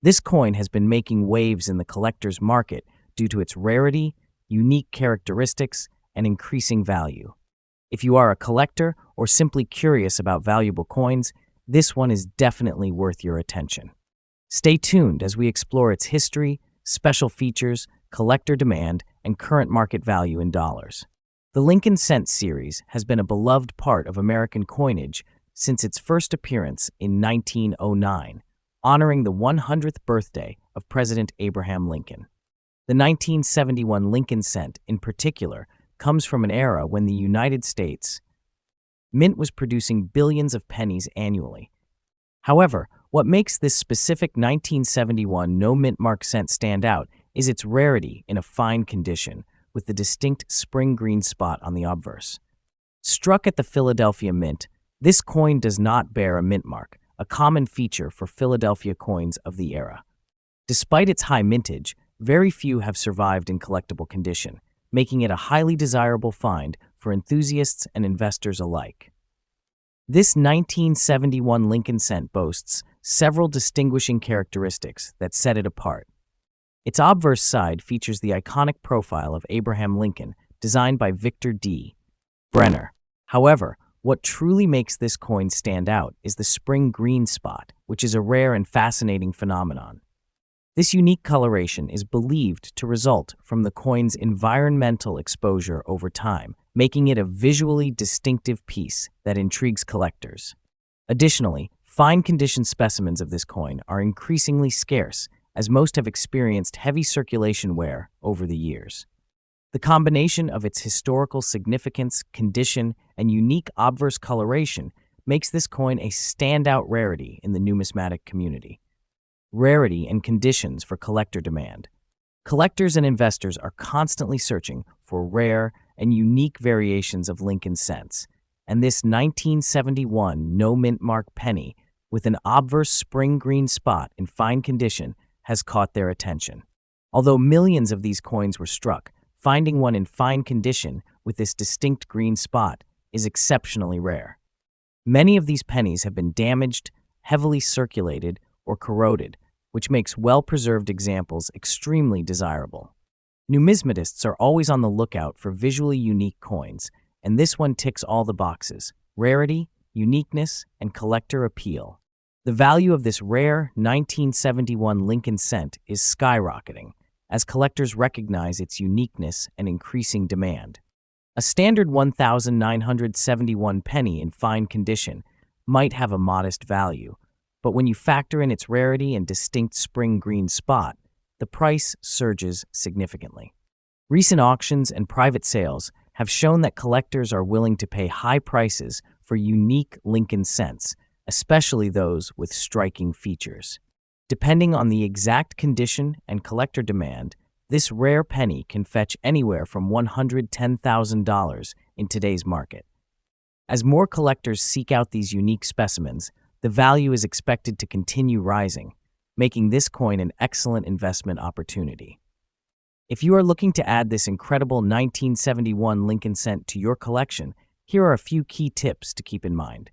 This coin has been making waves in the collector's market due to its rarity, unique characteristics, and increasing value. If you are a collector or simply curious about valuable coins, this one is definitely worth your attention. Stay tuned as we explore its history, special features, collector demand, and current market value in dollars. The Lincoln Cent series has been a beloved part of American coinage since its first appearance in 1909, honoring the 100th birthday of President Abraham Lincoln. The 1971 Lincoln Cent, in particular, comes from an era when the United States Mint was producing billions of pennies annually. However, what makes this specific 1971 no-mint mark cent stand out is its rarity in a fine condition, with the distinct spring green spot on the obverse. Struck at the Philadelphia Mint, this coin does not bear a mint mark, a common feature for Philadelphia coins of the era. Despite its high mintage, very few have survived in collectible condition, making it a highly desirable find for enthusiasts and investors alike. This 1971 Lincoln cent boasts several distinguishing characteristics that set it apart. Its obverse side features the iconic profile of Abraham Lincoln, designed by Victor D. Brenner. However, what truly makes this coin stand out is the spring green spot, which is a rare and fascinating phenomenon. This unique coloration is believed to result from the coin's environmental exposure over time, making it a visually distinctive piece that intrigues collectors. Additionally, fine condition specimens of this coin are increasingly scarce, as most have experienced heavy circulation wear over the years. The combination of its historical significance, condition, and unique obverse coloration makes this coin a standout rarity in the numismatic community. Rarity and conditions for collector demand. Collectors and investors are constantly searching for rare and unique variations of Lincoln cents, and this 1971 no-mint mark penny with an obverse spring green spot in fine condition has caught their attention. Although millions of these coins were struck, finding one in fine condition with this distinct green spot is exceptionally rare. Many of these pennies have been damaged, heavily circulated, or corroded, which makes well-preserved examples extremely desirable. Numismatists are always on the lookout for visually unique coins, and this one ticks all the boxes: rarity, uniqueness, and collector appeal. The value of this rare 1971 Lincoln cent is skyrocketing, as collectors recognize its uniqueness and increasing demand. A standard 1,971 penny in fine condition might have a modest value, but when you factor in its rarity and distinct spring green spot, the price surges significantly. Recent auctions and private sales have shown that collectors are willing to pay high prices for unique Lincoln cents, especially those with striking features. Depending on the exact condition and collector demand, this rare penny can fetch anywhere from $110,000 in today's market. As more collectors seek out these unique specimens, the value is expected to continue rising, making this coin an excellent investment opportunity. If you are looking to add this incredible 1971 Lincoln cent to your collection, here are a few key tips to keep in mind.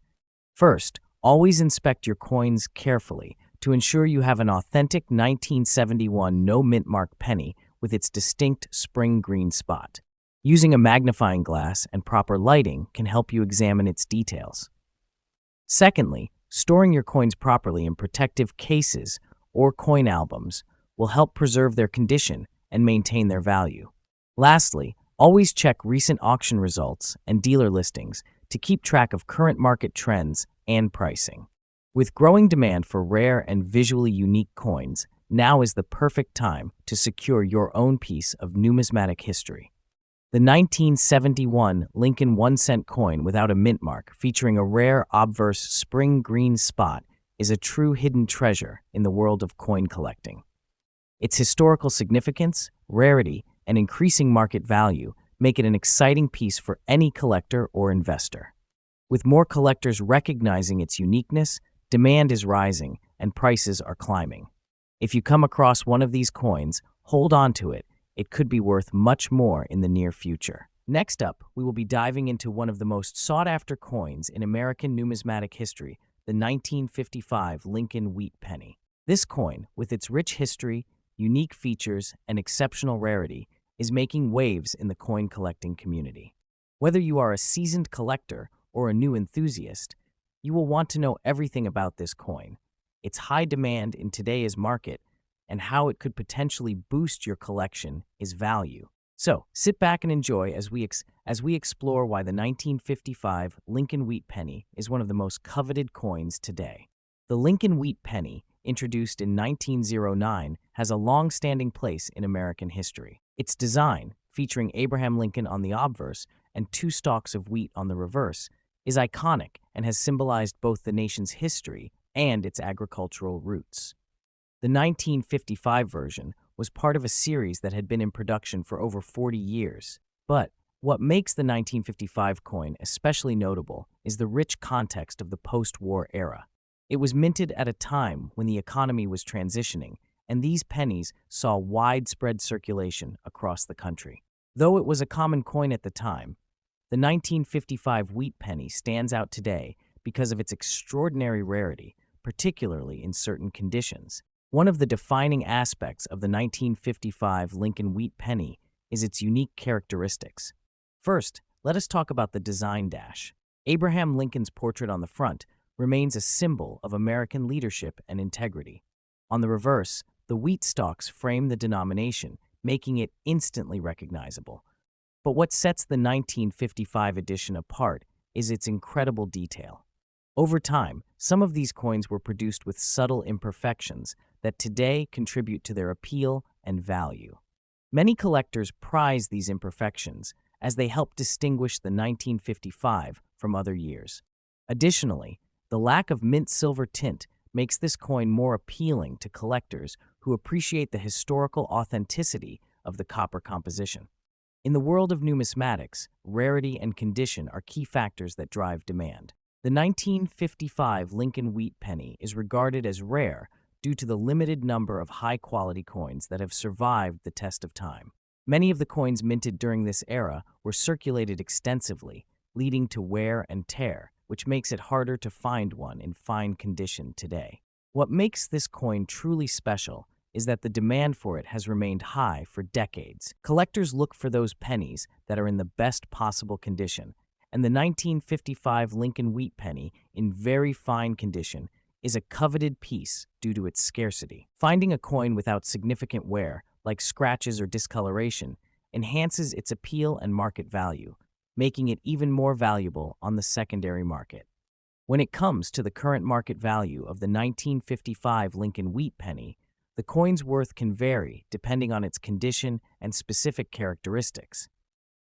First, always inspect your coins carefully to ensure you have an authentic 1971 no-mint mark penny with its distinct spring green spot. Using a magnifying glass and proper lighting can help you examine its details. Secondly, storing your coins properly in protective cases or coin albums will help preserve their condition and maintain their value. Lastly, always check recent auction results and dealer listings to keep track of current market trends and pricing. With growing demand for rare and visually unique coins, now is the perfect time to secure your own piece of numismatic history. The 1971 Lincoln 1 cent coin without a mint mark, featuring a rare obverse spring green spot, is a true hidden treasure in the world of coin collecting. Its historical significance, rarity, and increasing market value make it an exciting piece for any collector or investor. With more collectors recognizing its uniqueness, demand is rising and prices are climbing. If you come across one of these coins, hold on to it. It could be worth much more in the near future. Next up, we will be diving into one of the most sought-after coins in American numismatic history, the 1955 Lincoln Wheat Penny. This coin, with its rich history, unique features, and exceptional rarity, is making waves in the coin collecting community. Whether you are a seasoned collector or a new enthusiast, you will want to know everything about this coin, its high demand in today's market, and how it could potentially boost your collection is value. So, sit back and enjoy as we explore why the 1955 Lincoln Wheat Penny is one of the most coveted coins today. The Lincoln Wheat Penny, introduced in 1909, has a long-standing place in American history. Its design, featuring Abraham Lincoln on the obverse and two stalks of wheat on the reverse, is iconic and has symbolized both the nation's history and its agricultural roots. The 1955 version was part of a series that had been in production for over 40 years. But what makes the 1955 coin especially notable is the rich context of the post-war era. It was minted at a time when the economy was transitioning, and these pennies saw widespread circulation across the country. Though it was a common coin at the time, the 1955 wheat penny stands out today because of its extraordinary rarity, particularly in certain conditions. One of the defining aspects of the 1955 Lincoln Wheat Penny is its unique characteristics. First, let us talk about the design dash. Abraham Lincoln's portrait on the front remains a symbol of American leadership and integrity. On the reverse, the wheat stalks frame the denomination, making it instantly recognizable. But what sets the 1955 edition apart is its incredible detail. Over time, some of these coins were produced with subtle imperfections that today contribute to their appeal and value. Many collectors prize these imperfections as they help distinguish the 1955 from other years. Additionally, the lack of mint silver tint makes this coin more appealing to collectors who appreciate the historical authenticity of the copper composition. In the world of numismatics, rarity and condition are key factors that drive demand. The 1955 Lincoln Wheat Penny is regarded as rare due to the limited number of high-quality coins that have survived the test of time. Many of the coins minted during this era were circulated extensively, leading to wear and tear, which makes it harder to find one in fine condition today. What makes this coin truly special is that the demand for it has remained high for decades. Collectors look for those pennies that are in the best possible condition, and the 1955 Lincoln Wheat Penny, in very fine condition, is a coveted piece due to its scarcity. Finding a coin without significant wear, like scratches or discoloration, enhances its appeal and market value, making it even more valuable on the secondary market. When it comes to the current market value of the 1955 Lincoln Wheat Penny, the coin's worth can vary depending on its condition and specific characteristics.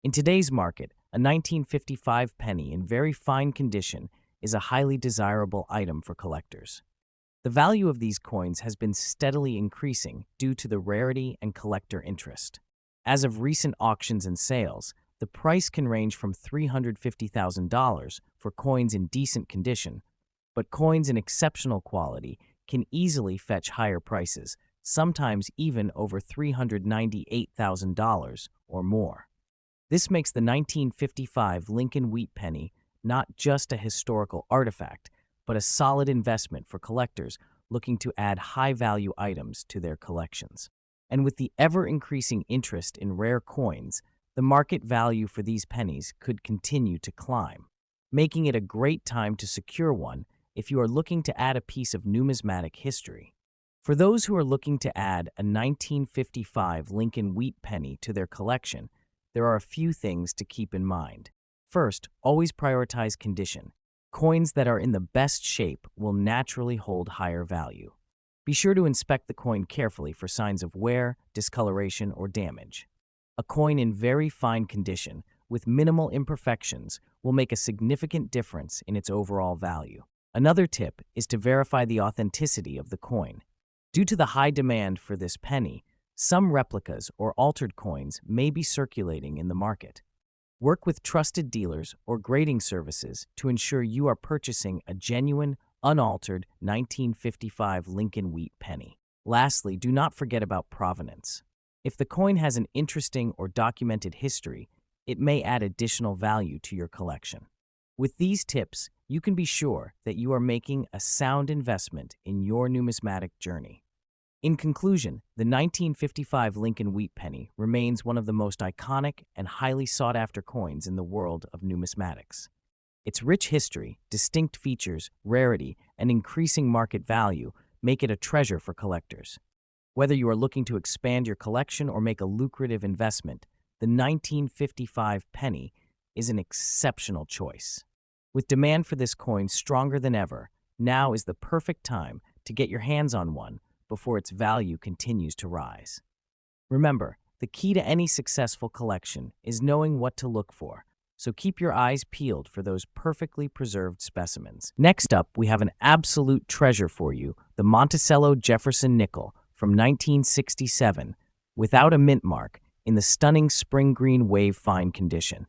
In today's market, a 1955 penny in very fine condition is a highly desirable item for collectors. The value of these coins has been steadily increasing due to the rarity and collector interest. As of recent auctions and sales, the price can range from $350,000 for coins in decent condition, but coins in exceptional quality can easily fetch higher prices, sometimes even over $398,000 or more. This makes the 1955 Lincoln Wheat Penny not just a historical artifact, but a solid investment for collectors looking to add high-value items to their collections. And with the ever-increasing interest in rare coins, the market value for these pennies could continue to climb, making it a great time to secure one if you are looking to add a piece of numismatic history. For those who are looking to add a 1955 Lincoln Wheat Penny to their collection, there are a few things to keep in mind. First, always prioritize condition. Coins that are in the best shape will naturally hold higher value. Be sure to inspect the coin carefully for signs of wear, discoloration, or damage. A coin in very fine condition, with minimal imperfections, will make a significant difference in its overall value. Another tip is to verify the authenticity of the coin. Due to the high demand for this penny, some replicas or altered coins may be circulating in the market. Work with trusted dealers or grading services to ensure you are purchasing a genuine, unaltered 1955 Lincoln Wheat penny. Lastly, do not forget about provenance. If the coin has an interesting or documented history, it may add additional value to your collection. With these tips, you can be sure that you are making a sound investment in your numismatic journey. In conclusion, the 1955 Lincoln Wheat penny remains one of the most iconic and highly sought-after coins in the world of numismatics. Its rich history, distinct features, rarity, and increasing market value make it a treasure for collectors. Whether you are looking to expand your collection or make a lucrative investment, the 1955 penny is an exceptional choice. With demand for this coin stronger than ever, now is the perfect time to get your hands on one before its value continues to rise. Remember, the key to any successful collection is knowing what to look for, so keep your eyes peeled for those perfectly preserved specimens. Next up, we have an absolute treasure for you, the Monticello Jefferson nickel from 1967, without a mint mark, in the stunning spring green wave fine condition.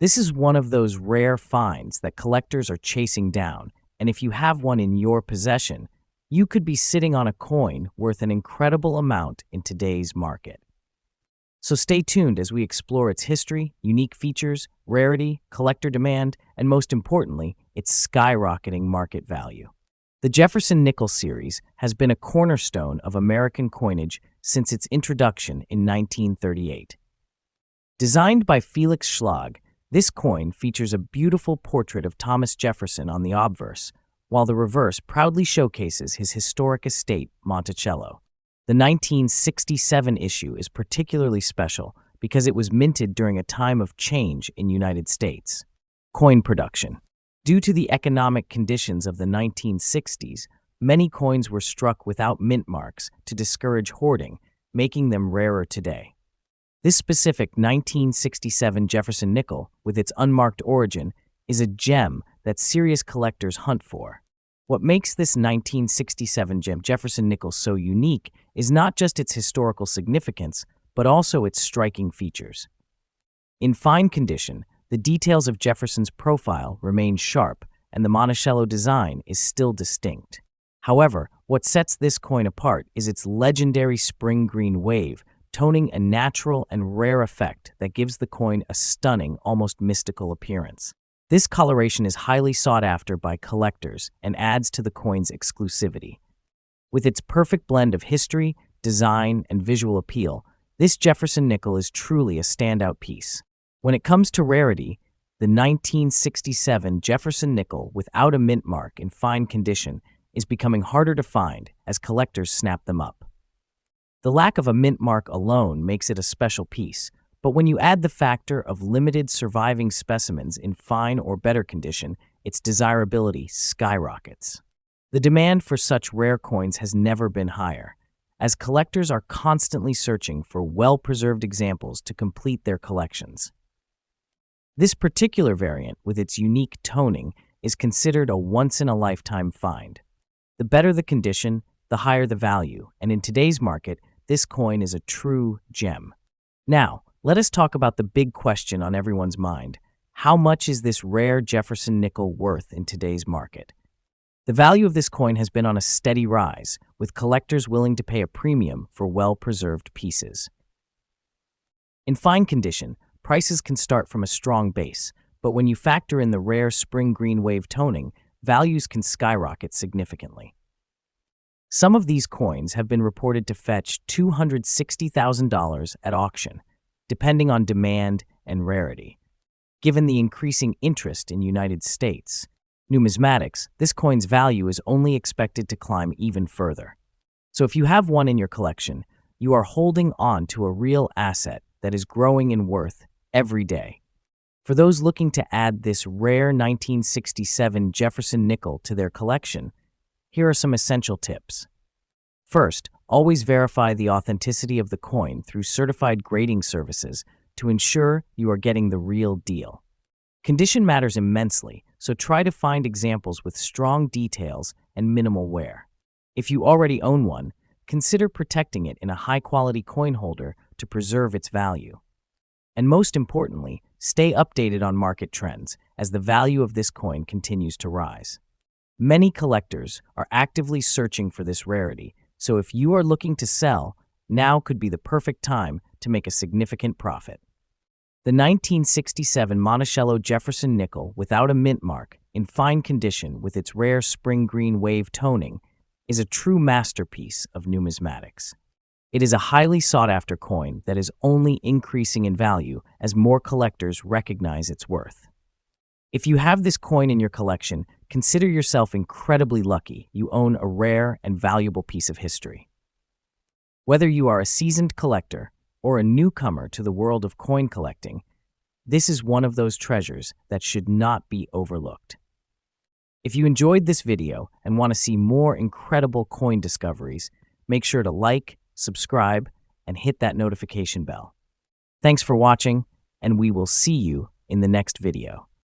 This is one of those rare finds that collectors are chasing down, and if you have one in your possession, you could be sitting on a coin worth an incredible amount in today's market. So stay tuned as we explore its history, unique features, rarity, collector demand, and most importantly, its skyrocketing market value. The Jefferson nickel series has been a cornerstone of American coinage since its introduction in 1938. Designed by Felix Schlag, this coin features a beautiful portrait of Thomas Jefferson on the obverse, while the reverse proudly showcases his historic estate, Monticello. The 1967 issue is particularly special because it was minted during a time of change in United States. Coin production. Due to the economic conditions of the 1960s, many coins were struck without mint marks to discourage hoarding, making them rarer today. This specific 1967 Jefferson nickel, with its unmarked origin, is a gem that serious collectors hunt for. What makes this 1967 Jefferson nickel so unique is not just its historical significance, but also its striking features. In fine condition, the details of Jefferson's profile remain sharp, and the Monticello design is still distinct. However, what sets this coin apart is its legendary spring green wave, toning a natural and rare effect that gives the coin a stunning, almost mystical appearance. This coloration is highly sought after by collectors and adds to the coin's exclusivity. With its perfect blend of history, design, and visual appeal, this Jefferson nickel is truly a standout piece. When it comes to rarity, the 1967 Jefferson nickel without a mint mark in fine condition is becoming harder to find as collectors snap them up. The lack of a mint mark alone makes it a special piece, but when you add the factor of limited surviving specimens in fine or better condition, its desirability skyrockets. The demand for such rare coins has never been higher, as collectors are constantly searching for well-preserved examples to complete their collections. This particular variant, with its unique toning, is considered a once-in-a-lifetime find. The better the condition, the higher the value, and in today's market, this coin is a true gem. Now, let us talk about the big question on everyone's mind. How much is this rare Jefferson nickel worth in today's market? The value of this coin has been on a steady rise, with collectors willing to pay a premium for well-preserved pieces. In fine condition, prices can start from a strong base, but when you factor in the rare spring green wave toning, values can skyrocket significantly. Some of these coins have been reported to fetch $260,000 at auction, depending on demand and rarity. Given the increasing interest in United States numismatics, this coin's value is only expected to climb even further. So if you have one in your collection, you are holding on to a real asset that is growing in worth every day. For those looking to add this rare 1967 Jefferson nickel to their collection, here are some essential tips. First, always verify the authenticity of the coin through certified grading services to ensure you are getting the real deal. Condition matters immensely, so try to find examples with strong details and minimal wear. If you already own one, consider protecting it in a high-quality coin holder to preserve its value. And most importantly, stay updated on market trends as the value of this coin continues to rise. Many collectors are actively searching for this rarity, so if you are looking to sell, now could be the perfect time to make a significant profit. The 1967 Monticello Jefferson nickel without a mint mark, in fine condition with its rare spring green wave toning, is a true masterpiece of numismatics. It is a highly sought-after coin that is only increasing in value as more collectors recognize its worth. If you have this coin in your collection, consider yourself incredibly lucky. You own a rare and valuable piece of history. Whether you are a seasoned collector or a newcomer to the world of coin collecting, this is one of those treasures that should not be overlooked. If you enjoyed this video and want to see more incredible coin discoveries, make sure to like, subscribe, and hit that notification bell. Thanks for watching, and we will see you in the next video.